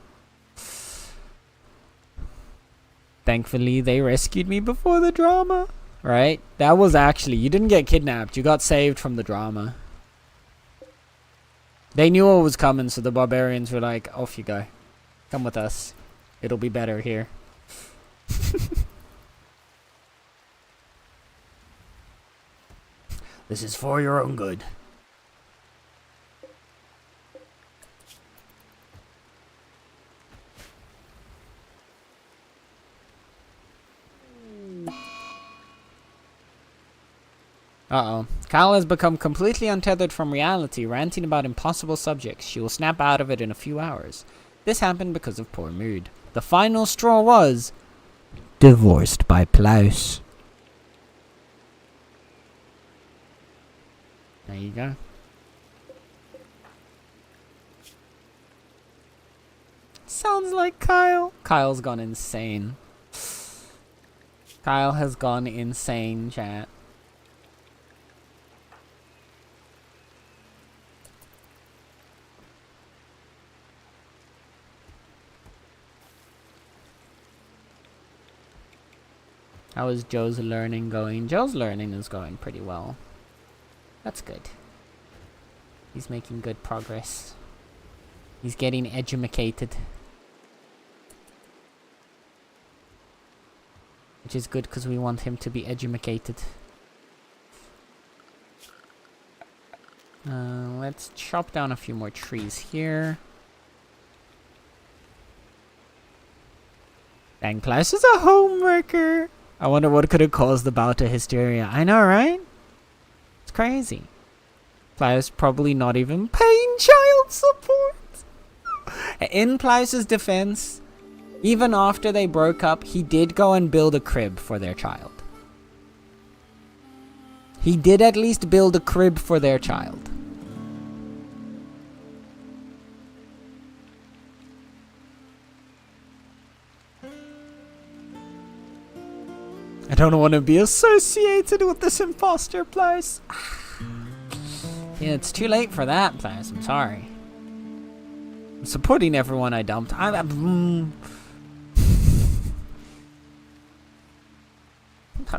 Thankfully, they rescued me before the drama. Right? That was actually... You didn't get kidnapped. You got saved from the drama. They knew what was coming, so the barbarians were like, off you go. Come with us. It'll be better here. This is for your own good. Uh-oh. Kyle has become completely untethered from reality, ranting about impossible subjects. She will snap out of it in a few hours. This happened because of poor mood. The final straw was... divorced by Plaus. There you go. Sounds like Kyle. Kyle's gone insane. Kyle has gone insane, chat. How is Joe's learning going? Joe's learning is going pretty well. That's good. He's making good progress. He's getting edumacated. Which is good because we want him to be edumacated. Let's chop down a few more trees here. Dang, Klaus is a homewrecker. I wonder what could have caused the bout of hysteria. I know, right? It's crazy. Player's probably not even paying child support. In Plyce's defense, even after they broke up, he did go and build a crib for their child. He did at least build a crib for their child. I don't want to be associated with this imposter, Plyce. Yeah, it's too late for that, Plyce. I'm sorry. I'm supporting everyone I dumped. I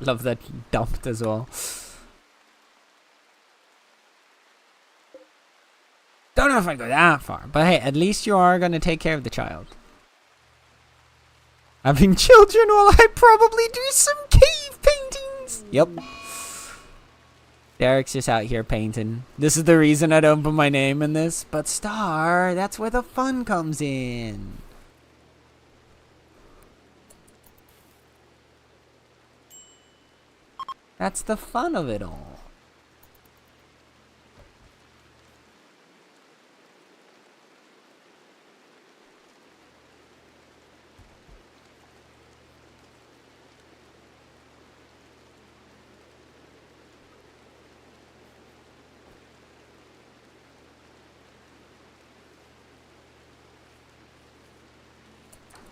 love that he dumped as well. Don't know if I'd go that far, but hey, at least you are going to take care of the child. Having children while I probably do some cave paintings. Yep. Derek's just out here painting. This is the reason I don't put my name in this. But Star, that's where the fun comes in. That's the fun of it all.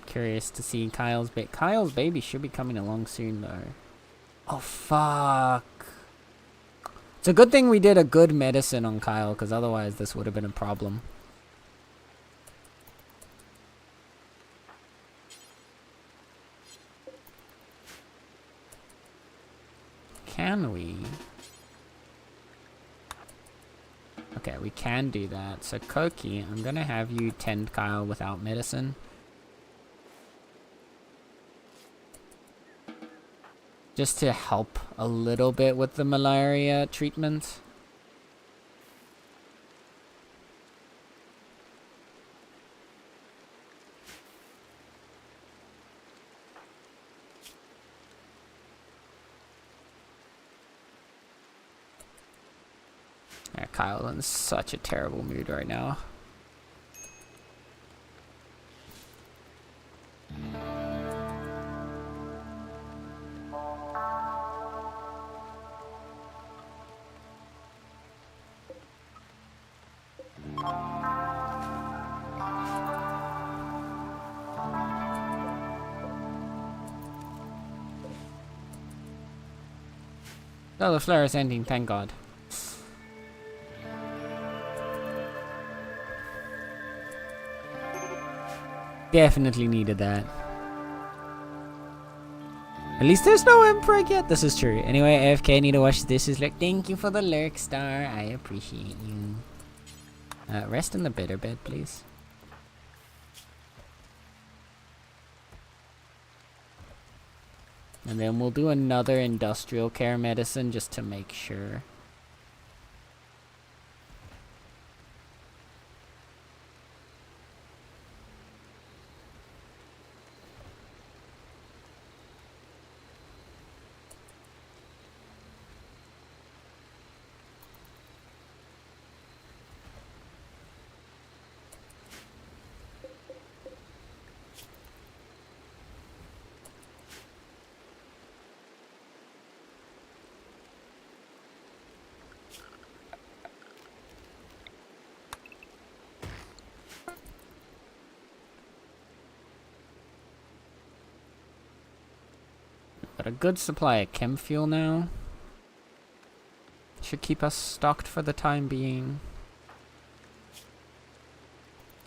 Curious to see Kyle's baby should be coming along soon though. Oh fuck. It's a good thing we did a good medicine on Kyle, because otherwise this would have been a problem. Can we? Okay, we can do that. So Koki, I'm gonna have you tend Kyle without medicine. Just to help a little bit with the malaria treatment. Yeah, Kyle in such a terrible mood right now. Oh, the flare is ending, thank God. Definitely needed that. At least there's no Emperor yet. This is true. Anyway, AFK, need to watch this. Is like, thank you for the lurk, Star. I appreciate you. Rest in the bitter bed, please. And then we'll do another industrial care medicine just to make sure. Got a good supply of chem fuel now. Should keep us stocked for the time being.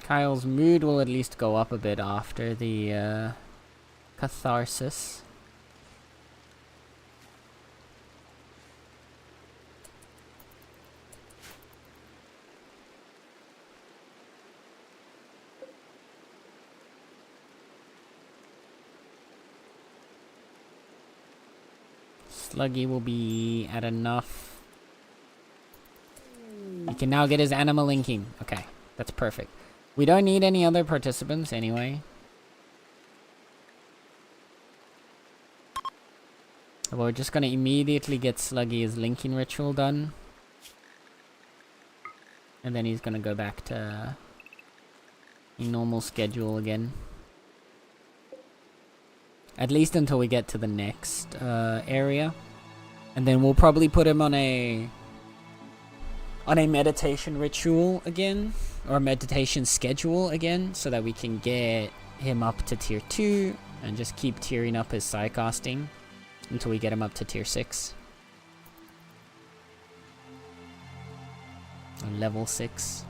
Kyle's mood will at least go up a bit after the catharsis. Sluggy will be at enough. He can now get his animal linking. Okay, that's perfect. We don't need any other participants anyway. We're just gonna immediately get Sluggy's linking ritual done. And then he's gonna go back to normal schedule again. At least until we get to the next area. And then we'll probably put him on a meditation ritual again. Or a meditation schedule again. So that we can get him up to tier 2. And just keep tiering up his psycasting until we get him up to tier 6. Or level 6.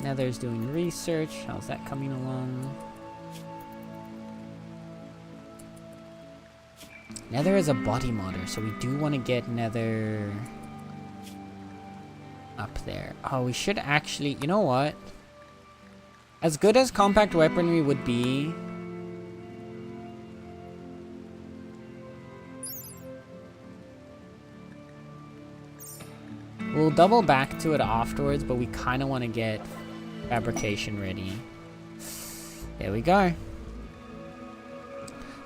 Nether's doing research. How's that coming along? Nether is a body modder, so we do want to get Nether up there. Oh, we should actually... You know what? As good as compact weaponry would be... We'll double back to it afterwards, but we kind of want to get fabrication ready. There we go.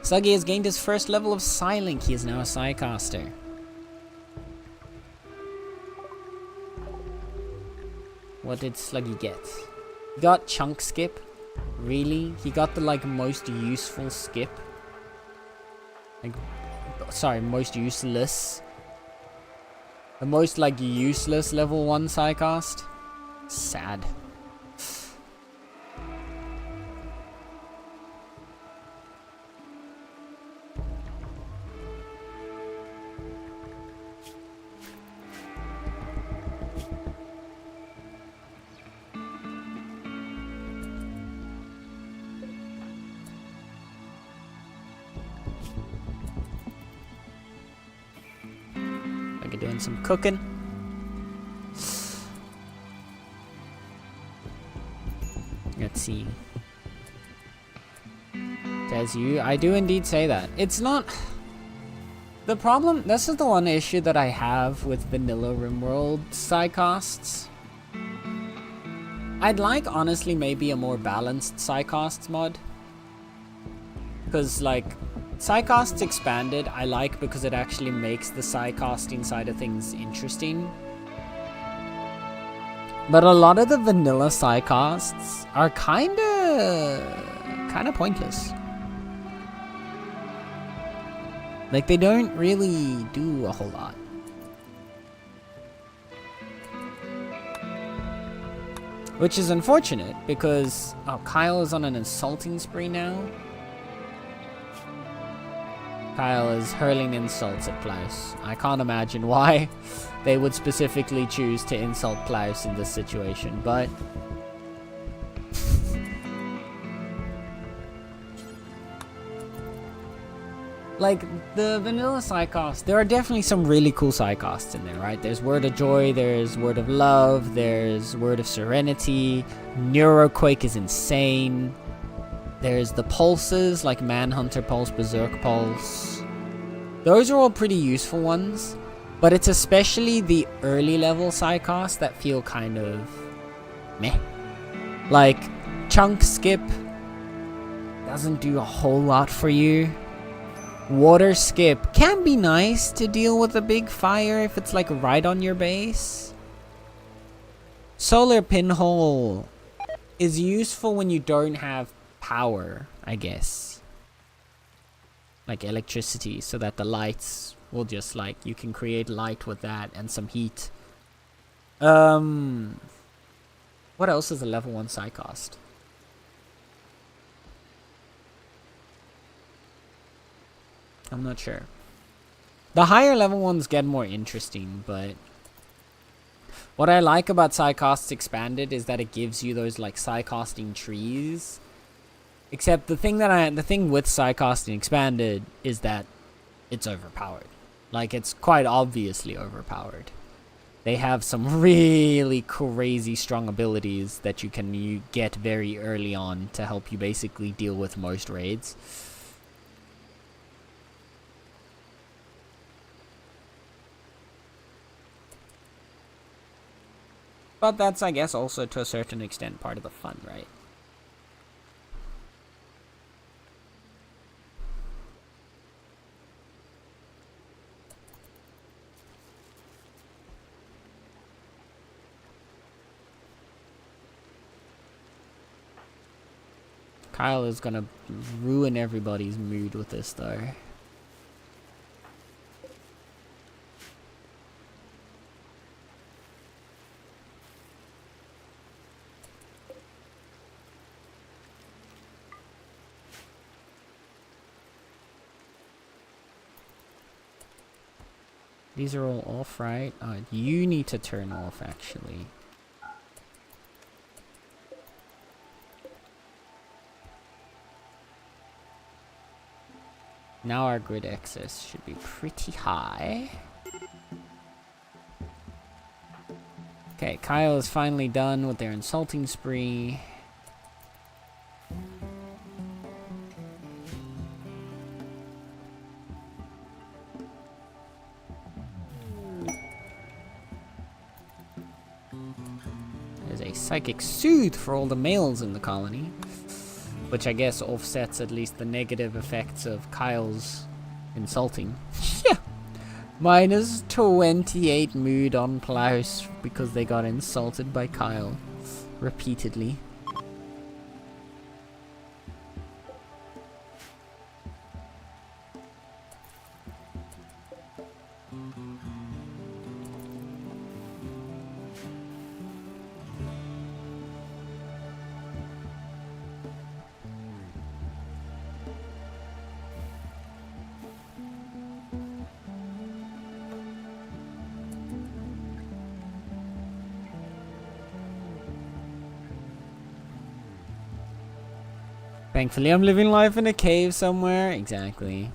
Sluggy has gained his first level of Psylink. He is now a Psycaster. What did Sluggy get? He got Chunk Skip. Really? He got the like most useful skip. Like, sorry, most useless. The most like useless level 1 Psycast. Sad. Doing some cooking. Let's see. Says you. I do indeed say that. It's not... The problem... This is the one issue that I have with vanilla RimWorld Psycasts. I'd like, honestly, maybe a more balanced Psycasts mod. Because, like... Psycasts Expanded, I like because it actually makes the Psycasting side of things interesting. But a lot of the vanilla Psycasts are kinda pointless. Like, they don't really do a whole lot. Which is unfortunate, because... Oh, Kyle is on an insulting spree now. Kyle is hurling insults at Klaus. I can't imagine why they would specifically choose to insult Klaus in this situation, but... Like, the vanilla Psycast, there are definitely some really cool Psycasts in there, right? There's Word of Joy, there's Word of Love, there's Word of Serenity, Neuroquake is insane. There's the pulses, like Manhunter Pulse, Berserk Pulse. Those are all pretty useful ones. But it's especially the early level Psycasts that feel kind of... meh. Like, Chunk Skip doesn't do a whole lot for you. Water Skip can be nice to deal with a big fire if it's like right on your base. Solar Pinhole is useful when you don't have power, I guess. Like electricity, so that the lights will just like, you can create light with that and some heat. What else is a level 1 Psycast? I'm not sure. The higher level ones get more interesting, but what I like about Psycasts Expanded is that it gives you those like Psycasting trees. Except the thing with Psycasting Expanded is that it's overpowered. Like, it's quite obviously overpowered. They have some really crazy strong abilities that you can get very early on to help you basically deal with most raids. But that's, I guess, also to a certain extent part of the fun, right? Kyle is gonna ruin everybody's mood with this, though. These are all off, right? You need to turn off, actually. Now our grid excess should be pretty high. Okay, Kyle is finally done with their insulting spree. There's a psychic soothe for all the males in the colony, which I guess offsets at least the negative effects of Kyle's insulting. Yeah. Minus 28 mood on Plaus because they got insulted by Kyle repeatedly. Thankfully, I'm living life in a cave somewhere. Exactly.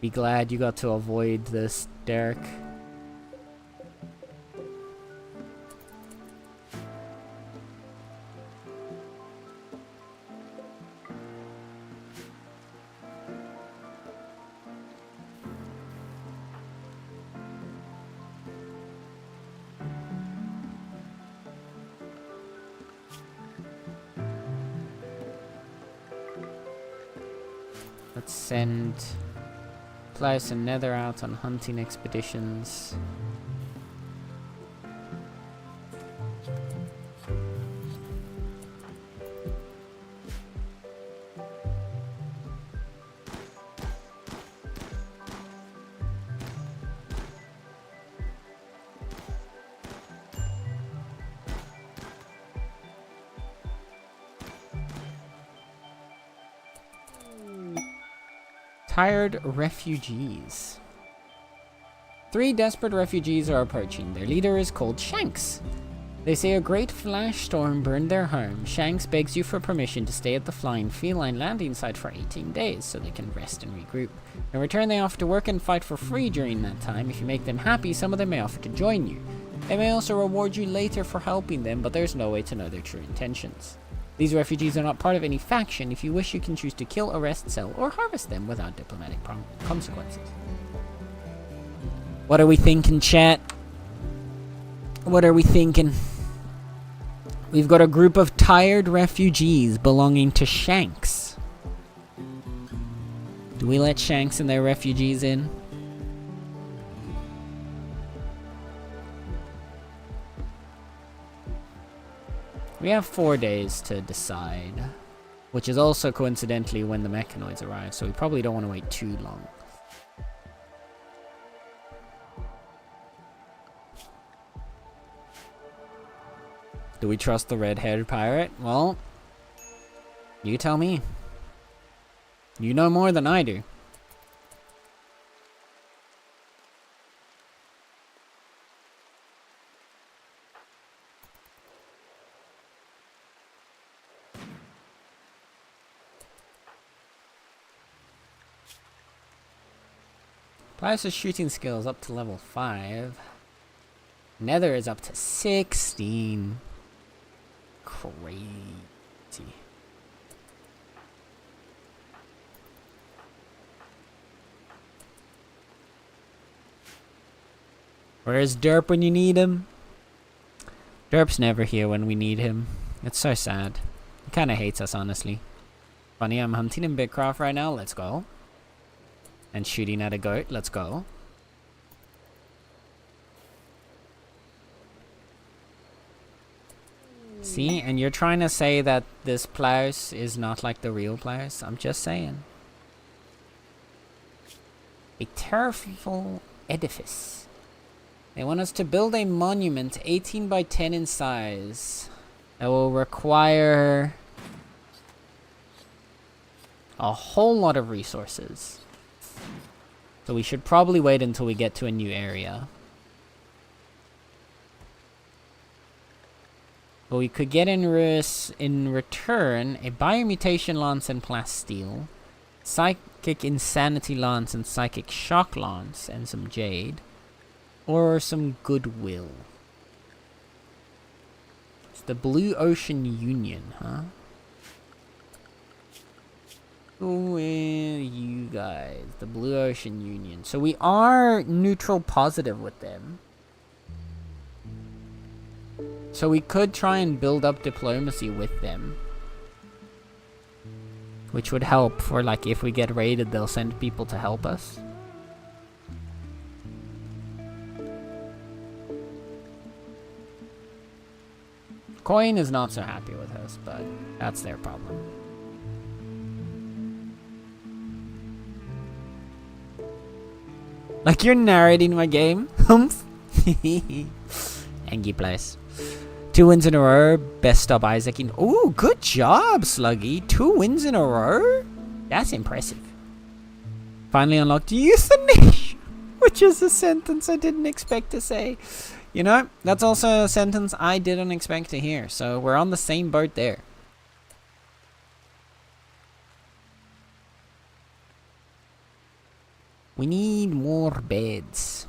Be glad you got to avoid this, Derek. Let's send Klaus and Nether out on hunting expeditions. Tired refugees. 3 desperate refugees are approaching. Their leader is called Shanks. They say a great flash storm burned their home. Shanks begs you for permission to stay at the flying feline landing site for 18 days so they can rest and regroup. In return, they offer to work and fight for free during that time. If you make them happy, some of them may offer to join you. They may also reward you later for helping them, but there's no way to know their true intentions. These refugees are not part of any faction. If you wish, you can choose to kill, arrest, sell, or harvest them without diplomatic consequences. What are we thinking, chat? What are we thinking? We've got a group of tired refugees belonging to Shanks. Do we let Shanks and their refugees in? We have 4 days to decide, which is also coincidentally when the mechanoids arrive, so we probably don't want to wait too long. Do we trust the red-haired pirate? Well, you tell me. You know more than I do. Plaus' shooting skills up to level 5. Nether is up to 16. Crazy. Where's Derp when you need him? Derp's never here when we need him. It's so sad. He kind of hates us, honestly. Funny, I'm hunting in Bitcraft right now. Let's go. And shooting at a goat. Let's go. See? And you're trying to say that this Plaus is not like the real Plaus? I'm just saying. A terrible edifice. They want us to build a monument 18 by 10 in size. That will require a whole lot of resources. So we should probably wait until we get to a new area. But we could get in return a biomutation lance and plasteel, psychic insanity lance and psychic shock lance, and some jade. Or some goodwill. It's the Blue Ocean Union, huh? Who are you guys? The Blue Ocean Union. So we are neutral positive with them. So we could try and build up diplomacy with them. Which would help for, like, if we get raided, they'll send people to help us. Coin is not so happy with us, but that's their problem. Like, you're narrating my game? Humph. Angie place. 2 wins in a row. Best up Isaac in. Ooh, good job, Sluggy. 2 wins in a row? That's impressive. Finally unlocked euthanasia, which is a sentence I didn't expect to say. You know, that's also a sentence I didn't expect to hear. So we're on the same boat there. We need more beds.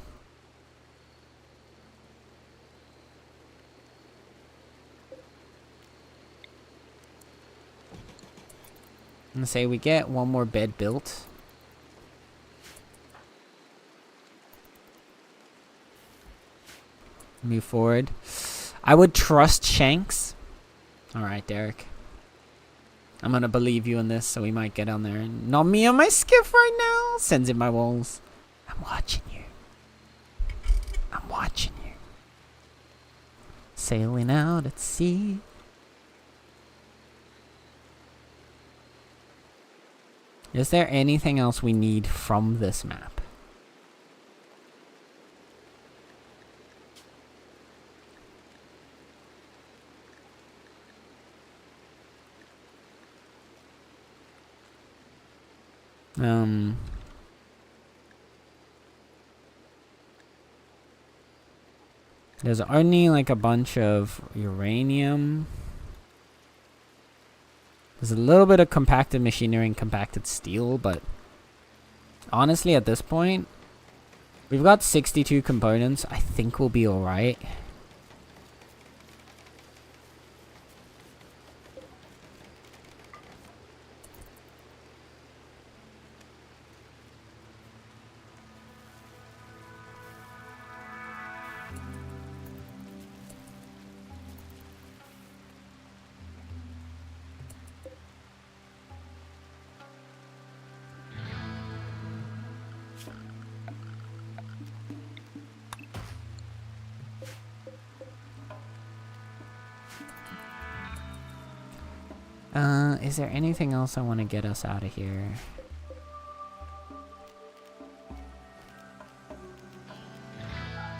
I'm gonna say we get 1 more bed built. Move forward. I would trust Shanks. Alright, Derek. I'm gonna believe you in this, so we might get on there. And not me on my skiff right now. Sends in my walls. I'm watching you. I'm watching you. Sailing out at sea. Is there anything else we need from this map? There's only like a bunch of uranium. There's a little bit of compacted machinery and compacted steel, but honestly at this point, we've got 62 components. I think we'll be alright. Is there anything else I want to get us out of here?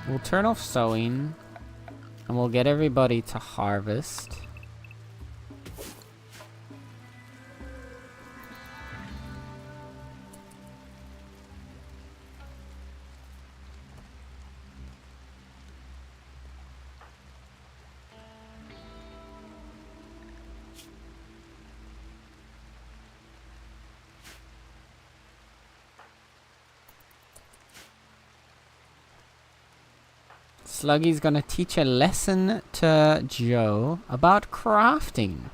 We'll turn off sowing, and we'll get everybody to harvest. Sluggy's gonna teach a lesson to Joe about crafting.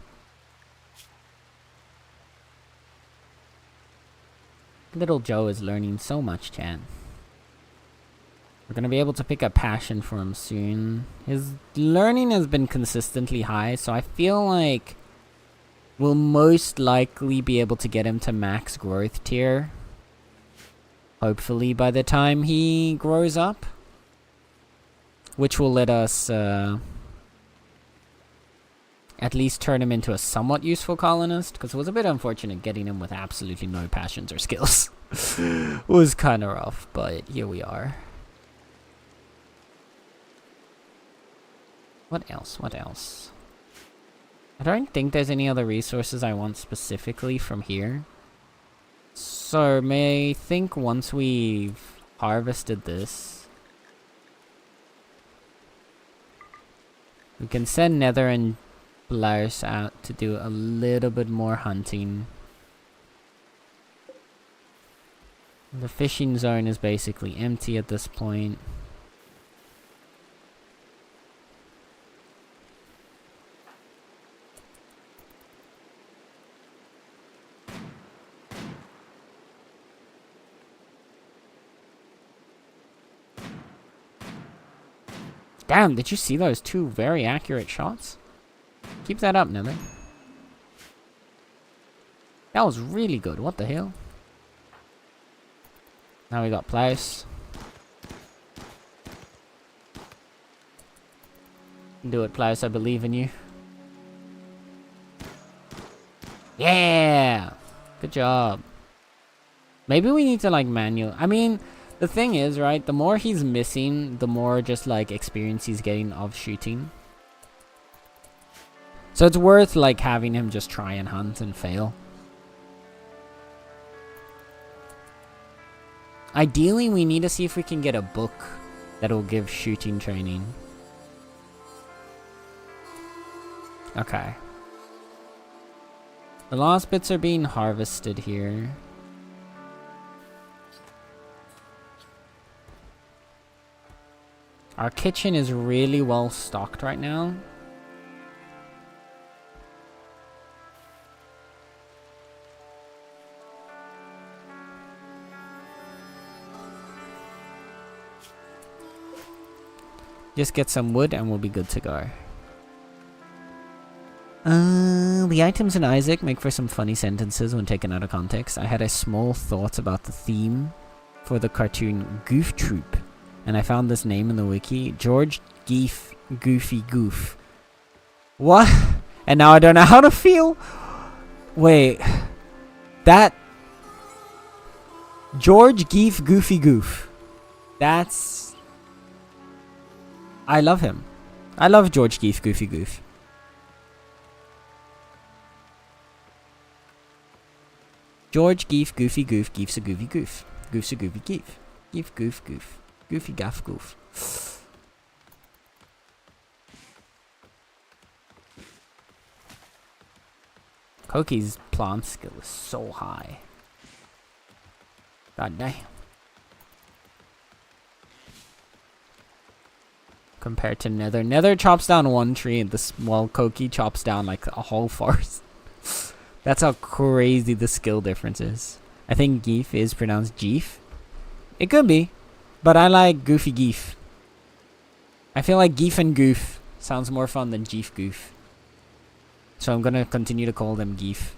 Little Joe is learning so much, Chan. We're gonna be able to pick up passion for him soon. His learning has been consistently high, so I feel like we'll most likely be able to get him to max growth tier. Hopefully by the time he grows up. Which will let us at least turn him into a somewhat useful colonist. Because it was a bit unfortunate getting him with absolutely no passions or skills. It was kind of rough, but here we are. What else? What else? I don't think there's any other resources I want specifically from here. So, may I think once we've harvested this, we can send Nether and Blouse out to do a little bit more hunting. The fishing zone is basically empty at this point. Damn, did you see those two very accurate shots? Keep that up, Nether. That was really good. What the hell? Now we got Place. Do it, Place. I believe in you. Yeah! Good job. Maybe we need to, like, manual... I mean... The thing is, right, the more he's missing, the more just, like, experience he's getting of shooting. So it's worth, like, having him just try and hunt and fail. Ideally, we need to see if we can get a book that'll give shooting training. Okay. The last bits are being harvested here. Our kitchen is really well stocked right now. Just get some wood and we'll be good to go. The items in Isaac make for some funny sentences when taken out of context. I had a small thought about the theme for the cartoon Goof Troop. And I found this name in the wiki. George Geef Goofy Goof. What? And now I don't know how to feel? Wait. That... George Geef Goofy Goof. That's... I love him. I love George Geef Goofy Goof. George Geef Goofy Goof. Geef's a goofy goof. Goof's a goofy geef. Geef goof goof. Goofy gaff goof. Koki's plant skill is so high. God damn. Compared to Nether. Nether chops down one tree and this while Koki chops down like a whole forest. That's how crazy the skill difference is. I think Geef is pronounced Jeef. It could be. But I like Goofy Geef. I feel like Geef and Goof sounds more fun than Jeef Goof. So I'm gonna continue to call them Geef.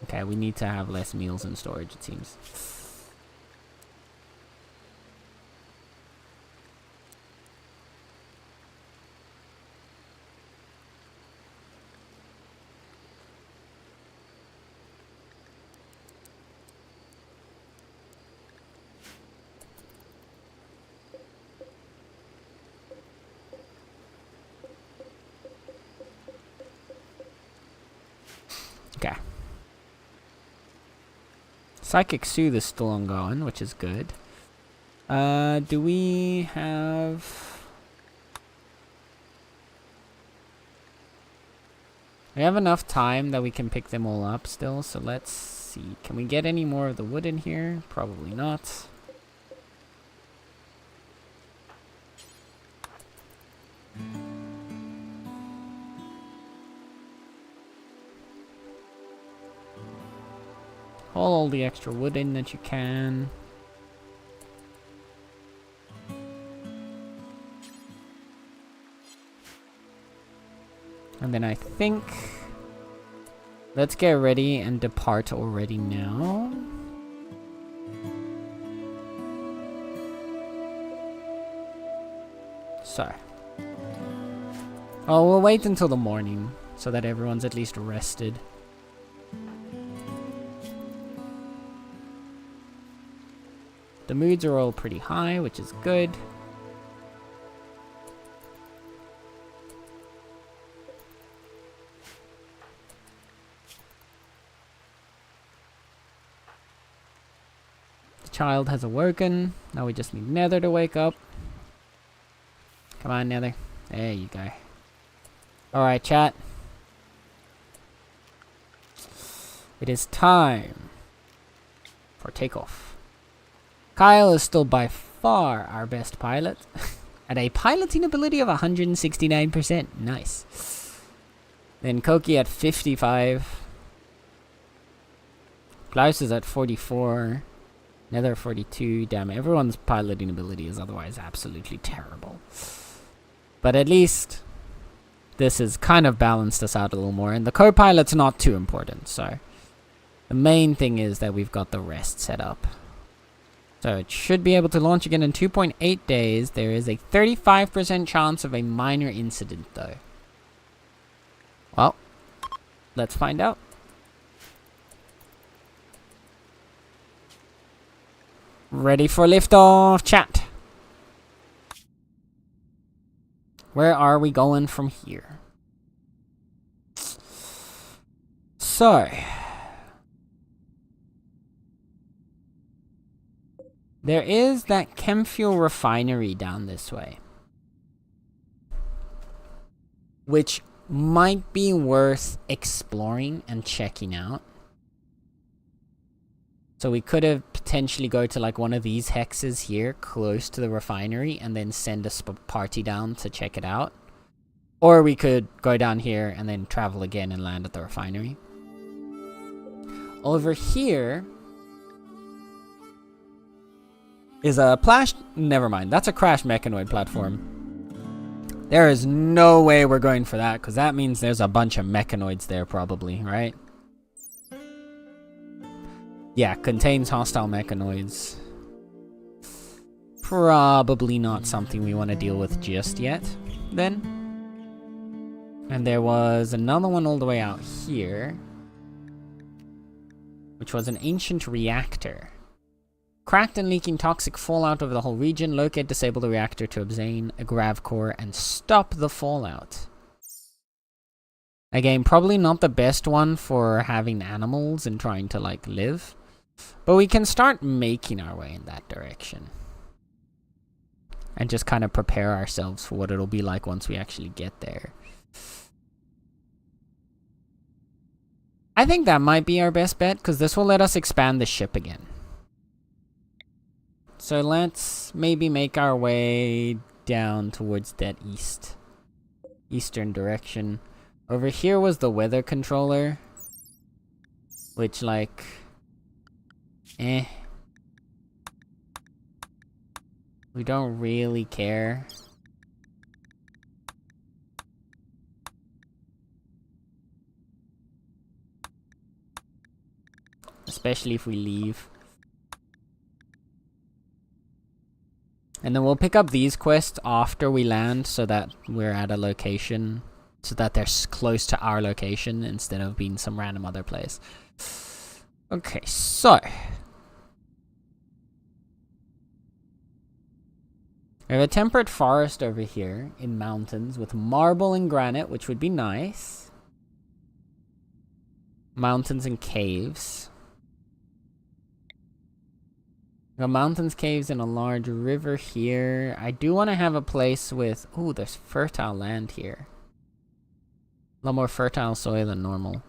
Okay, we need to have less meals in storage, it seems. Okay. Psychic Soothe is still ongoing, which is good. Do we have... We have enough time that we can pick them all up still, so let's see. Can we get any more of the wood in here? Probably not. Haul all the extra wood in that you can. And then I think... let's get ready and depart already now. So. Oh, we'll wait until the morning so that everyone's at least rested. The moods are all pretty high, which is good. The child has awoken. Now we just need Nether to wake up. Come on, Nether. There you go. Alright, chat. It is time for takeoff. Kyle is still by far our best pilot. At a piloting ability of 169%. Nice. Then Koki at 55. Klaus is at 44. Nether 42. Damn, everyone's piloting ability is otherwise absolutely terrible. But at least this has kind of balanced us out a little more. And the co-pilot's not too important, so the main thing is that we've got the rest set up. So it should be able to launch again in 2.8 days. There is a 35% chance of a minor incident, though. Well, let's find out. Ready for liftoff, chat. Where are we going from here? So... there is that chem fuel refinery down this way, which might be worth exploring and checking out. So we could have potentially go to like one of these hexes here close to the refinery and then send a party down to check it out. Or we could go down here and then travel again and land at the refinery. Over here is a never mind, that's a crashed mechanoid platform. There is no way we're going for that, because that means there's a bunch of mechanoids there probably, right? Yeah, contains hostile mechanoids. Probably not something we want to deal with just yet, then. And there was another one all the way out here, which was an ancient reactor. Cracked and leaking toxic fallout over the whole region. Locate, disable the reactor to obtain a grav core and stop the fallout. Again, probably not the best one for having animals and trying to like live. But we can start making our way in that direction. And just kind of prepare ourselves for what it'll be like once we actually get there. I think that might be our best bet, because this will let us expand the ship again. So let's maybe make our way down towards that eastern direction. Over here was the weather controller, which like, we don't really care. Especially if we leave. And then we'll pick up these quests after we land so that we're at a location, so that they're close to our location instead of being some random other place. Okay, so we have a temperate forest over here in mountains with marble and granite, which would be nice. Mountains and caves. We got mountains, caves, and a large river here. I do want to have a place with... ooh, there's fertile land here. A lot more fertile soil than normal.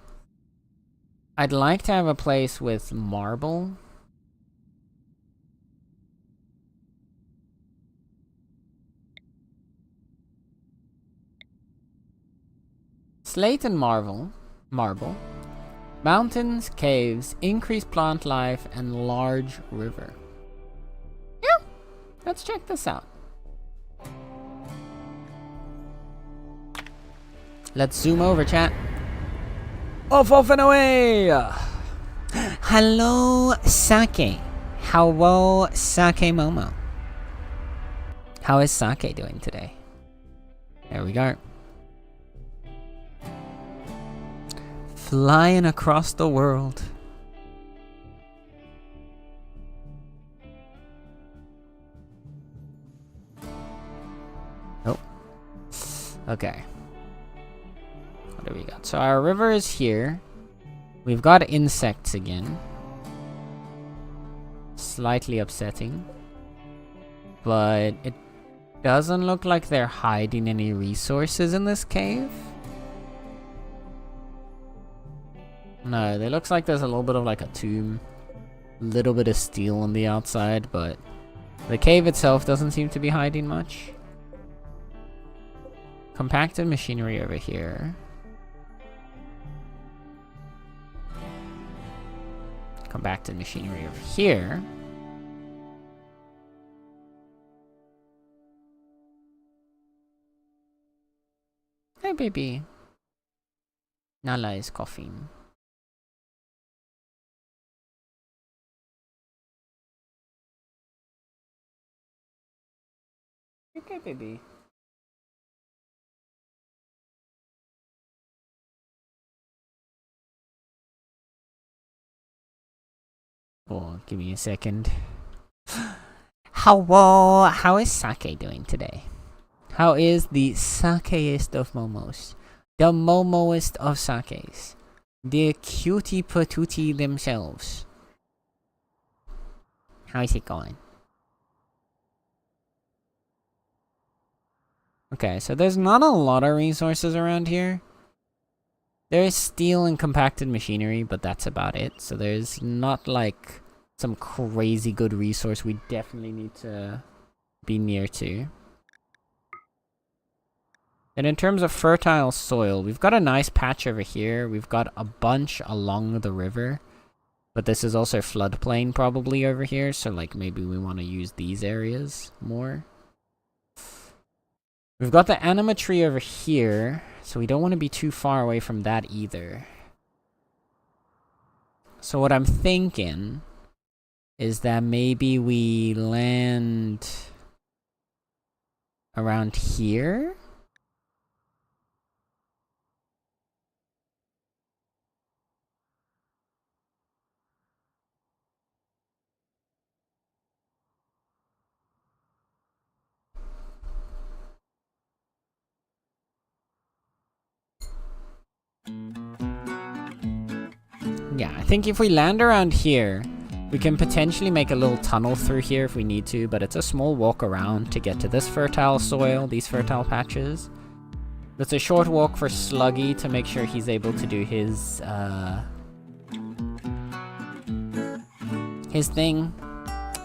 I'd like to have a place with marble. Slate and marble. Mountains, caves, increased plant life, and large river. Yeah, let's check this out. Let's zoom over, chat. Off and away! Hello, Sake. Hello, Sake Momo. How is Sake doing today? There we go. Flying across the world. Oh. Okay. What do we got? So our river is here. We've got insects again. Slightly upsetting. But it doesn't look like they're hiding any resources in this cave. No, it looks like there's a little bit of like a tomb. Little bit of steel on the outside, but the cave itself doesn't seem to be hiding much. Compacted machinery over here. Compacted machinery over here. Hey baby. Nala is coughing. Okay, baby. Oh, give me a second. How is Sake doing today? How is the sakeist of momos? The momoist of sakes? The cutie patootie themselves? How is it going? Okay, so there's not a lot of resources around here. There is steel and compacted machinery, but that's about it. So there's not like some crazy good resource we definitely need to be near to. And in terms of fertile soil, we've got a nice patch over here. We've got a bunch along the river. But this is also floodplain probably over here, so like maybe we want to use these areas more. We've got the anima tree over here, so we don't want to be too far away from that either. So what I'm thinking is that maybe we land around here? Yeah, I think if we land around here, we can potentially make a little tunnel through here if we need to, but it's a small walk around to get to this fertile soil, these fertile patches. It's a short walk for Sluggy to make sure he's able to do his thing.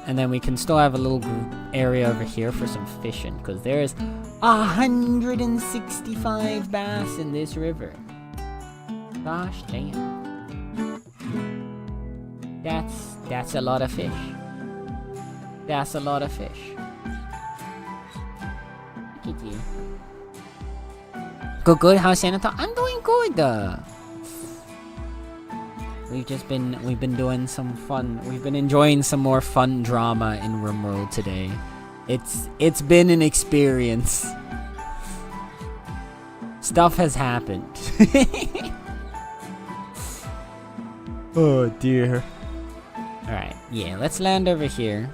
And then we can still have a little area over here for some fishing, because there's 165 bass in this river. Gosh damn. That's a lot of fish. That's a lot of fish. Look at you. Good. How's Santa? I'm doing good. We've been doing some fun. We've been enjoying some more fun drama in RimWorld today. It's been an experience. Stuff has happened. Oh dear. Alright, yeah, let's land over here.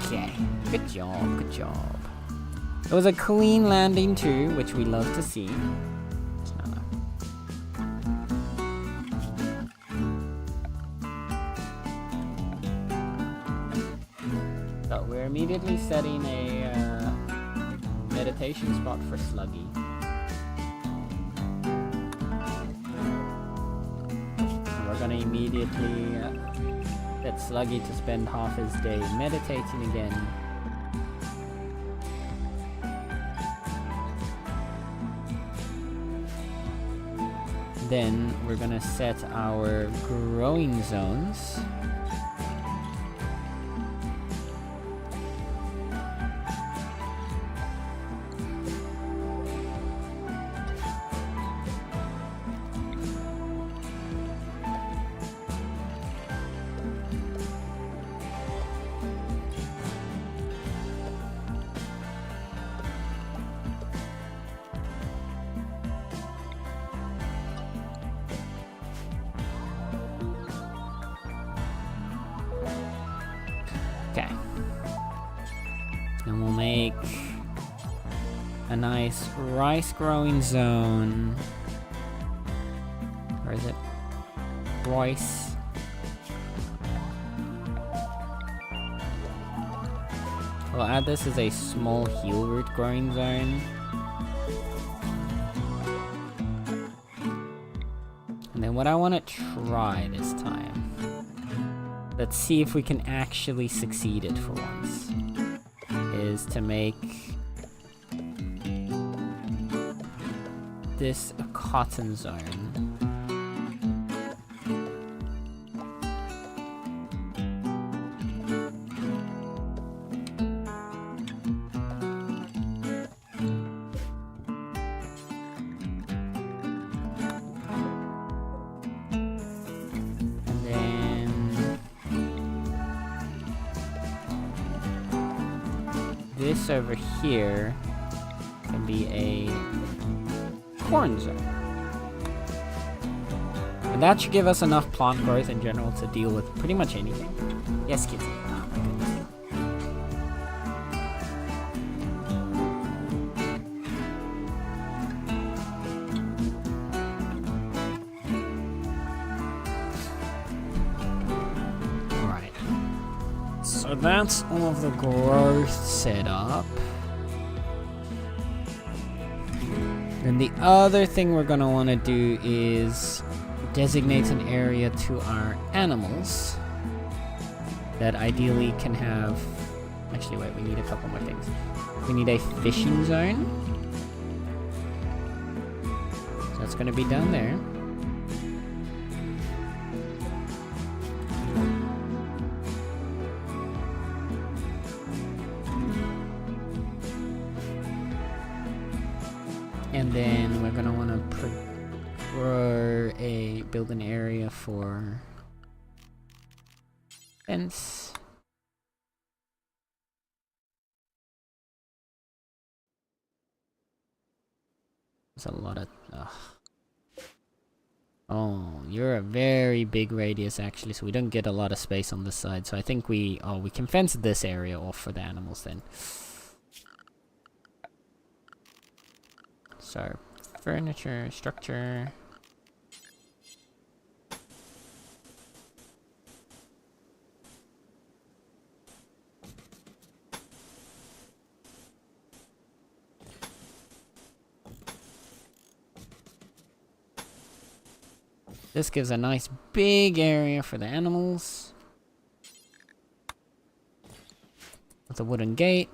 Okay, good job, good job. It was a clean landing too, which we love to see. We're immediately setting a meditation spot for Sluggy. We're gonna immediately Get Sluggy to spend half his day meditating again. Then we're gonna set our growing zones. Okay. And we'll make a nice rice growing zone. Where is it? Rice. We'll add this as a small heel root growing zone. And then what I want to try this time, let's see if we can actually succeed it for once, is to make this a cotton zone. This over here can be a corn zone. And that should give us enough plant growth in general to deal with pretty much anything. Yes, kids. Oh my goodness. So that's all of the growth set up. Then the other thing we're gonna want to do is designate an area to our animals that ideally can have... Actually, wait, we need a couple more things. We need a fishing zone. So that's gonna be down there. And then we're gonna want to build an area for fence. There's a lot of. Oh, you're a very big radius actually, so we don't get a lot of space on this side. So I think we can fence this area off for the animals then. So, furniture, structure. This gives a nice big area for the animals. With a wooden gate.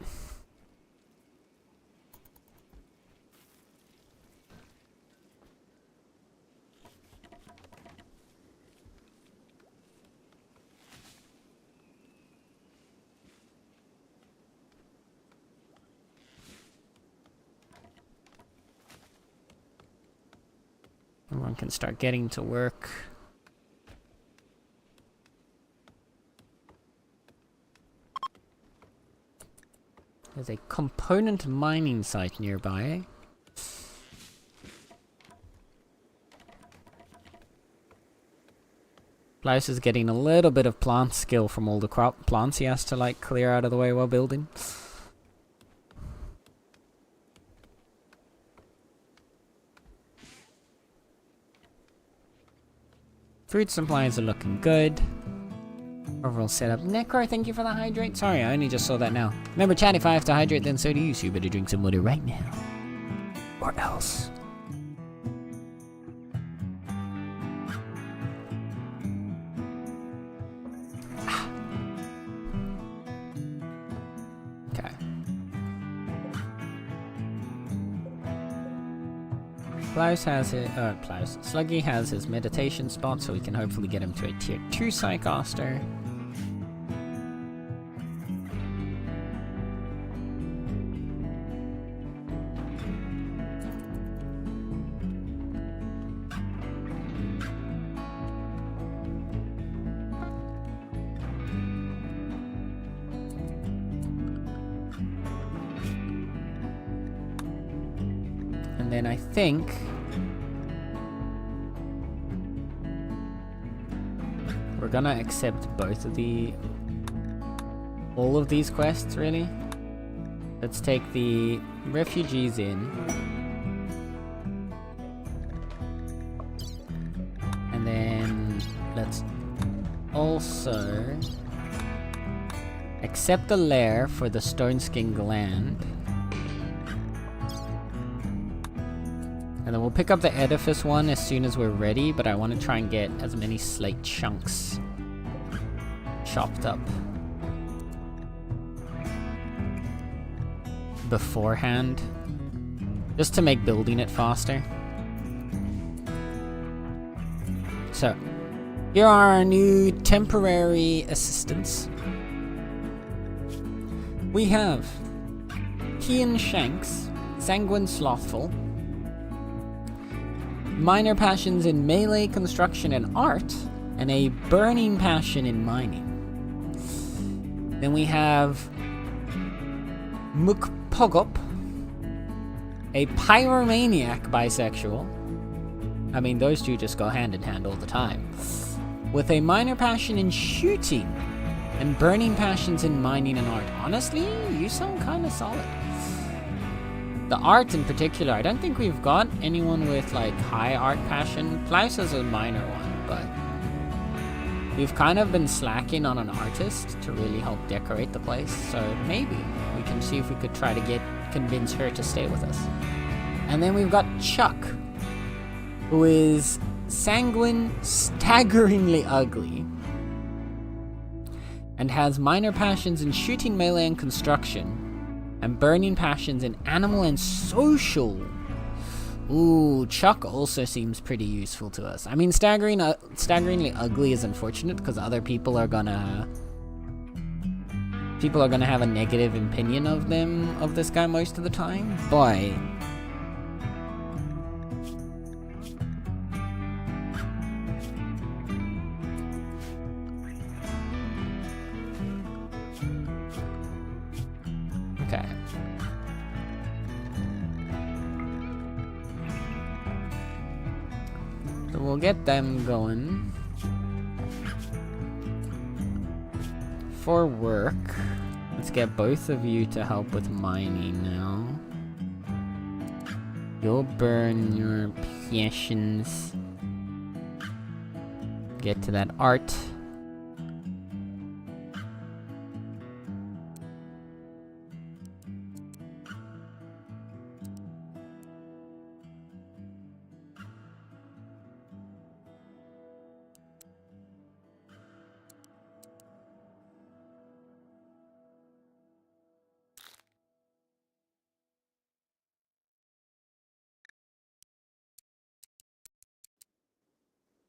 Everyone can start getting to work. There's a component mining site nearby. Klaus is getting a little bit of plant skill from all the plants he has to like clear out of the way while building. Food supplies are looking good. Overall setup. Necro, thank you for the hydrate. Sorry, I only just saw that now. Remember, chat, if I have to hydrate, then so do you. So you better drink some water right now. Or else. Sluggy has his meditation spot, so we can hopefully get him to a tier 2 Psycaster. And then I think we're gonna accept all of these quests, really. Let's take the refugees in. And then let's also accept the lair for the Stoneskin Gland. And then we'll pick up the edifice one as soon as we're ready, but I want to try and get as many slate chunks chopped up beforehand, just to make building it faster. So, here are our new temporary assistants. We have Kian Shanks, Sanguine Slothful, minor passions in melee, construction, and art, and a burning passion in mining. Then we have Mukpogop, a pyromaniac bisexual. I mean, those two just go hand in hand all the time. With a minor passion in shooting and burning passions in mining and art. Honestly, you sound kind of solid. The art in particular, I don't think we've got anyone with like high art passion. Klaus is a minor one, but we've kind of been slacking on an artist to really help decorate the place. So maybe we can see if we could try to convince her to stay with us. And then we've got Chuck, who is sanguine, staggeringly ugly, and has minor passions in shooting, melee, and construction, and burning passions in animal and social. Ooh, Chuck also seems pretty useful to us. I mean, staggeringly ugly is unfortunate because other people are gonna have a negative opinion of this guy most of the time. But okay. So we'll get them going for work. Let's get both of you to help with mining now. You'll burn your passions. Get to that art.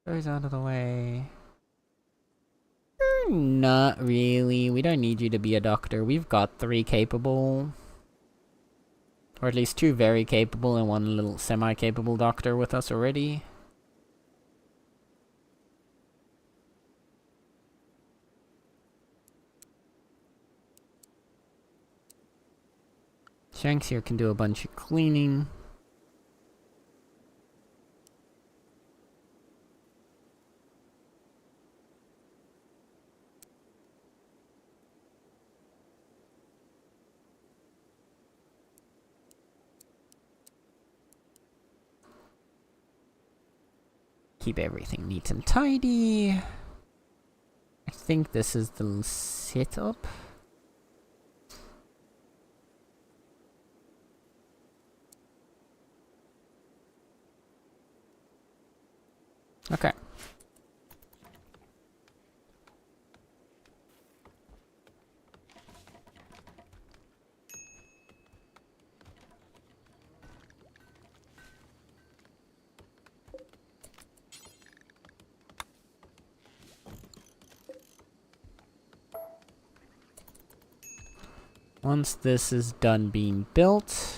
Goes out of the way. Not really. We don't need you to be a doctor. We've got 3 capable. Or at least 2 very capable and 1 little semi-capable doctor with us already. Shanks here can do a bunch of cleaning. Keep everything neat and tidy. I think this is the setup. Okay. Once this is done being built,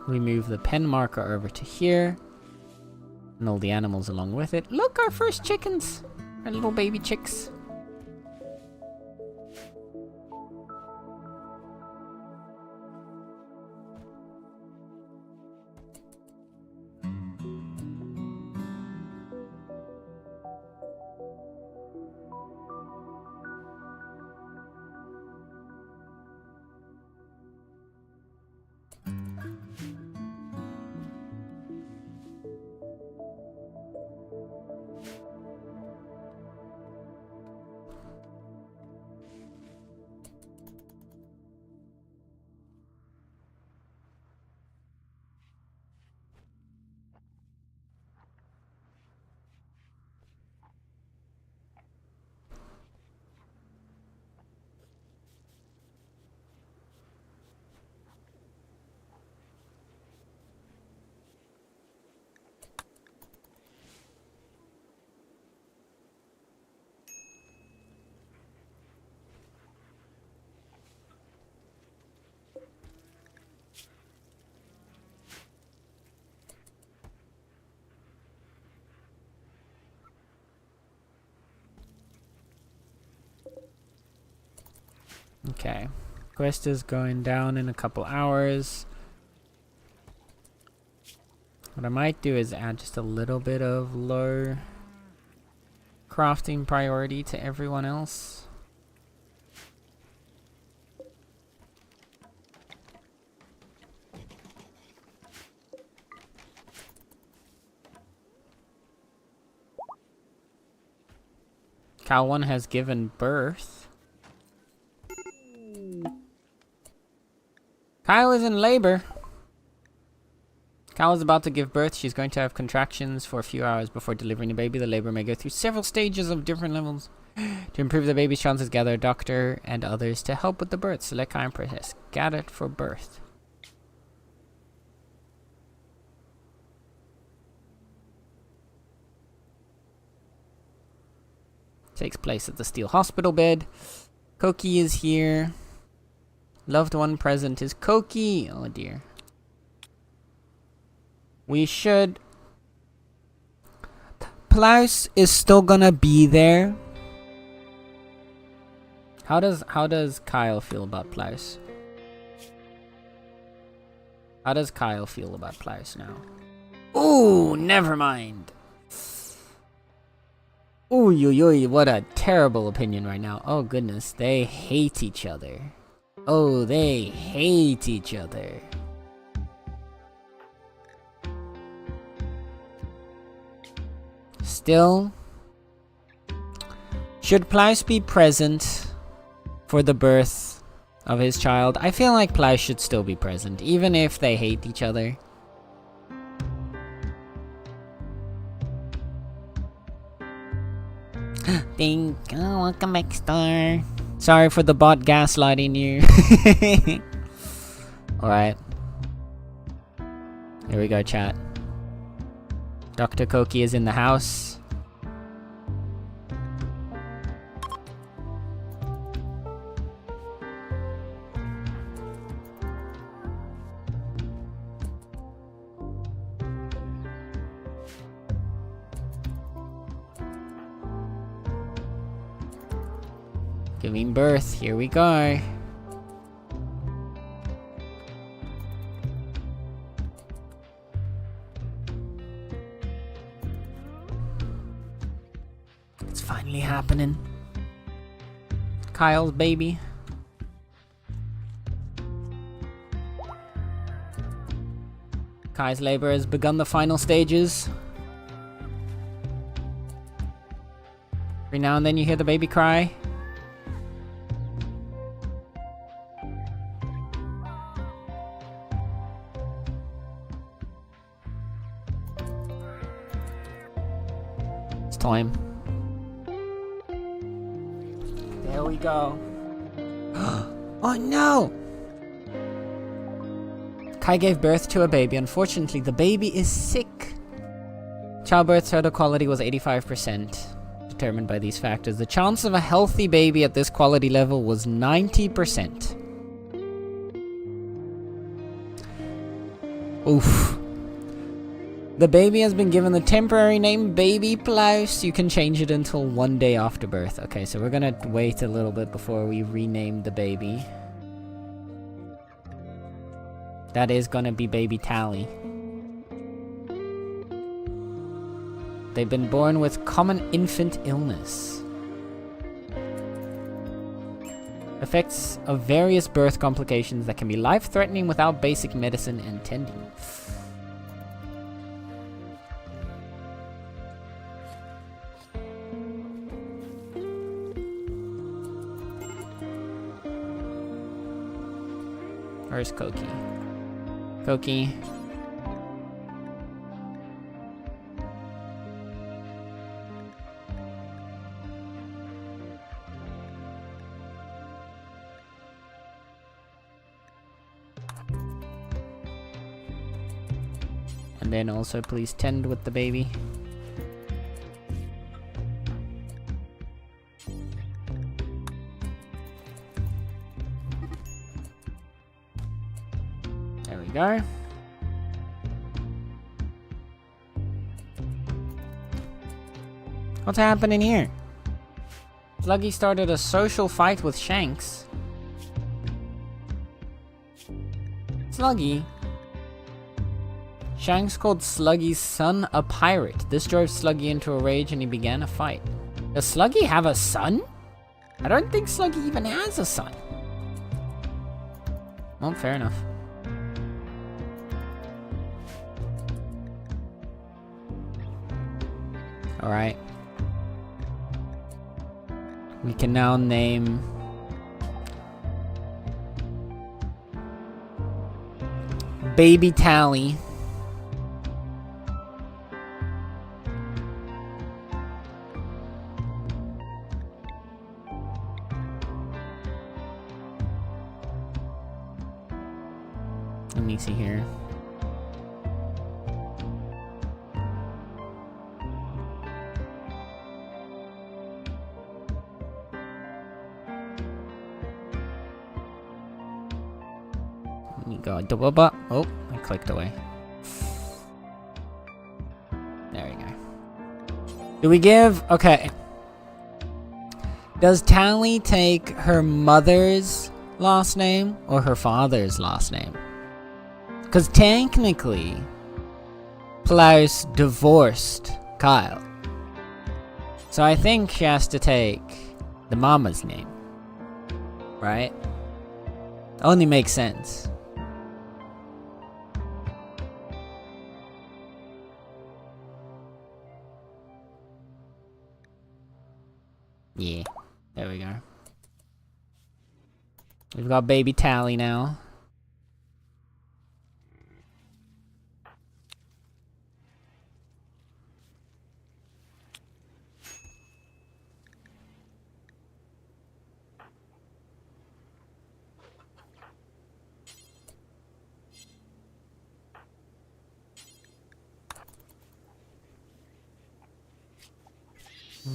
we move the pen marker over to here. And all the animals along with it. Look, our first chickens! Our little baby chicks. Okay. Quest is going down in a couple hours. What I might do is add just a little bit of low crafting priority to everyone else. Cow 1 has given birth. Kyle is in labor. Kyle is about to give birth. She's going to have contractions for a few hours before delivering the baby. The labor may go through several stages of different levels. To improve the baby's chances, gather a doctor and others to help with the birth. Select Kyle and Princess. Gathered for birth. Takes place at the Steel Hospital bed. Koki is here. Loved one present is Koki. Oh dear. We should... Plaus is still gonna be there. How does Kyle feel about Plaus? How does Kyle feel about Plaus now? Ooh, never mind. Ooh, what a terrible opinion right now. Oh goodness, they hate each other. Oh, they hate each other. Still, should Plaus be present for the birth of his child? I feel like Plaus should still be present, even if they hate each other. Welcome back, Star. Sorry for the bot gaslighting you. Alright. Here we go, chat. Dr. Koki is in the house. Giving birth, here we go. It's finally happening. Kyle's baby. Kai's labor has begun the final stages. Every now and then you hear the baby cry. Time. There we go. Oh no! Kai gave birth to a baby. Unfortunately, the baby is sick. Childbirth total quality was 85%. determined by these factors. The chance of a healthy baby at this quality level was 90%. Oof. The baby has been given the temporary name Baby Plaus. You can change it until 1 day after birth. Okay, so we're gonna wait a little bit before we rename the baby. That is gonna be Baby Tally. They've been born with common infant illness. Effects of various birth complications that can be life-threatening without basic medicine and tending. Where's Koki? Koki. And then also please tend with the baby. There we go. What's happening here? Sluggy started a social fight with Shanks. Sluggy? Shanks called Sluggy's son a pirate. This drove Sluggy into a rage and he began a fight. Does Sluggy have a son? I don't think Sluggy even has a son. Well, fair enough. Alright. We can now name Baby Tally. Let me see here. Go. Oh, I clicked away. There we go. Do we give... Okay. Does Tally take her mother's last name or her father's last name? Because technically, Plaus divorced Kyle. So I think she has to take the mama's name. Right? Only makes sense. Yeah, there we go. We've got Baby Tally now.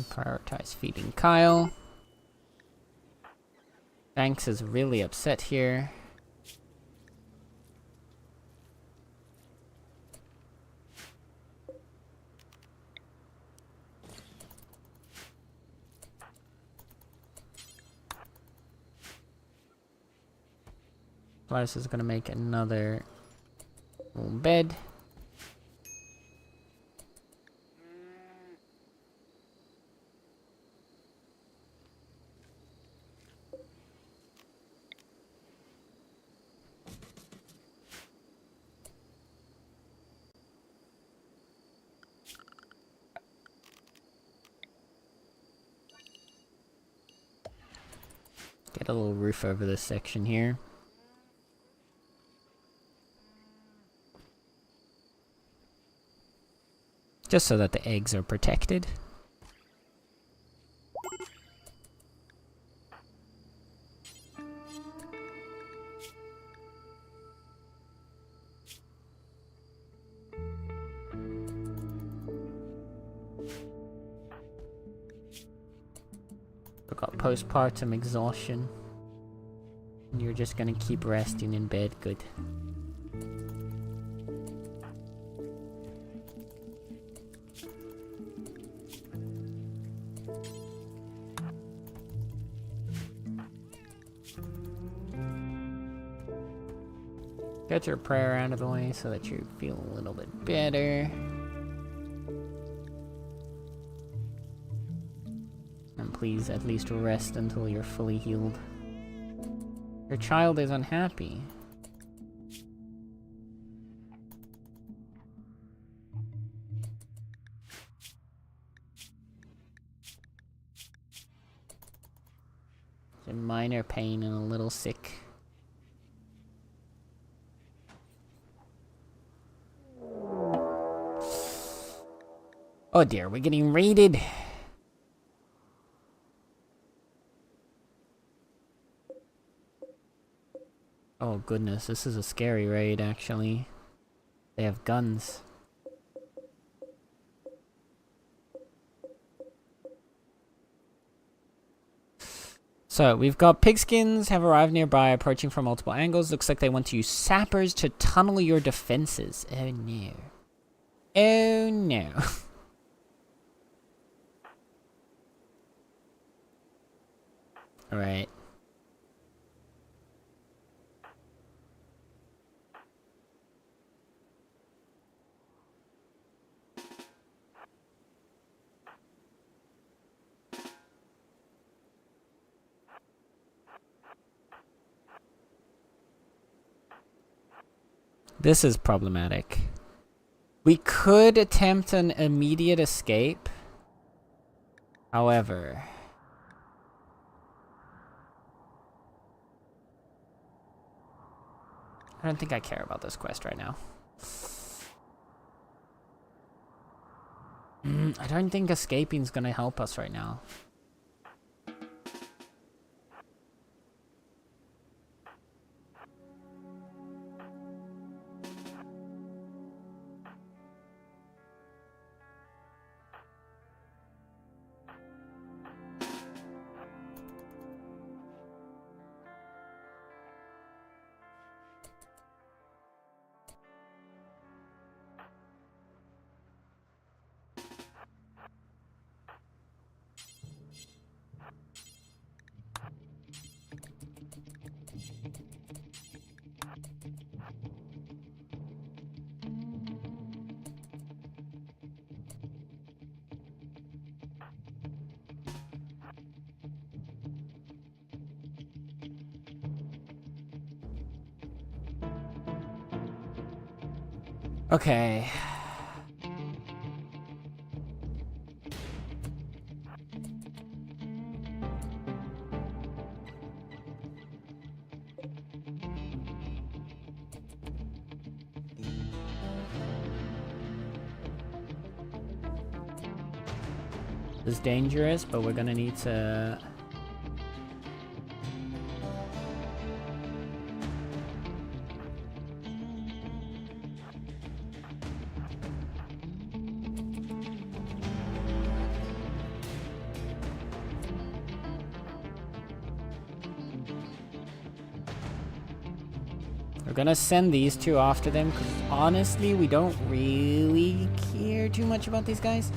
Prioritize feeding Kyle. Banks is really upset here. Plaus is gonna make another bed. Get a little roof over this section here. Just so that the eggs are protected. I've got postpartum exhaustion. And you're just gonna keep resting in bed. Good. Get your prayer out of the way so that you feel a little bit better. And please at least rest until you're fully healed. Your child is unhappy. It's a minor pain and a little sick. Oh dear, we're getting raided. Oh goodness, this is a scary raid actually. They have guns. So, we've got pigskins have arrived nearby, approaching from multiple angles. Looks like they want to use sappers to tunnel your defenses. Oh no. Oh no. Alright. This is problematic. We could attempt an immediate escape. However... I don't think I care about this quest right now. I don't think escaping's gonna help us right now. Okay. This is dangerous, but we're gonna need to... We're gonna send these two after them, because honestly, we don't really care too much about these guys.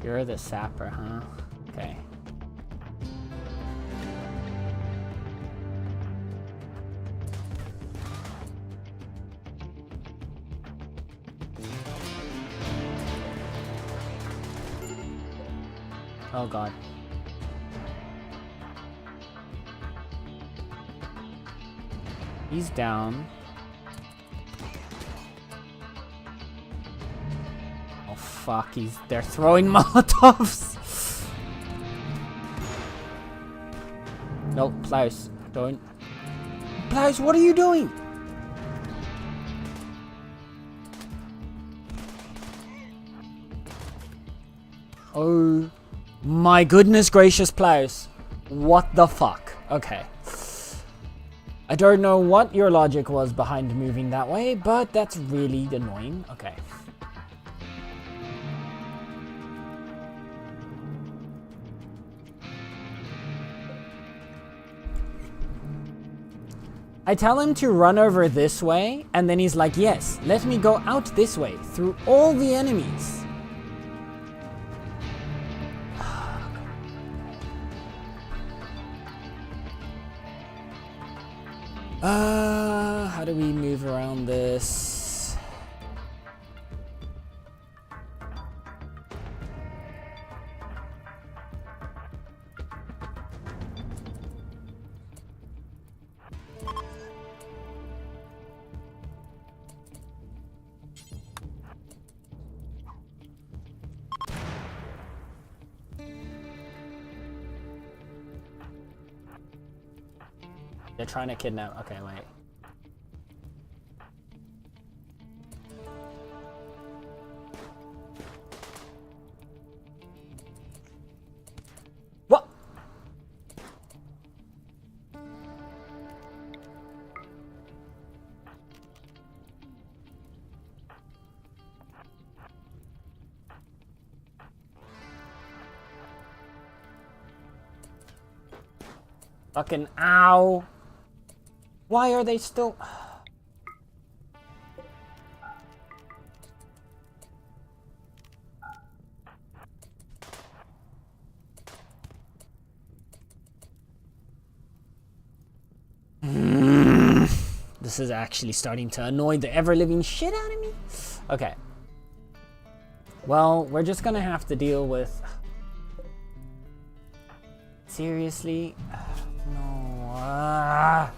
You're the sapper, huh? Okay. Oh god. He's down. Oh fuck, they're throwing Molotovs! No, Klaus, don't. Klaus, what are you doing? Oh my goodness gracious, Klaus. What the fuck? Okay. I don't know what your logic was behind moving that way, but that's really annoying. Okay. I tell him to run over this way, and then he's like, yes, let me go out this way, through all the enemies. How do we move around this? They're trying to kidnap. Okay, wait. What? Fucking ow. Why are they still... This is actually starting to annoy the ever-living shit out of me. Okay. Well, we're just gonna have to deal with... Seriously? No.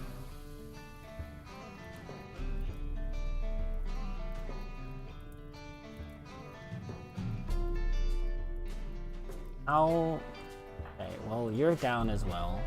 Ow. Okay, well, you're down as well.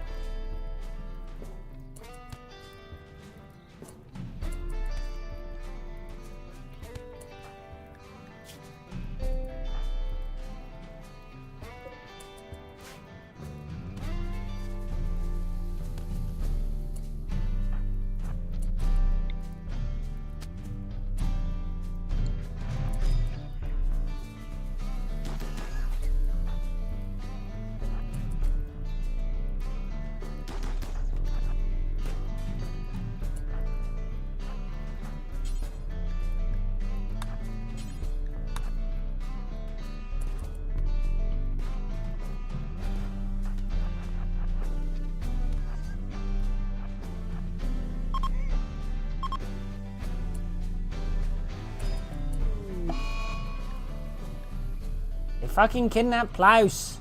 They fucking kidnapped Klaus.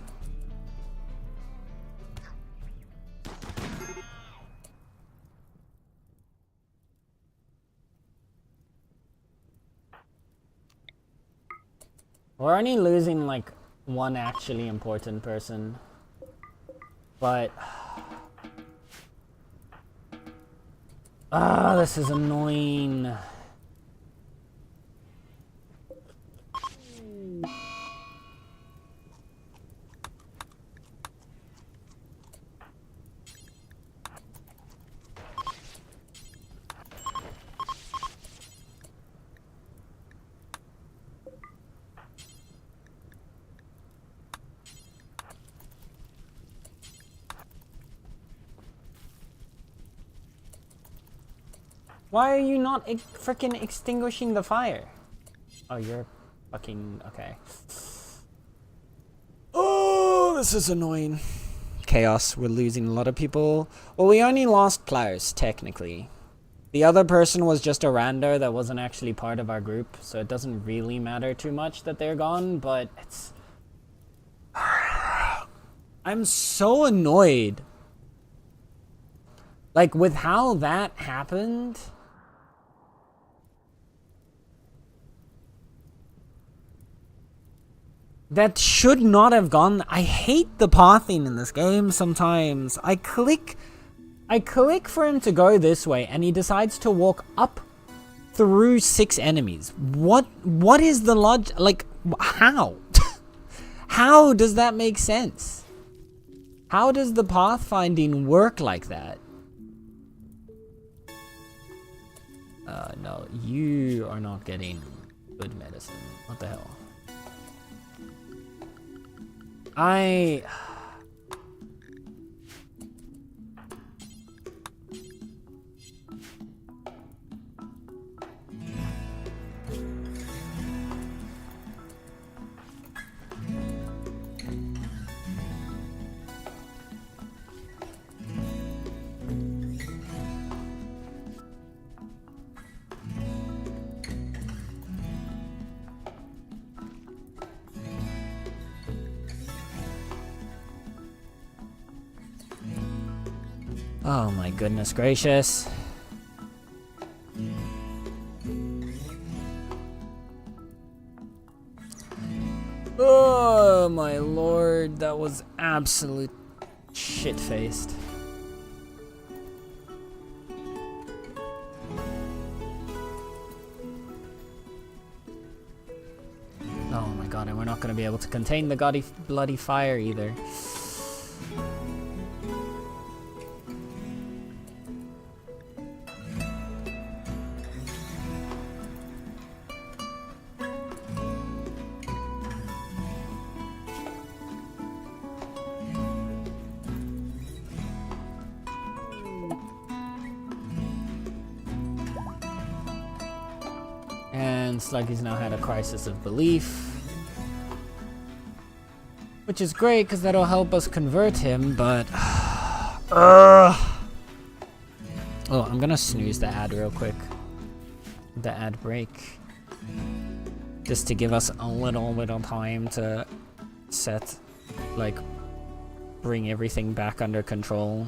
We're only losing like one actually important person, but this is annoying. Why are you not freaking extinguishing the fire? Oh, you're fucking... okay. Oh, this is annoying. Chaos, we're losing a lot of people. Well, we only lost Klaus, technically. The other person was just a rando that wasn't actually part of our group, so it doesn't really matter too much that they're gone, but it's... I'm so annoyed. Like, with how that happened. That should not have gone. I hate the pathing in this game sometimes. I click for him to go this way, and he decides to walk up through 6 enemies. What is the logic? Like, how? How does that make sense? How does the pathfinding work like that? No, you are not getting good medicine. What the hell? Oh my goodness gracious. Oh my lord, that was absolute shit-faced. Oh my god, and we're not going to be able to contain the bloody fire either. And Sluggy's now had a crisis of belief. Which is great, because that'll help us convert him, but... Oh, I'm gonna snooze the ad real quick. The ad break. Just to give us a little bit of time to set, like, bring everything back under control.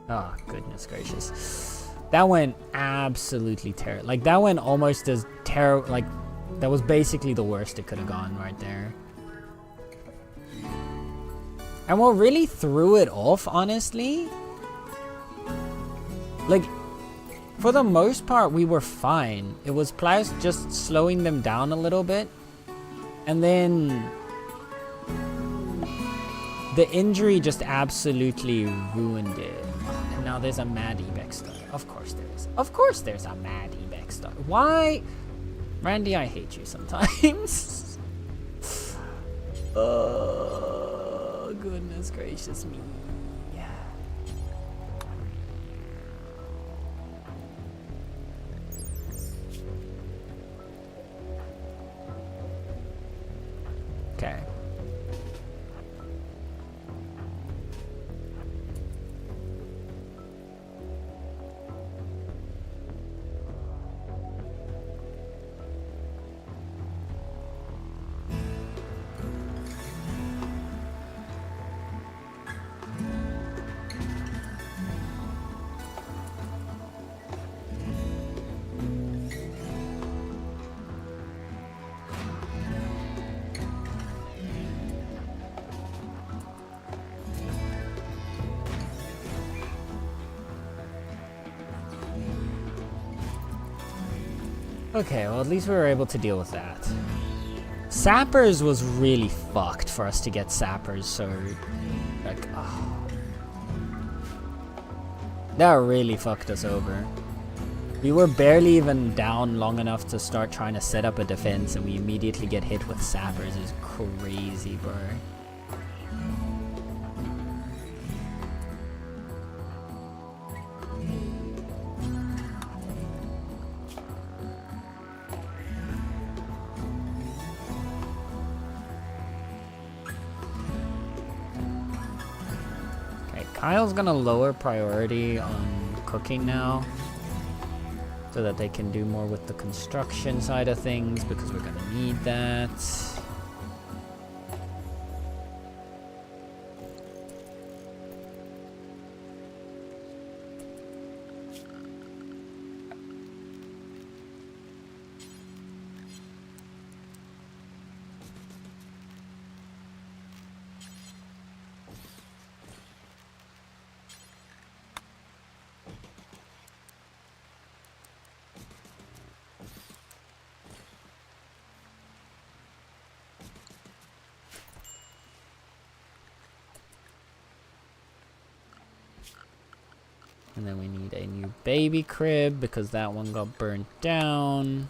Oh, goodness gracious. That went absolutely terrible. Like, that went almost as terrible. Like, that was basically the worst it could have gone right there. And what really threw it off, honestly, like, for the most part, we were fine. It was Plaus just slowing them down a little bit. And then the injury just absolutely ruined it. And now there's a Mad Ebex star. Of course there is. Of course there's a Mad Ebex star. Why? Randy, I hate you sometimes. Oh, goodness gracious me. Yeah. Okay. Okay, well at least we were able to deal with that. Sappers was really fucked for us to get Sappers, so like, oh. That really fucked us over. We were barely even down long enough to start trying to set up a defense, and we immediately get hit with Sappers. It's crazy, bro. Kyle's gonna lower priority on cooking now. so that they can do more with the construction side of things, because we're gonna need that. And then we need a new baby crib because that one got burnt down.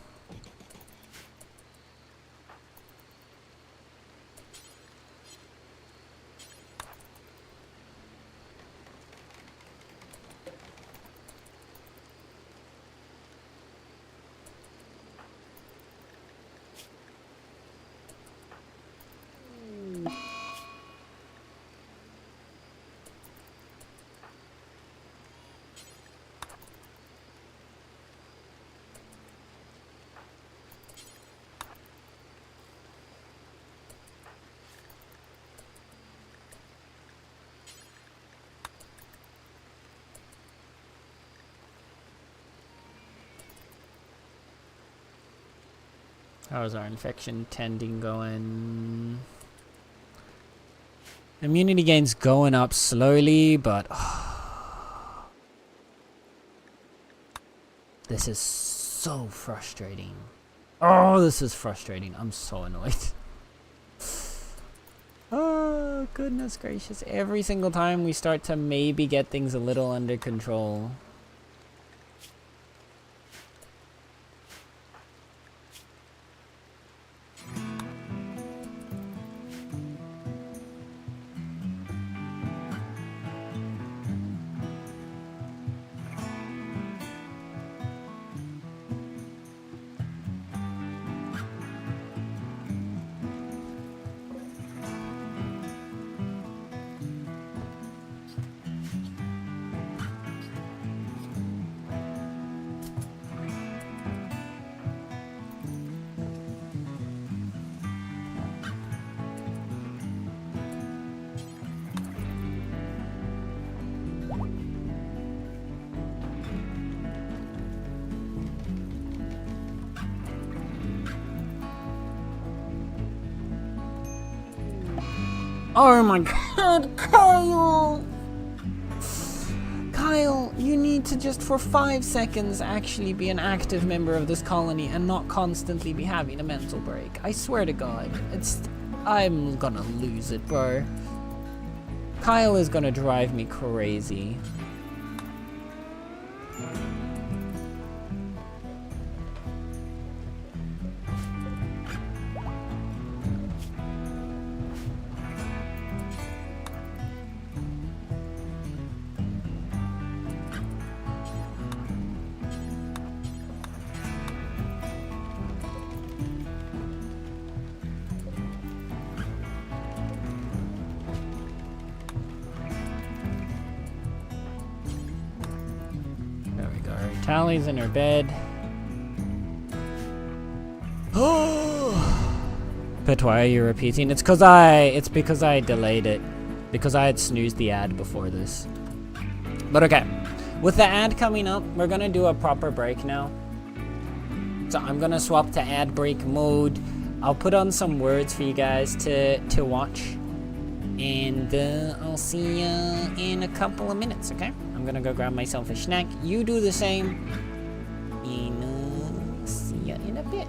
How's our infection tending going? Immunity gain's going up slowly, but this is so frustrating. Oh, this is frustrating. I'm so annoyed. Oh, goodness gracious. Every single time we start to maybe get things a little under control. Oh my god, Kyle! Kyle, you need to just for 5 seconds actually be an active member of this colony and not constantly be having a mental break. I swear to god, I'm gonna lose it, bro. Kyle is gonna drive me crazy. Tally's in her bed. But why are you repeating? It's because I delayed it. Because I had snoozed the ad before this. But okay. With the ad coming up, we're gonna do a proper break now. So I'm gonna swap to ad break mode. I'll put on some words for you guys to watch. And I'll see you in a couple of minutes, okay? I'm gonna go grab myself a snack. You do the same. And see you in a bit.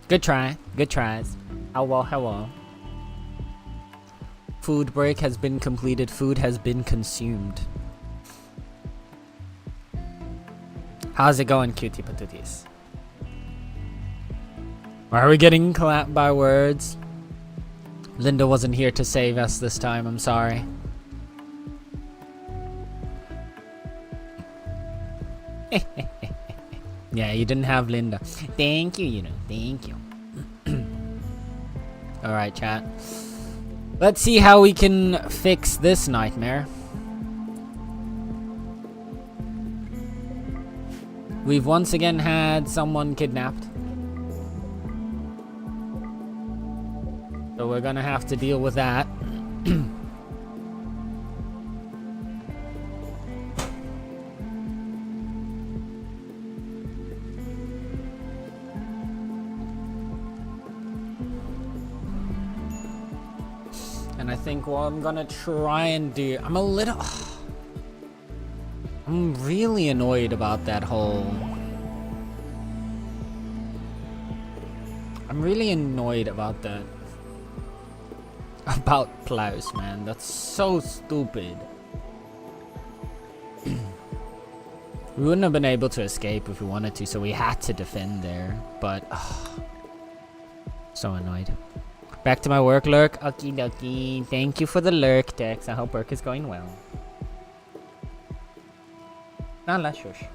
Good try. Good tries. Hello, hello. Food break has been completed. Food has been consumed. How's it going, cutie patooties? Why are we getting clapped by words? Linda wasn't here to save us this time, I'm sorry. Yeah, you didn't have Linda. Thank you, you know, thank you. Alright, chat. Let's see how we can fix this nightmare. We've once again had someone kidnapped. So we're gonna have to deal with that. And I think what I'm gonna try and do... I'm really annoyed about that whole... I'm really annoyed about that. About plows, man. That's so stupid. We wouldn't have been able to escape if we wanted to, so we had to defend there. But... so annoyed. Back to my work lurk. Okie dokie. Thank you for the lurk, Dex. I hope work is going well. Nala, shush.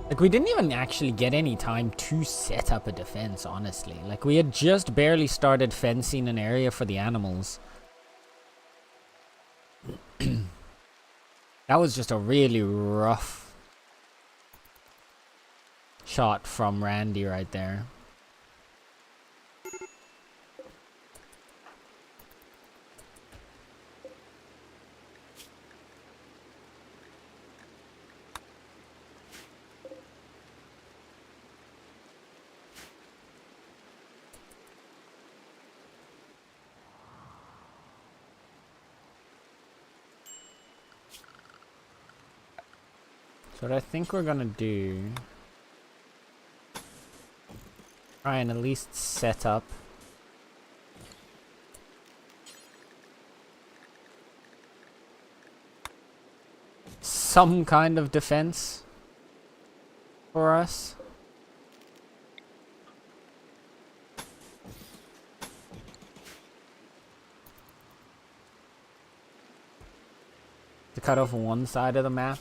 Like, we didn't even actually get any time to set up a defense, honestly. Like, we had just barely started fencing an area for the animals. That was just a really rough shot from Randy right there. So what I think we're gonna do, try and at least set up some kind of defense for us. To cut off one side of the map.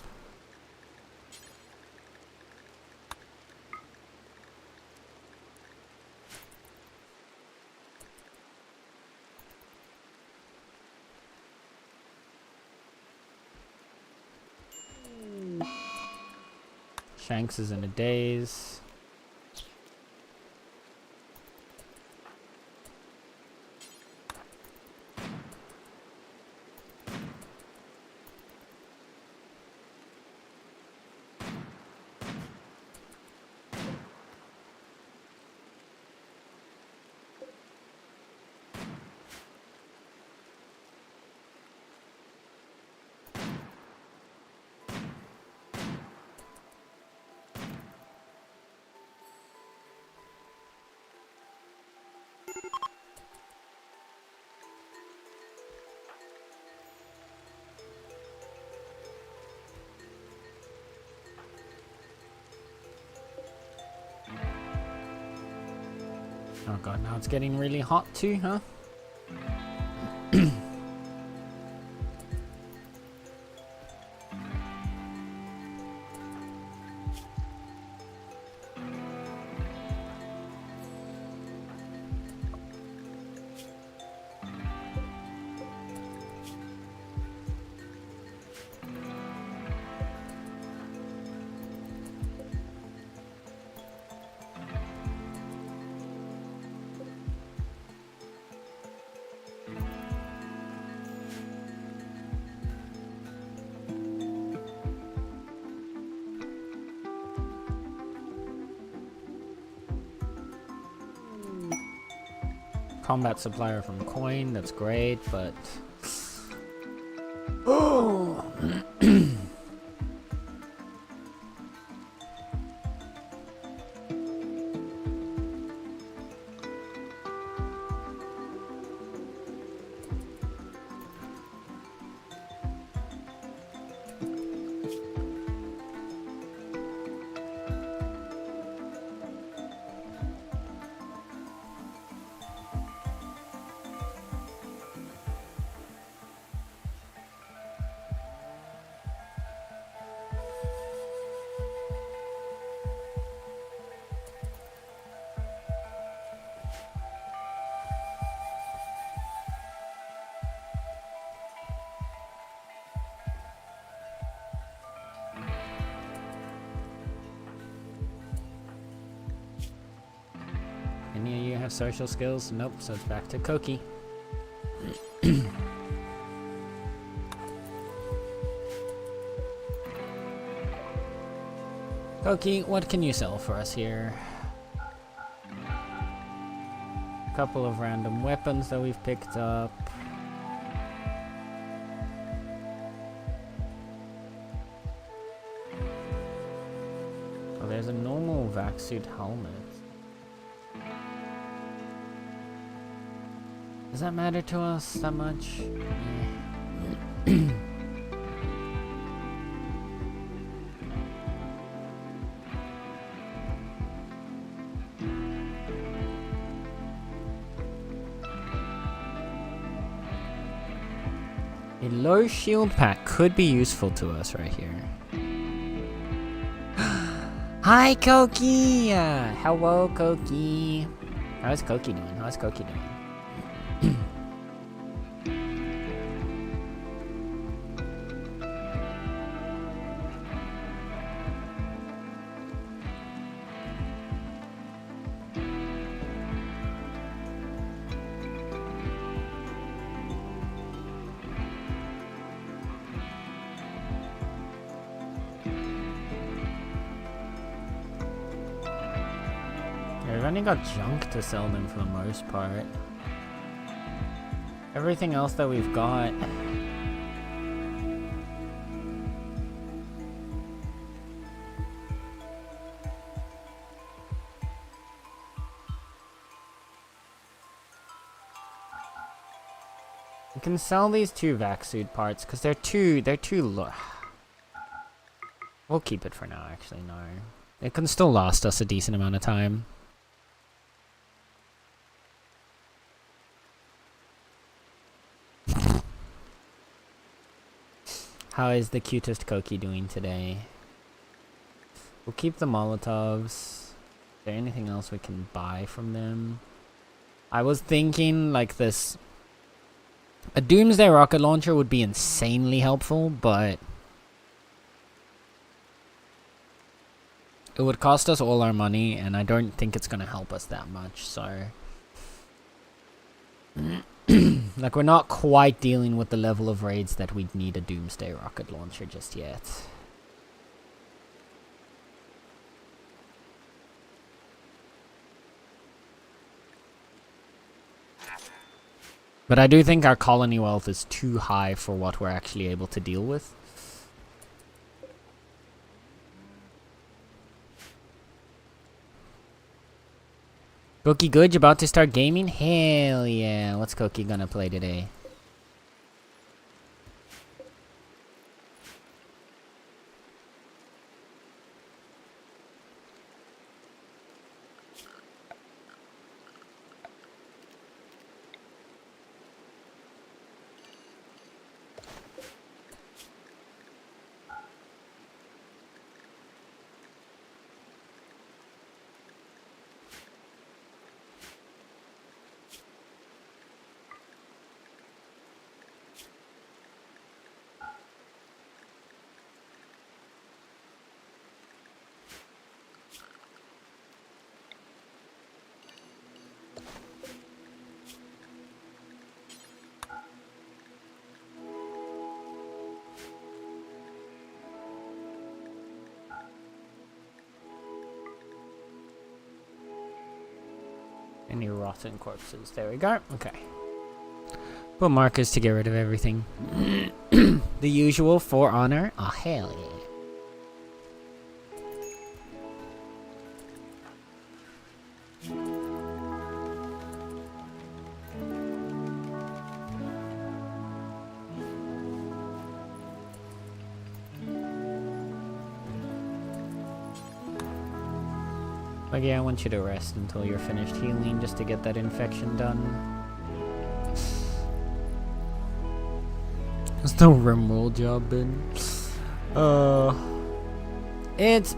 Shanks is in a daze. Oh god, now it's getting really hot too, huh? Combat supplier from Coin, that's great, but... Oh! any of you have social skills? Nope, so it's back to Koki. Koki, what can you sell for us here? A couple of random weapons that we've picked up. Oh, there's a normal vac suit helmet. Does that matter to us that much? Yeah. A low shield pack could be useful to us right here. Hi, Koki! Hello, Koki. How's Koki doing? How's Koki doing? We've only got junk to sell them for the most part. Everything else that we've got... We can sell these 2 vac suit parts because they're too low. We'll keep it for now, actually, no. It can still last us a decent amount of time. How is the cutest Koki doing today? We'll keep the Molotovs. Is there anything else we can buy from them? I was thinking like this. A Doomsday rocket launcher would be insanely helpful, but it would cost us all our money, and I don't think it's going to help us that much, so... Like, we're not quite dealing with the level of raids that we'd need a Doomsday rocket launcher just yet. But I do think our colony wealth is too high for what we're actually able to deal with. Koki good? You about to start gaming? Hell yeah. What's Koki gonna play today? Any rotten corpses? There we go. Okay. Put markers to get rid of everything. The usual for honor. Oh, hell yeah. But yeah, I want you to rest until you're finished healing just to get that infection done. How's the Rimworld job been? It's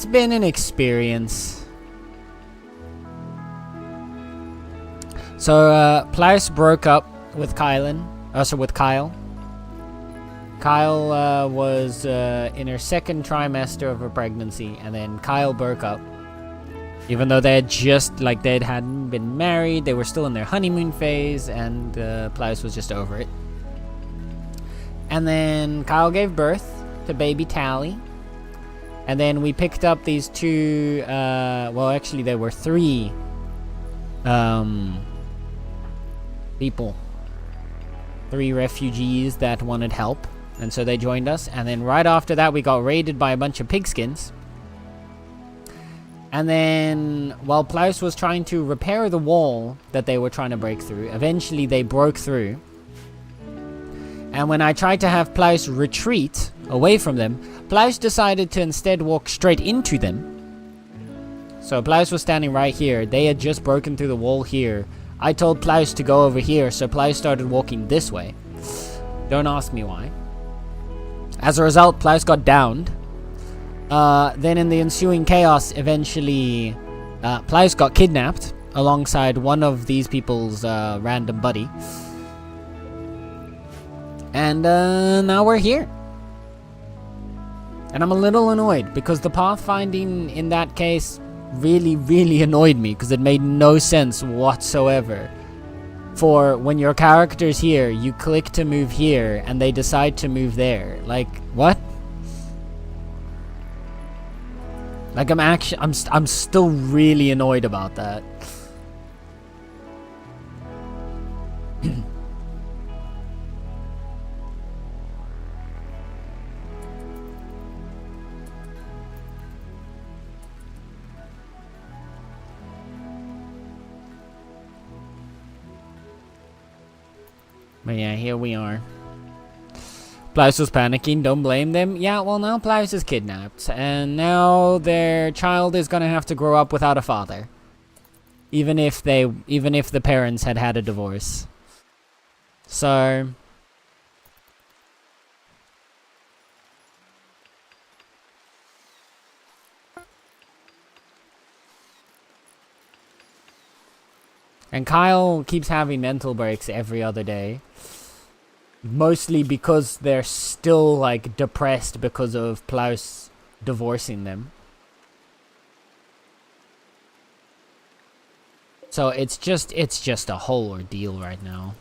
been an experience. So Plies broke up with Kylan. With Kyle. Kyle was in her second trimester of her pregnancy, and then Kyle broke up. Even though they had just, like, they hadn't been married, they were still in their honeymoon phase, and Plaus was just over it. And then Kyle gave birth to baby Tally. And then we picked up these two, well, actually there were three people. 3 refugees that wanted help. And so they joined us. And then right after that, we got raided by a bunch of pigskins. And then, while Plaus was trying to repair the wall that they were trying to break through, eventually they broke through. And when I tried to have Plaus retreat away from them, Plaus decided to instead walk straight into them. So Plaus was standing right here. They had just broken through the wall here. I told Plaus to go over here, so Plaus started walking this way. Don't ask me why. As a result, Plaus got downed. Then in the ensuing chaos, eventually, Plaus got kidnapped alongside one of these people's random buddy. And now we're here. And I'm a little annoyed because the pathfinding in that case really, really annoyed me because it made no sense whatsoever. For when your character's here, you click to move here and they decide to move there. Like, what? Like, I'm still really annoyed about that. But yeah, here we are. Plaus was panicking, don't blame them. Yeah, well now Plaus is kidnapped, and now their child is gonna have to grow up without a father. Even if the parents had had a divorce. So... And Kyle keeps having mental breaks every other day. Mostly because they're still, like, depressed because of Plaus divorcing them. So it's just a whole ordeal right now.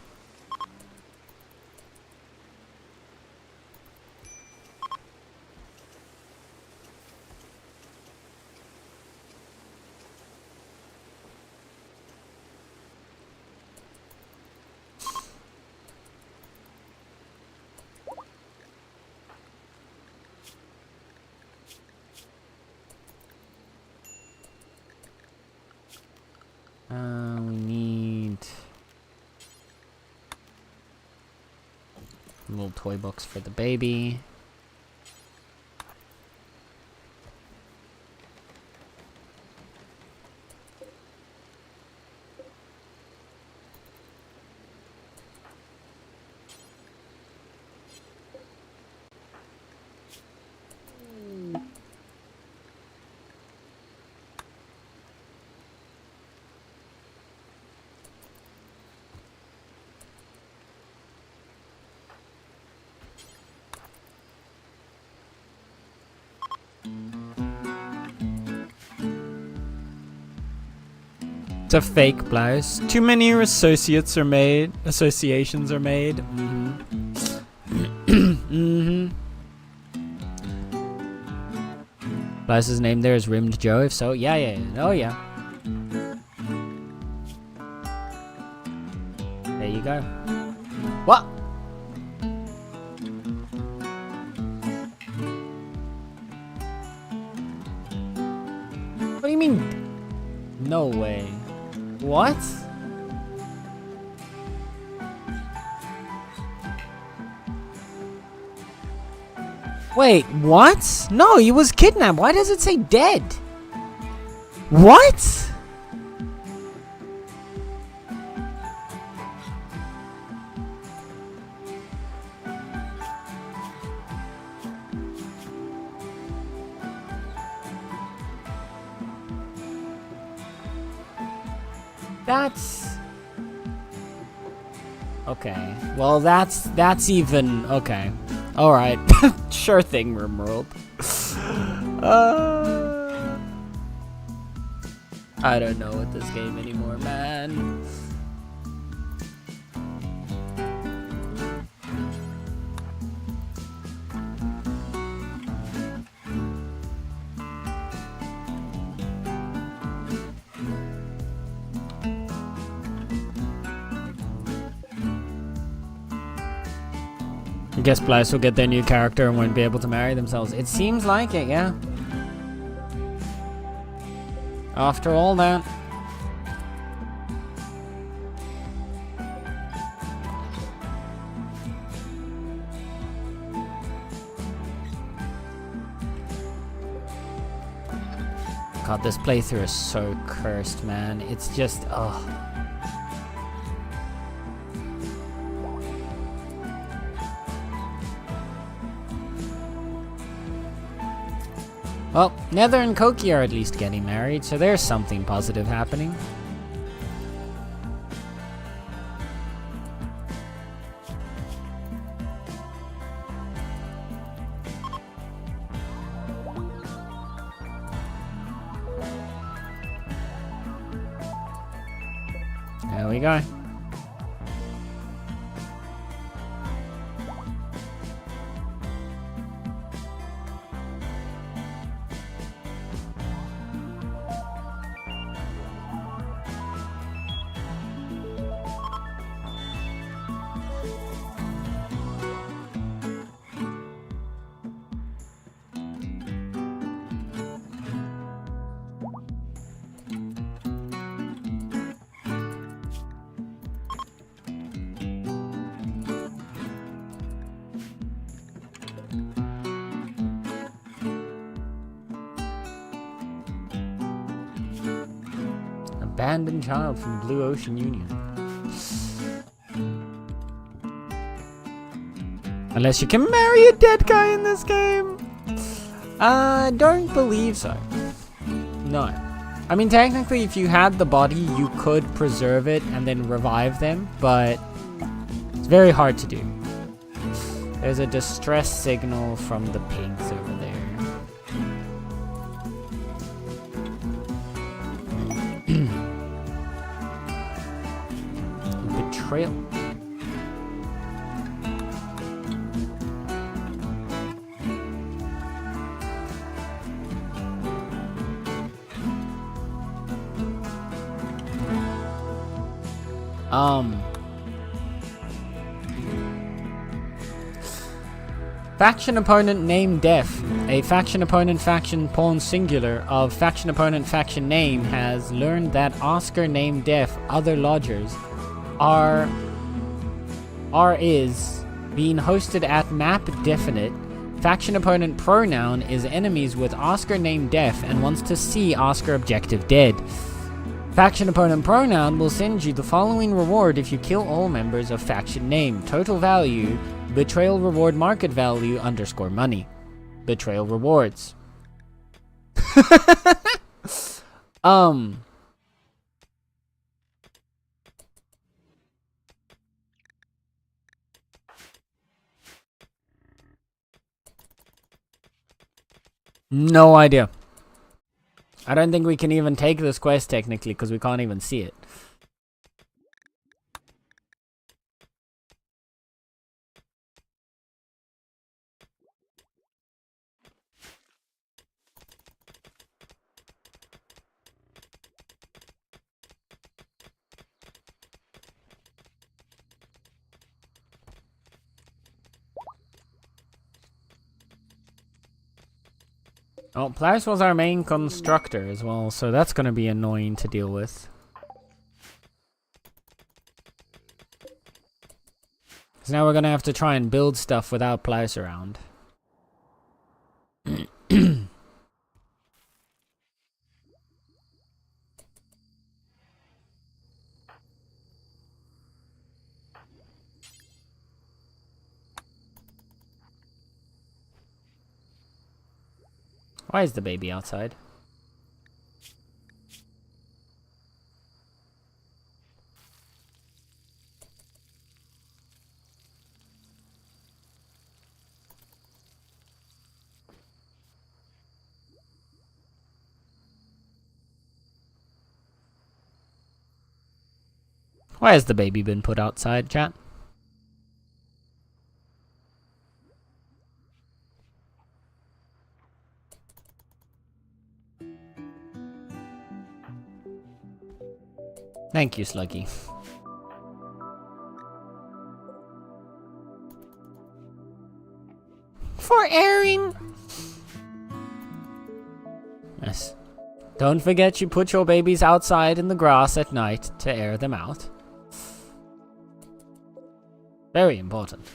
We need a little toy box for the baby. It's a fake blouse. Too many associations are made. Blouse's name there is Rimmed Joe. If so, yeah. Oh yeah. There you go. What? What do you mean? No way. What? Wait, what? No, he was kidnapped. Why does it say dead? What? That's... okay. Well, that's even... okay. Alright. Sure thing, Rimworld. I don't know with this game anymore, man. I guess Blythe will get their new character and won't be able to marry themselves. It seems like it, yeah. After all that. God, this playthrough is so cursed, man. It's just, ugh. Well, Nether and Koki are at least getting married, so there's something positive happening. There we go. Abandoned child from Blue Ocean Union. Unless you can marry a dead guy in this game. Don't believe so. No. I mean, technically, if you had the body, you could preserve it and then revive them, but it's very hard to do. There's a distress signal from the pinks over there. Betrayal. Faction opponent name def. A faction opponent faction pawn singular of faction opponent faction name has learned that Oscar name def other lodgers is being hosted at map definite. Faction opponent pronoun is enemies with Oscar name def and wants to see Oscar objective dead. Faction opponent pronoun will send you the following reward if you kill all members of faction name. Total value, betrayal reward market value _ money. Betrayal rewards. No idea. I don't think we can even take this quest technically because we can't even see it. Oh, Plaris was our main constructor as well, so that's going to be annoying to deal with. So now we're going to have to try and build stuff without Plaris around. Why is the baby outside? Why has the baby been put outside, chat? Thank you, Sluggy. For airing. Yes. Don't forget you put your babies outside in the grass at night to air them out. Very important.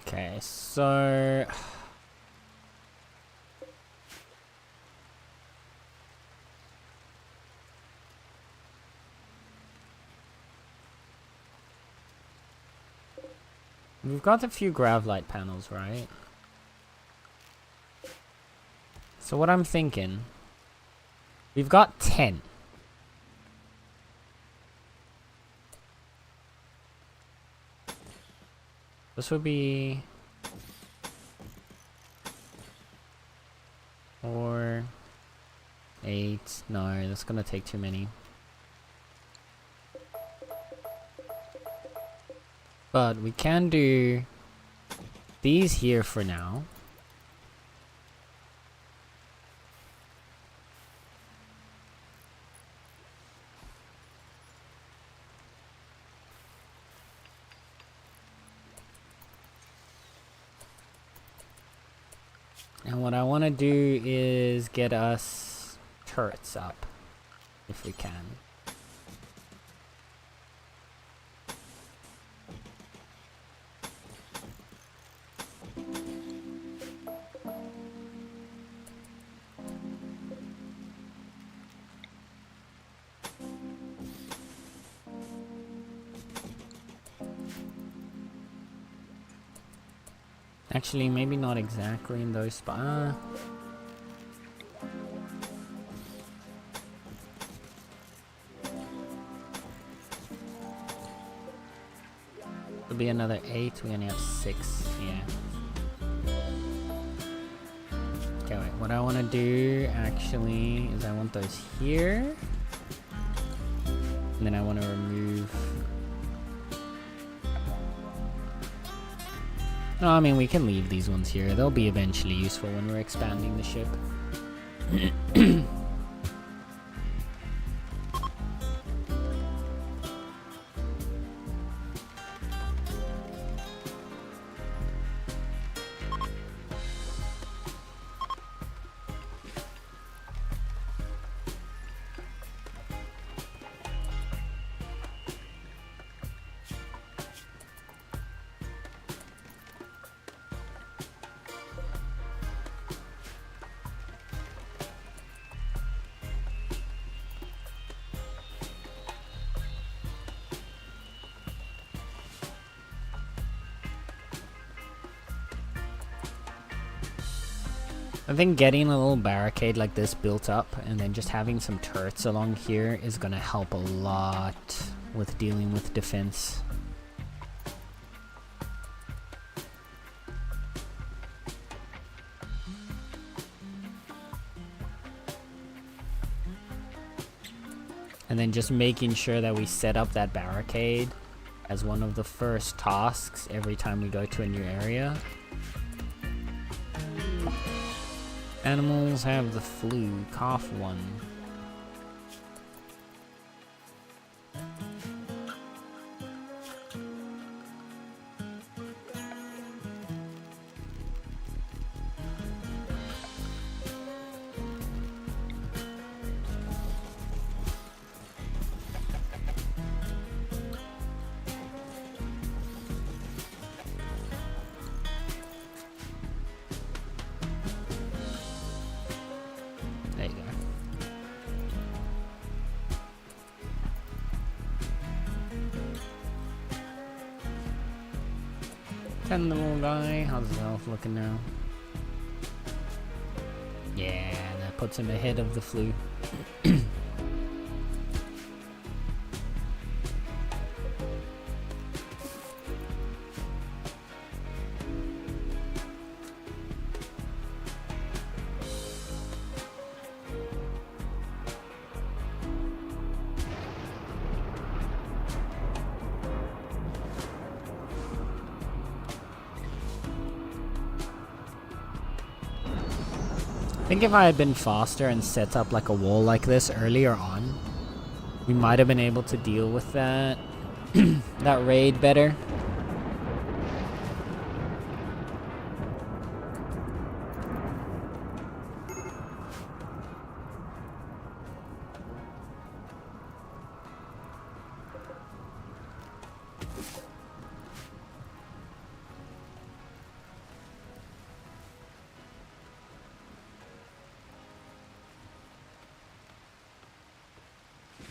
Okay, so we've got a few grav light panels, right? So what I'm thinking, we've got 10. This would be 4, 8. No, that's gonna take too many. But we can do these here for now. And what I want to do is get us turrets up, if we can. Actually, maybe not exactly in those spots. It'll be another 8. We only have 6. Yeah. Okay, wait. What I want to do actually is I want those here. And then I want to remove. No, I mean, we can leave these ones here. They'll be eventually useful when we're expanding the ship. I think getting a little barricade like this built up and then just having some turrets along here is going to help a lot with dealing with defense. And then just making sure that we set up that barricade as one of the first tasks every time we go to a new area. Animals have the flu, cough 1. Ten little guy. How's his health looking now? Yeah, that puts him ahead of the flu. I think if I had been faster and set up like a wall like this earlier on, we might have been able to deal with that that raid better.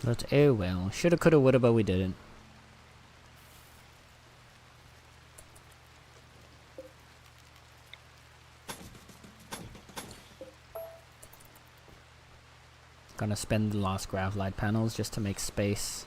But oh well. Shoulda, coulda, woulda, but we didn't. Gonna spend the last grav light panels just to make space.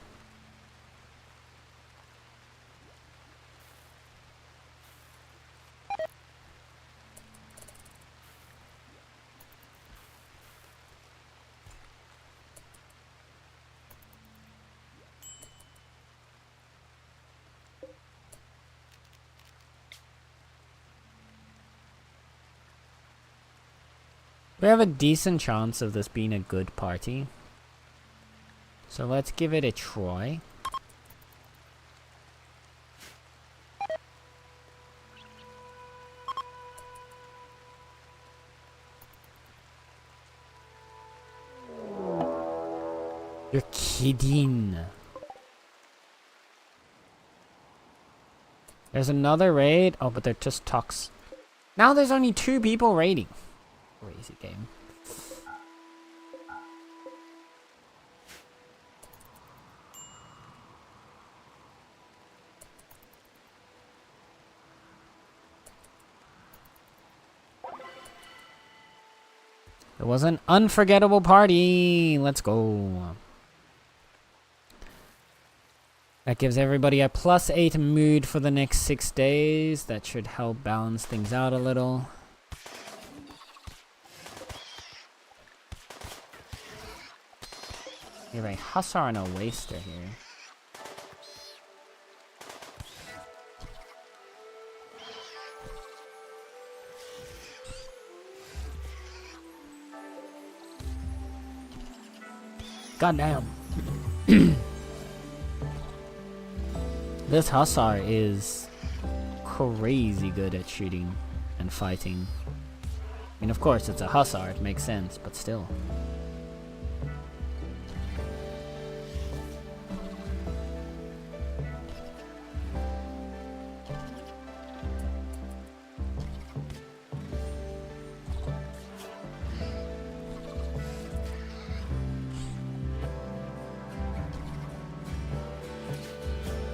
We have a decent chance of this being a good party. So let's give it a try. You're kidding. There's another raid. Oh, but they're just talks. Now there's only 2 people raiding. Crazy game. It was an unforgettable party. Let's go. That gives everybody a +8 mood for the next 6 days. That should help balance things out a little. We have a hussar and a waster here. Goddamn. This hussar is crazy good at shooting and fighting. I mean, of course, it's a hussar, it makes sense, but still.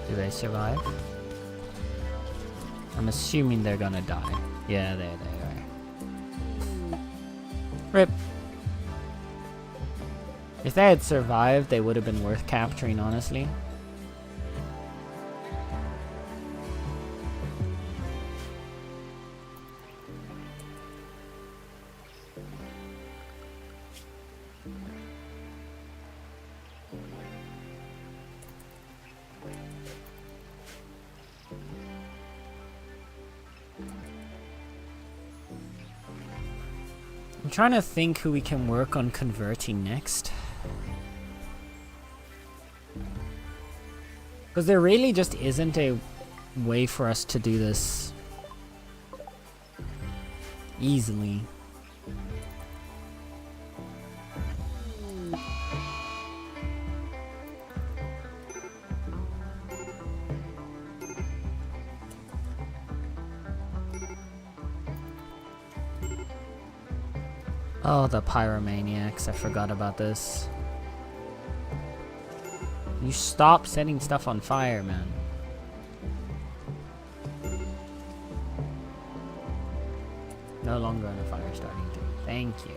Do they survive? I'm assuming they're gonna die. Yeah, there they are. RIP. If they had survived, they would have been worth capturing, honestly. I'm trying to think who we can work on converting next. Because there really just isn't a way for us to do this easily. Oh, the pyromaniacs. I forgot about this. You stop setting stuff on fire, man. No longer on a fire starting to. Thank you.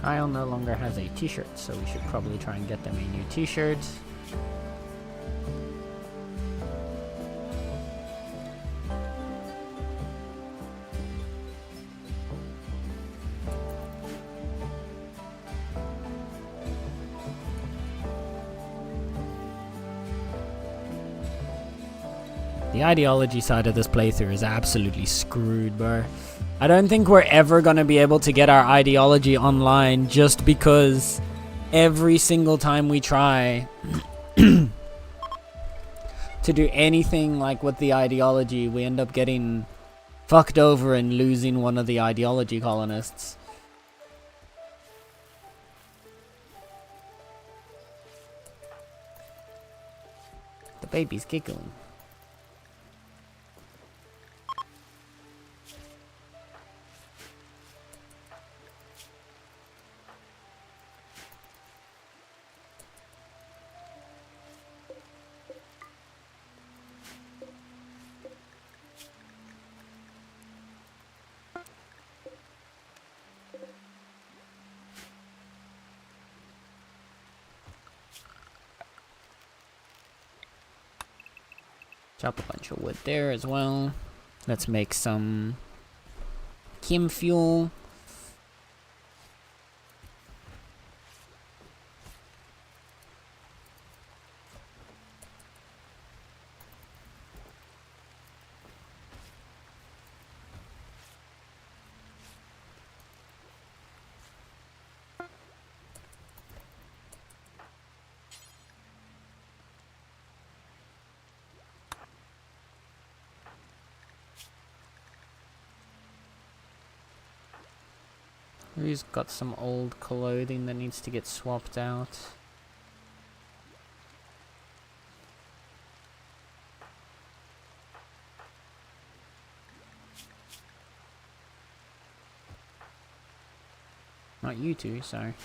Kyle no longer has a t-shirt, so we should probably try and get them a new t-shirt. The ideology side of this playthrough is absolutely screwed, bro. I don't think we're ever going to be able to get our ideology online just because every single time we try to do anything like with the ideology, we end up getting fucked over and losing one of the ideology colonists. The baby's giggling. Chop a bunch of wood there as well. Let's make some chem fuel. Who's got some old clothing that needs to get swapped out? Not you two, sorry.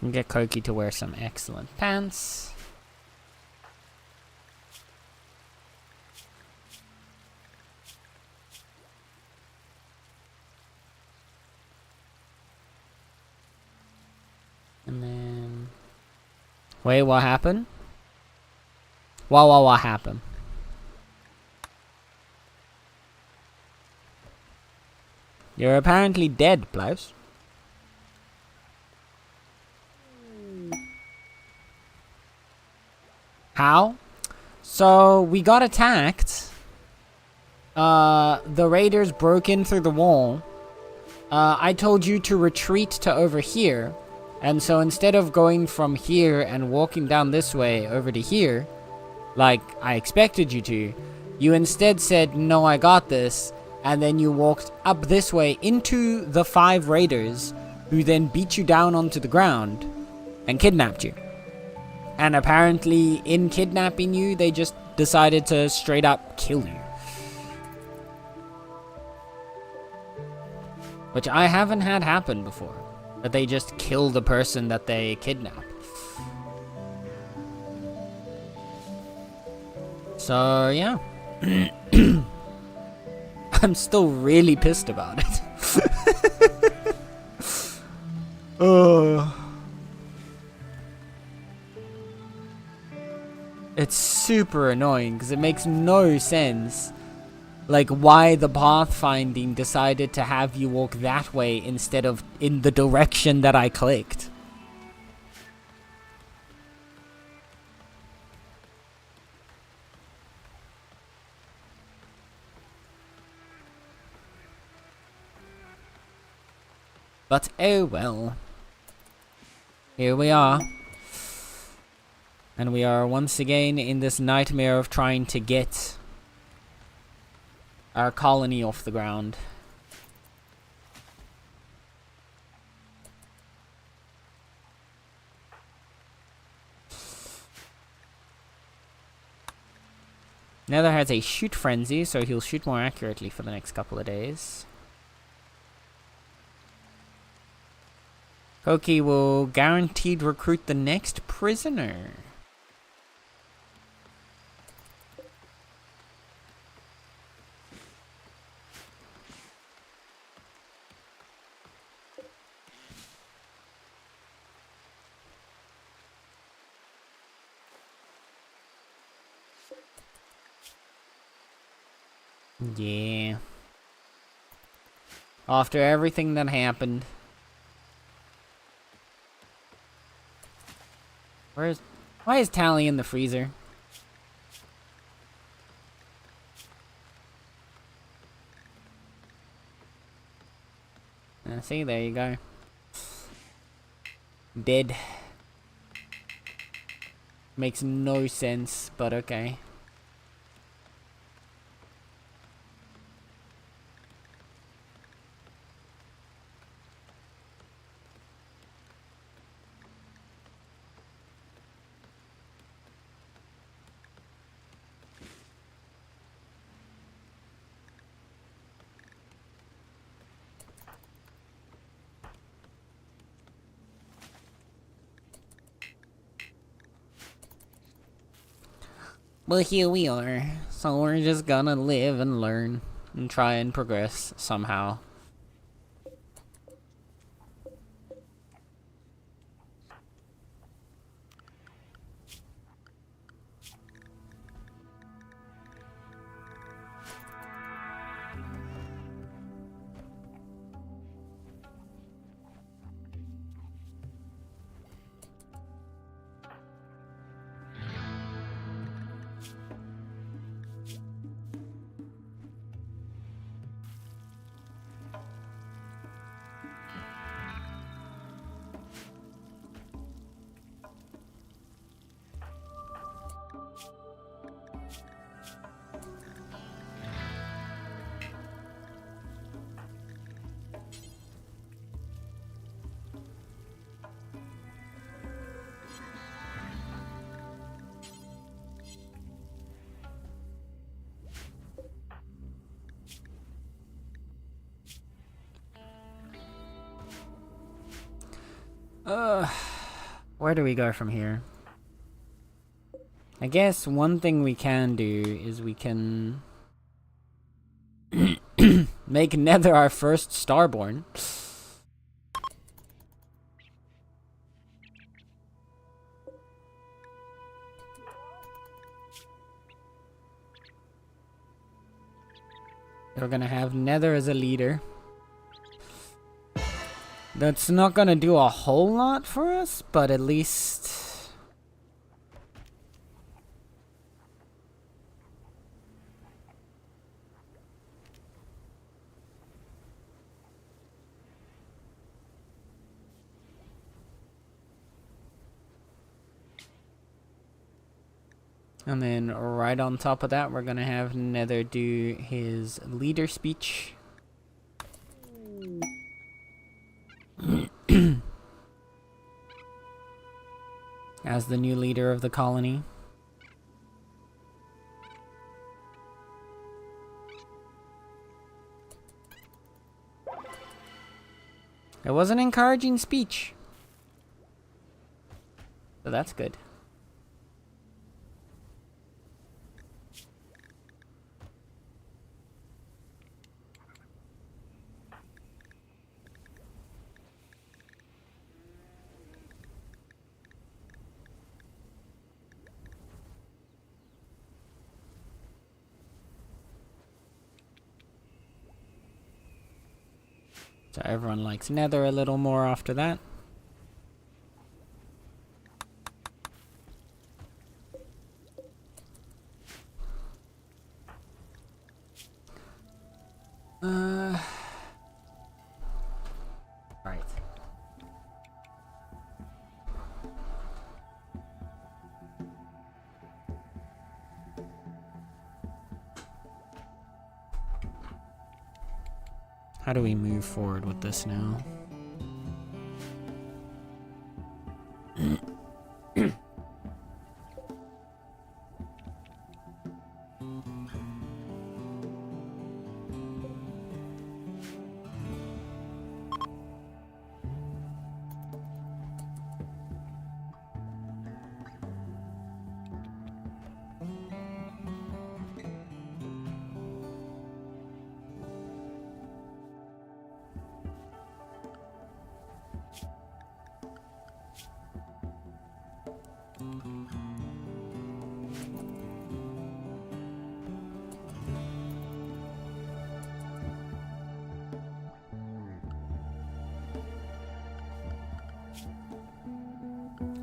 And get Koki to wear some excellent pants. And then... Wait, what happened? What happened? You're apparently dead, Blouse. How? So, we got attacked. The raiders broke in through the wall. I told you to retreat to over here. And so instead of going from here and walking down this way over to here, like I expected you to, you instead said, no, I got this. And then you walked up this way into the 5 raiders, who then beat you down onto the ground and kidnapped you. And apparently, in kidnapping you, they just decided to straight up kill you. Which I haven't had happen before. That they just kill the person that they kidnap. So, yeah. I'm still really pissed about it. It's super annoying because it makes no sense. Like, why the pathfinding decided to have you walk that way instead of in the direction that I clicked. But oh well. Here we are. And we are once again in this nightmare of trying to get our colony off the ground. Nether has a shoot frenzy, so he'll shoot more accurately for the next couple of days. Koki will guaranteed recruit the next prisoner. Yeah. After everything that happened. Why is Tally in the freezer? See, there you go. Dead. Makes no sense, but okay. But here we are, so we're just gonna live and learn and try and progress somehow. Where do we go from here? I guess one thing we can do is we can make Nether our first Starborn. We're gonna have Nether as a leader. That's not gonna do a whole lot for us, but at least... And then right on top of that, we're gonna have Nether do his leader speech. As the new leader of the colony. It was an encouraging speech. So that's good. So everyone likes nether a little more after that. Right. How do we move forward with this now?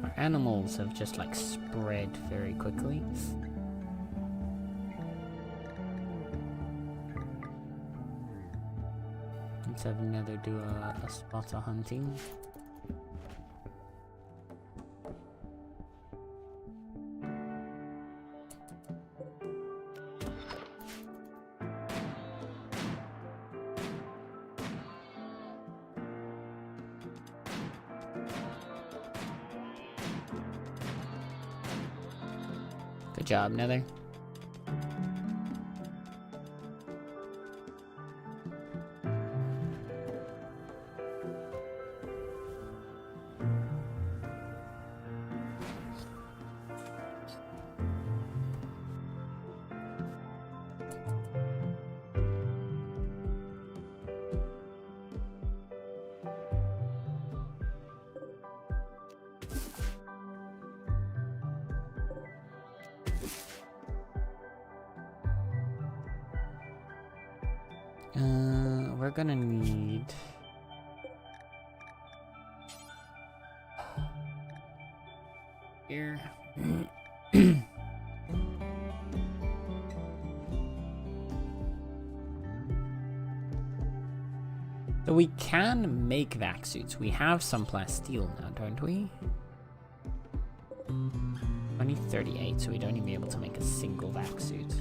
Our animals have just like spread very quickly. Let's have Nether do a spot of hunting. Good job, Nether. We're gonna need... here. So we can make vac suits. We have some plasteel now, don't we? Only 38, so we'd only be able to make a single vac suit.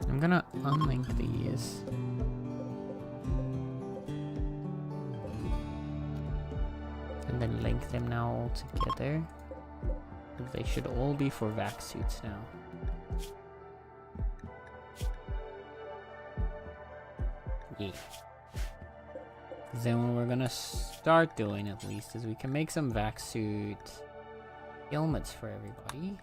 I'm gonna unlink these. And then link them now all together. They should all be for vac suits now. Yeah. Then what we're gonna start doing at least is we can make some vac suit helmets for everybody.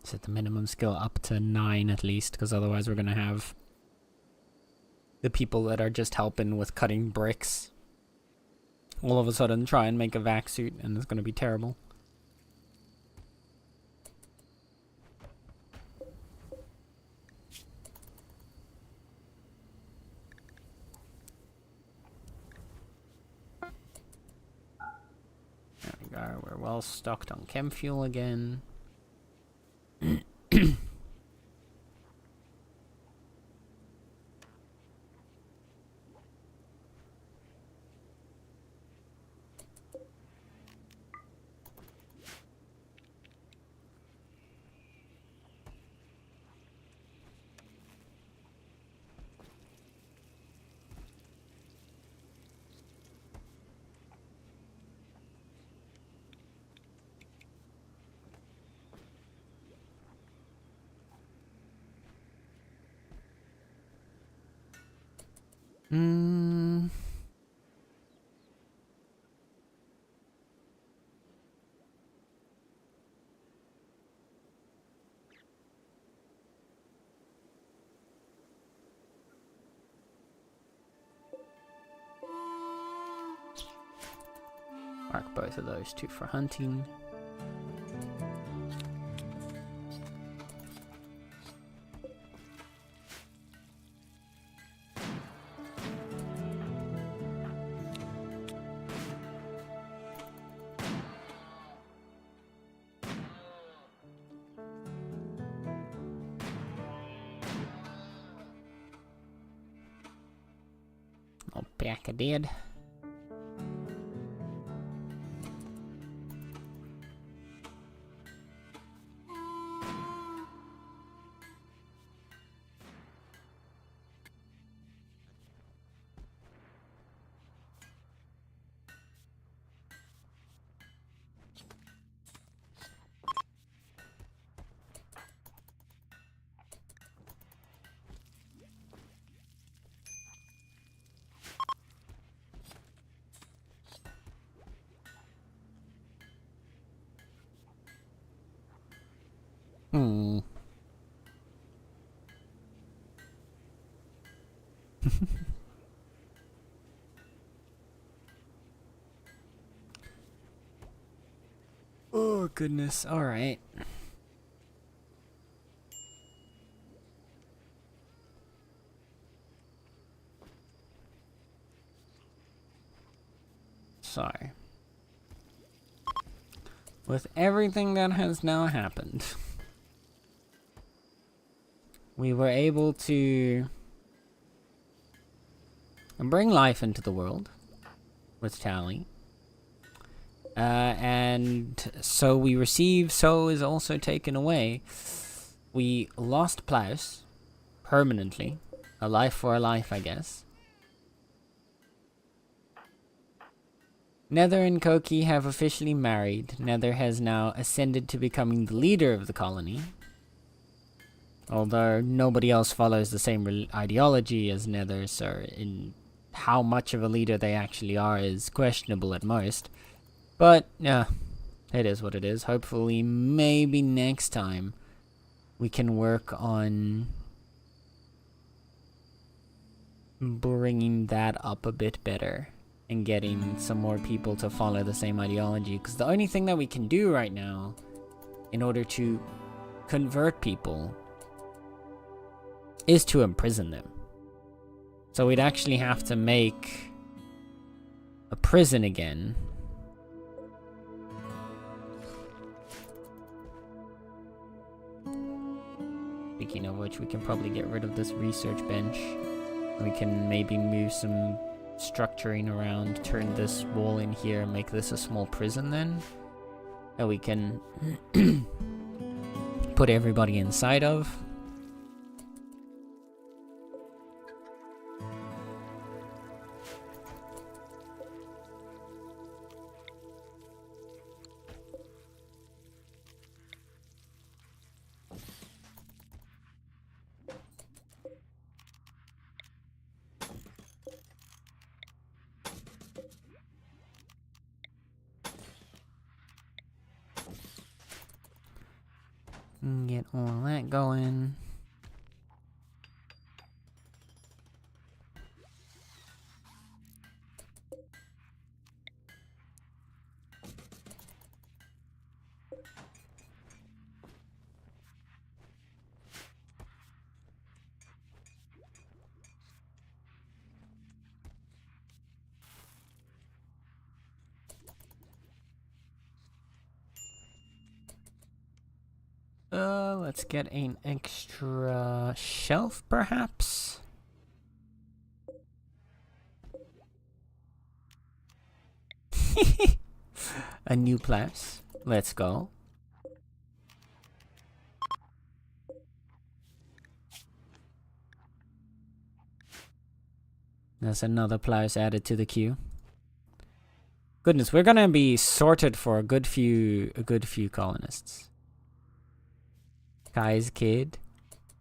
Set the minimum skill up to 9 at least, because otherwise we're gonna have the people that are just helping with cutting bricks all of a sudden try and make a vac suit, and it's gonna be terrible. There we go, we're well stocked on chem fuel again. Hmm. Mark both of those two for hunting. Oh, back I did. Hmm. Oh, goodness. All right. So, with everything that has now happened, we were able to bring life into the world with Tally. And so we receive, so is also taken away. We lost Plaus permanently. A life for a life, I guess. Nether and Koki have officially married. Nether has now ascended to becoming the leader of the colony. Although nobody else follows the same ideology as Nether, so in how much of a leader they actually are is questionable at most. But, yeah, it is what it is. Hopefully, maybe next time, we can work on bringing that up a bit better and getting some more people to follow the same ideology. Because the only thing that we can do right now, in order to convert people, is to imprison them. So we'd actually have to make a prison again. Speaking of which, we can probably get rid of this research bench. We can maybe move some structuring around, turn this wall in here, and make this a small prison then. That we can put everybody inside of. Get all that going. Let's get an extra shelf, perhaps? A new place. Let's go. There's another place added to the queue. Goodness, we're gonna be sorted for a good few colonists. Kai's kid.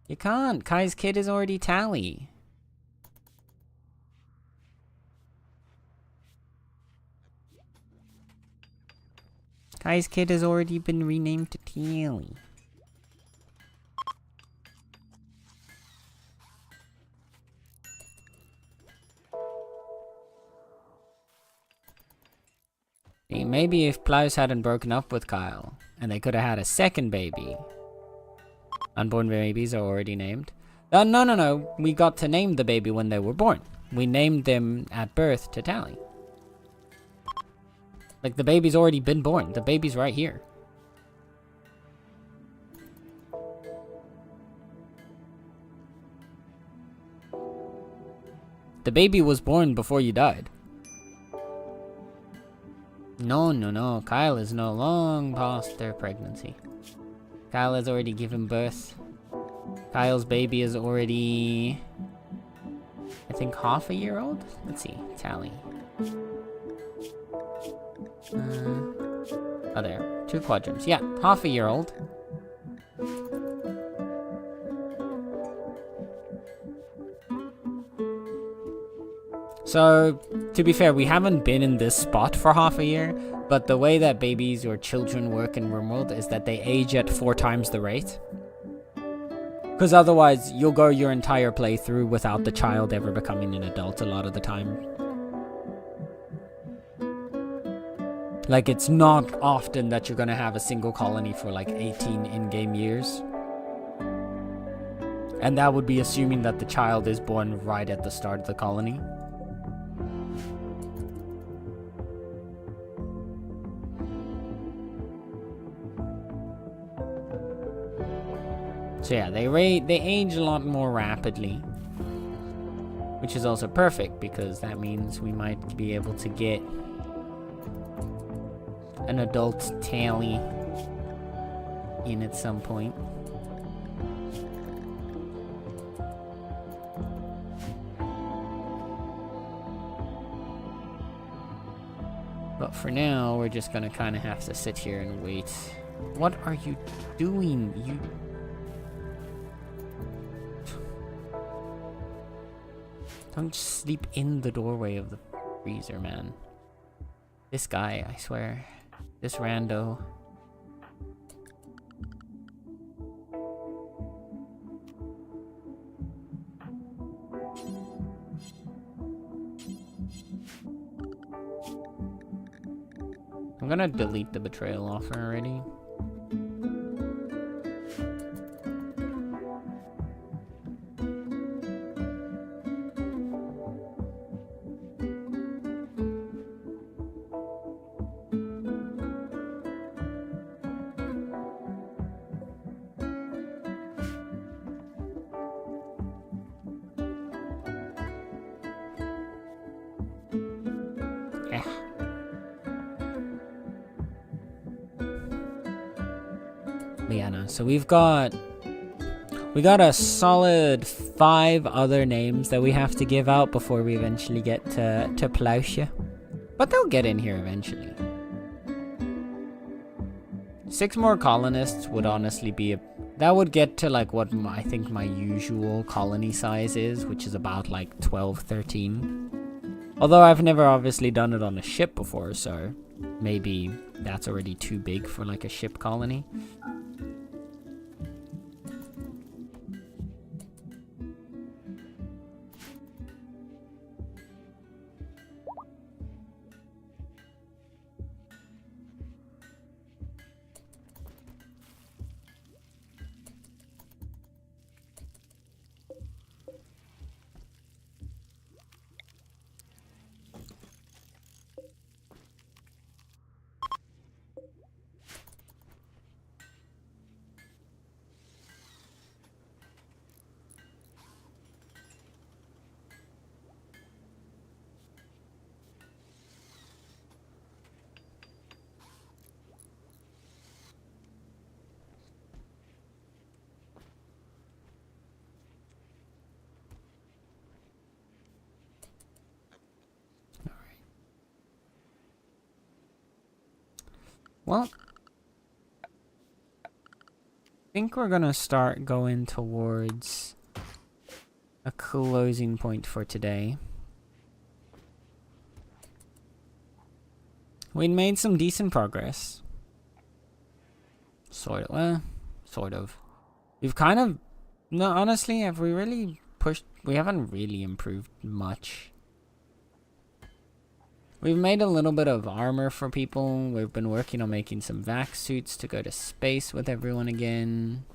You can't. Kai's kid is already Tally. Guy's kid has already been renamed to Tealy. Maybe if Plows hadn't broken up with Kyle, and they could have had a second baby. Unborn babies are already named. No. We got to name the baby when they were born. We named them at birth to Tally. Like, the baby's already been born. The baby's right here. The baby was born before you died. No. Kyle is no long past their pregnancy. Kyle has already given birth. Kyle's baby is already, I think, half a year old? Let's see. Tally. Oh, there. 2 quadrants. Yeah, half a year old. So, to be fair, we haven't been in this spot for half a year, but the way that babies or children work in RimWorld is that they age at 4 times the rate. Because otherwise, you'll go your entire playthrough without the child ever becoming an adult a lot of the time. Like, it's not often that you're gonna have a single colony for like 18 in-game years. And that would be assuming that the child is born right at the start of the colony. So yeah, they age a lot more rapidly. Which is also perfect, because that means we might be able to get an adult Tally in at some point. But for now, we're just gonna kind of have to sit here and wait. What are you doing? You... Don't just sleep in the doorway of the freezer, man. This guy, I swear. This rando. I'm gonna delete the betrayal offer already. Yeah, no. So we got a solid 5 other names that we have to give out before we eventually get to Plowshare. But they'll get in here eventually. 6 more colonists would honestly be that would get to like what I think my usual colony size is, which is about like 12, 13. Although I've never obviously done it on a ship before, so maybe that's already too big for like a ship colony. Well, I think we're gonna start going towards a closing point for today. We made some decent progress. Sort of. Well, sort of. We've kind of... No, honestly, have we really pushed... We haven't really improved much. We've made a little bit of armor for people. We've been working on making some vac suits to go to space with everyone again.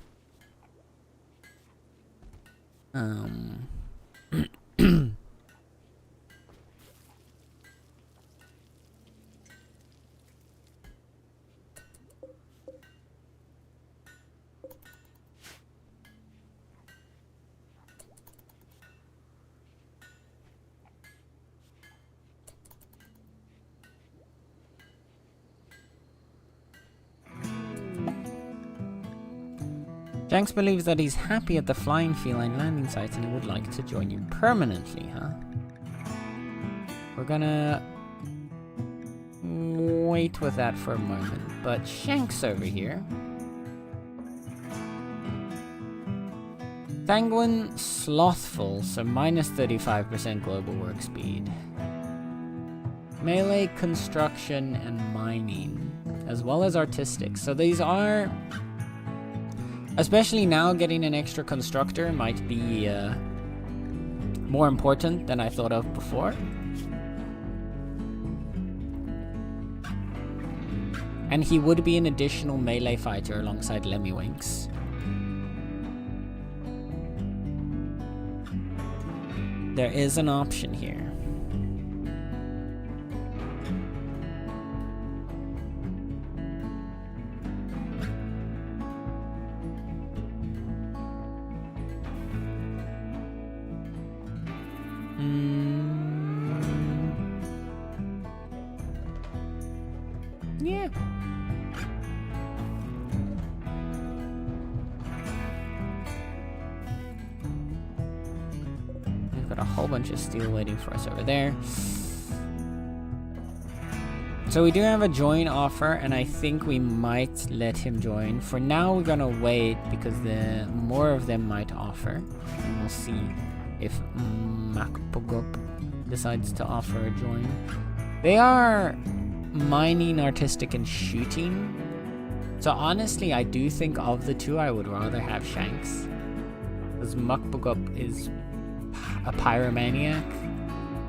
Shanks believes that he's happy at the flying feline landing site and he would like to join you permanently, huh? We're gonna wait with that for a moment, but Shanks over here. Sanguine Slothful, so minus 35% global work speed. Melee, construction, and mining, as well as artistic. So these are... Especially now, getting an extra constructor might be more important than I thought of before. And he would be an additional melee fighter alongside Lemmywinks. There is an option here. Yeah. We've got a whole bunch of steel waiting for us over there. So we do have a join offer, and I think we might let him join. For now, we're gonna wait because the more of them might offer, and we'll see if Makpogop decides to offer a join. They are mining, artistic, and shooting. So honestly, I do think of the two, I would rather have Shanks, because Makpogop is a pyromaniac,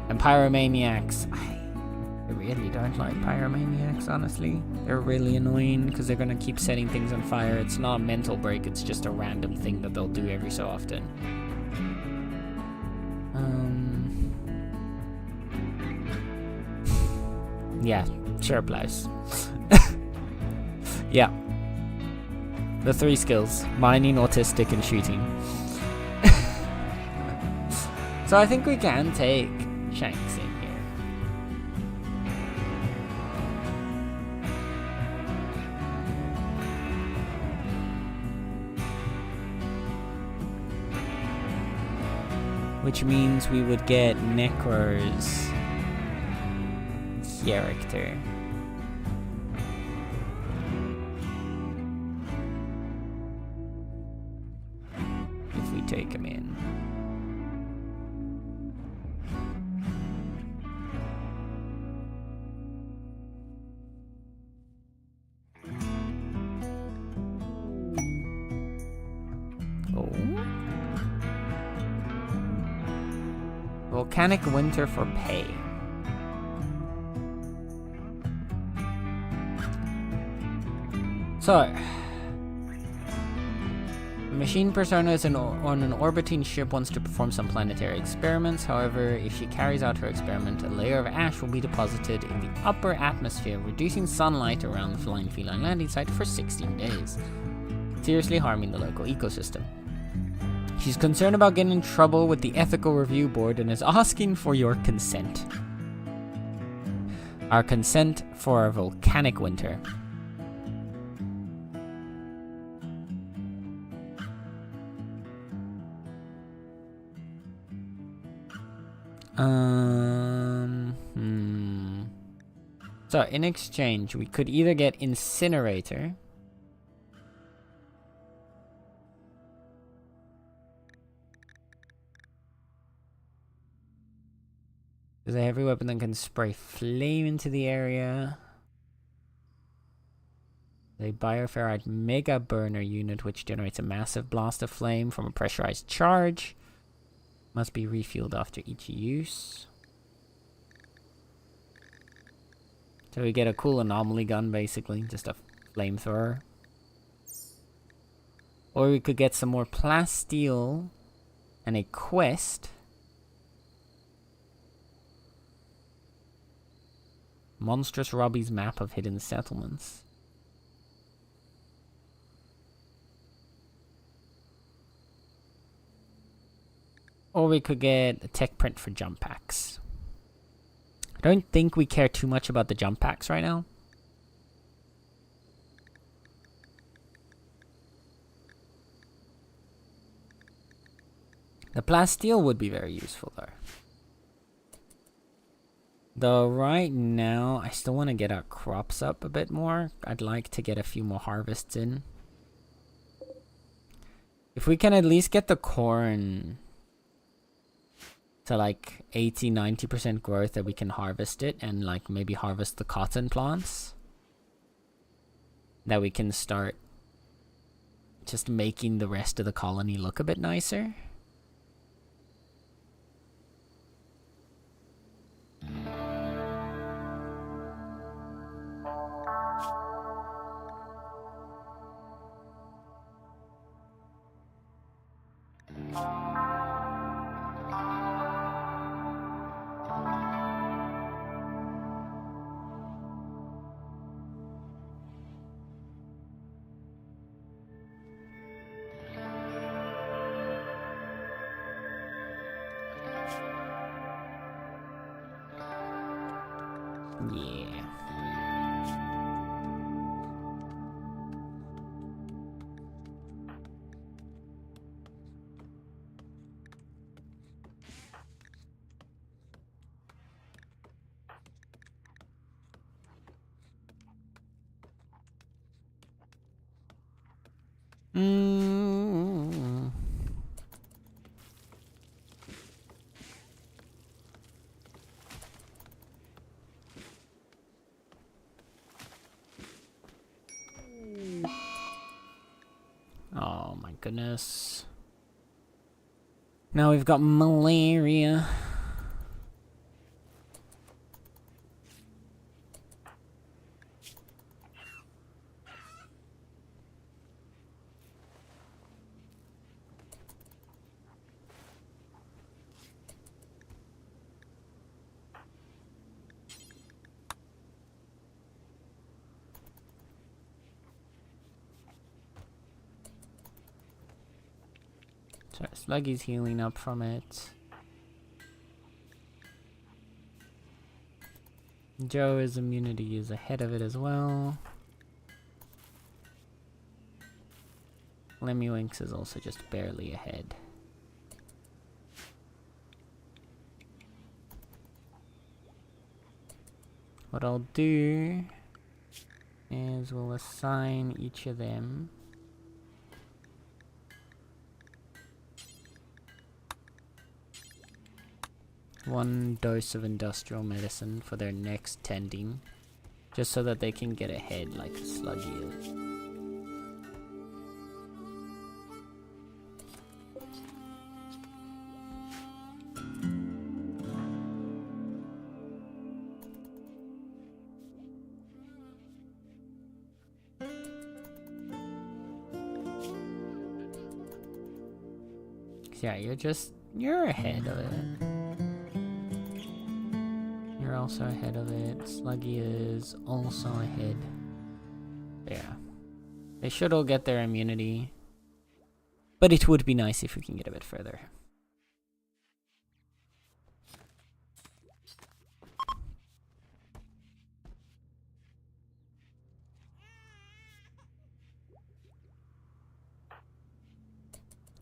and pyromaniacs, I really don't like pyromaniacs, honestly. They're really annoying because they're gonna keep setting things on fire. It's not a mental break, it's just a random thing that they'll do every so often. Yeah, sure applies. Yeah. The three skills: mining, autistic, and shooting. So I think we can take Shanks in here. Which means we would get Necro's character. If we take him in. Oh. Volcanic Winter for pay. So, Machine Persona is on an orbiting ship, wants to perform some planetary experiments. However, if she carries out her experiment, a layer of ash will be deposited in the upper atmosphere, reducing sunlight around the flying feline landing site for 16 days, seriously harming the local ecosystem. She's concerned about getting in trouble with the Ethical Review Board and is asking for your consent. Our consent for a volcanic winter. So, in exchange, we could either get Incinerator. Is a heavy weapon that can spray flame into the area. The bioferrite mega burner unit, which generates a massive blast of flame from a pressurized charge. Must be refueled after each use. So we get a cool anomaly gun, basically. Just a flamethrower. Or we could get some more plasteel and a quest. Monstrous Robbie's map of hidden settlements. Or we could get a tech print for jump packs. I don't think we care too much about the jump packs right now. The plasteel would be very useful though. Though right now, I still want to get our crops up a bit more. I'd like to get a few more harvests in. If we can at least get the corn to like 80-90% growth, that we can harvest it and like maybe harvest the cotton plants, that we can start just making the rest of the colony look a bit nicer. Yeah. Oh my goodness. Now we've got malaria. So Sluggy's healing up from it. Joe's immunity is ahead of it as well. Lemmywinks is also just barely ahead. What I'll do is we'll assign each of them one dose of industrial medicine for their next tending, just so that they can get ahead like Sluggy is. Yeah, you're ahead of it. You're also ahead of it. Sluggy is also ahead. Yeah. They should all get their immunity. But it would be nice if we can get a bit further.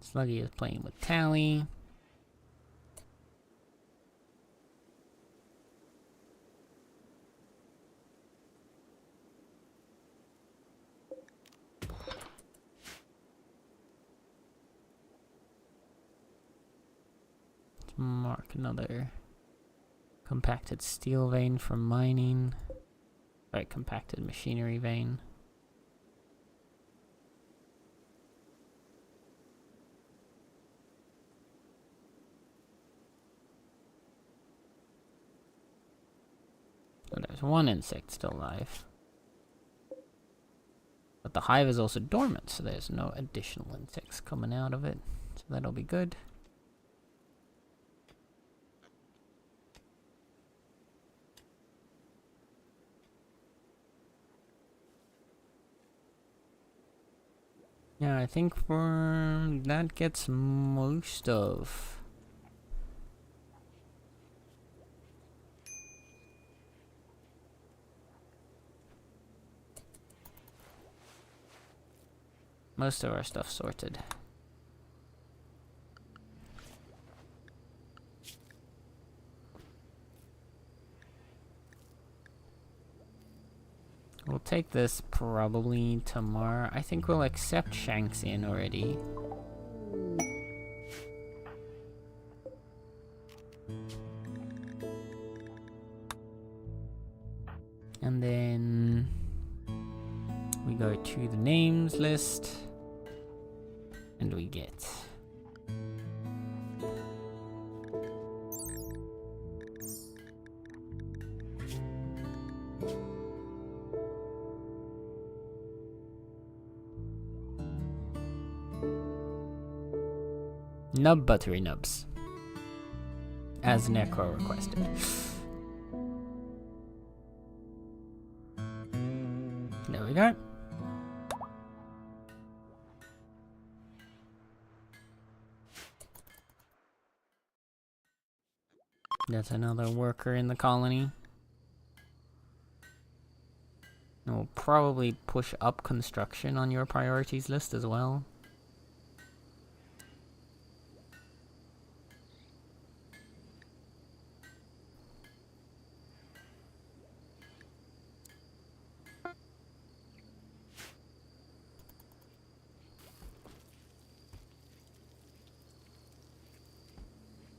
Sluggy is playing with Tally. Let's mark another compacted steel vein for mining. Right, compacted machinery vein. There's one insect still alive. But the hive is also dormant, so there's no additional insects coming out of it. So that'll be good. Yeah, I think that gets most of... most of our stuff sorted. We'll take this probably tomorrow. I think we'll accept Shanks in already. And then we go to the names list and we get Nub Buttery Nubs, as Necro requested. There we go. That's another worker in the colony. And we'll probably push up construction on your priorities list as well.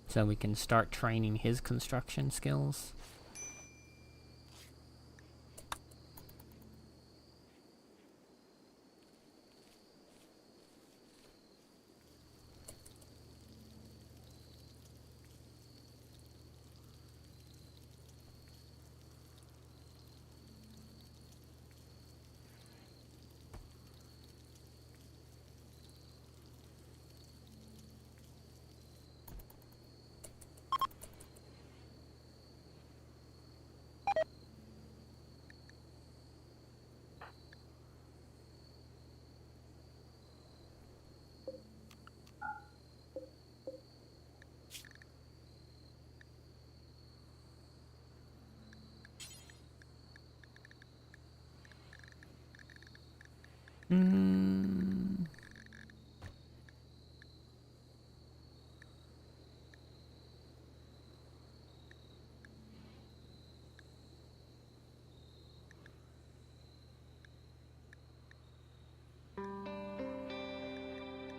So we can start training his construction skills.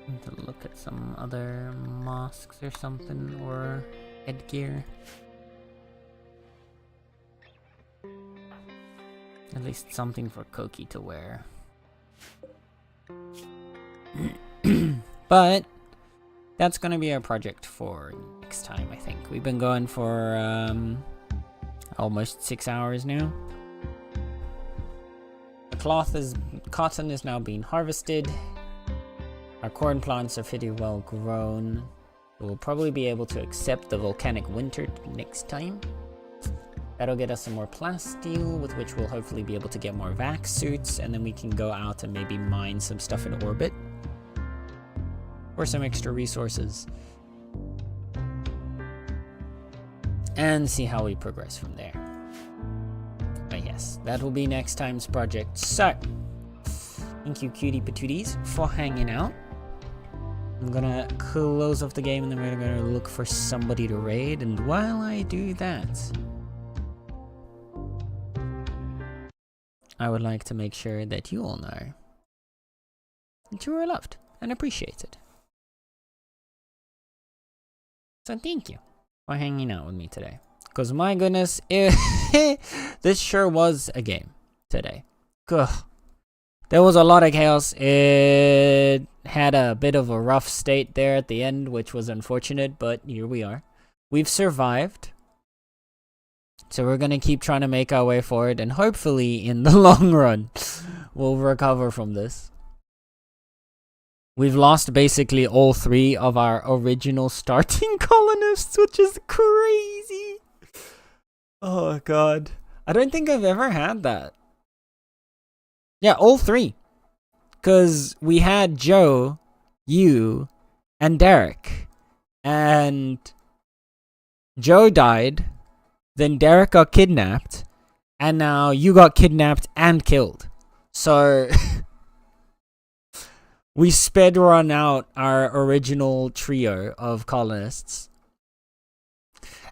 Need to look at some other mosques or something, or headgear. At least something for Koki to wear. But that's gonna be our project for next time, I think. We've been going for almost 6 hours now. The cotton is now being harvested. Our corn plants are pretty well grown. We'll probably be able to accept the volcanic winter next time. That'll get us some more plasteel, with which we'll hopefully be able to get more vac suits, and then we can go out and maybe mine some stuff in orbit for some extra resources. And see how we progress from there. But yes, that will be next time's project. So, thank you cutie patooties for hanging out. I'm gonna close off the game and then we're gonna look for somebody to raid, and while I do that, I would like to make sure that you all know that you are loved and appreciated. So thank you for hanging out with me today. Because my goodness, this sure was a game today. Ugh. There was a lot of chaos. It had a bit of a rough state there at the end, which was unfortunate, but here we are. We've survived. So we're gonna keep trying to make our way forward, and hopefully in the long run we'll recover from this. We've lost basically all 3 of our original starting colonists, which is crazy. Oh god, I don't think I've ever had that. Yeah, all 3, because we had Joe, you, and Derek, and Joe died, then Derek got kidnapped, and now you got kidnapped and killed. So we sped run out our original trio of colonists.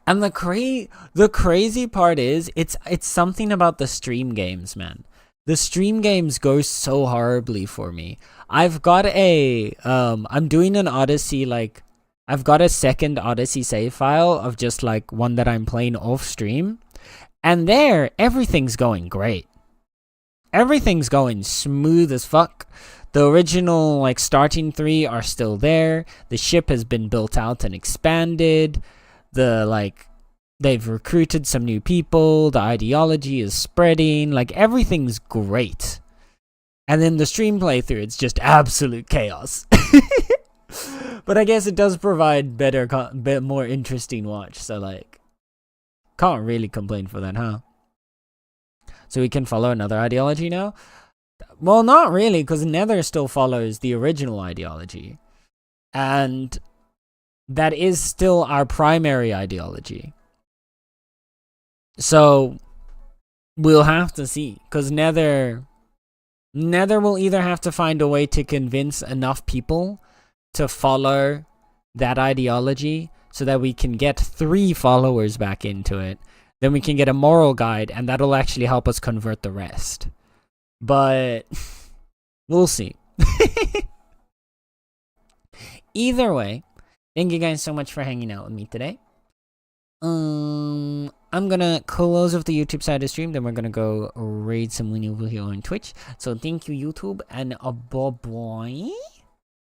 And the crazy part is it's something about the stream games, man. The stream games go so horribly for me. I've got I'm doing an Odyssey, like, I've got a second Odyssey save file of just like one that I'm playing off stream. And there, everything's going great. Everything's going smooth as fuck. The original like starting 3 are still there. The ship has been built out and expanded. They've recruited some new people. The ideology is spreading. Like, everything's great. And then the stream playthrough, it's just absolute chaos. But I guess it does provide bit more interesting watch. So like, can't really complain for that, huh? So we can follow another ideology now? Well, not really, because Nether still follows the original ideology. And that is still our primary ideology. So we'll have to see, because Nether will either have to find a way to convince enough people to follow that ideology so that we can get 3 followers back into it. Then we can get a moral guide, and that'll actually help us convert the rest. But we'll see. Either way, thank you guys so much for hanging out with me today. I'm gonna close off the YouTube side of the stream, then we're gonna go raid some winnie over here on Twitch. So thank you, YouTube, and bye-bye.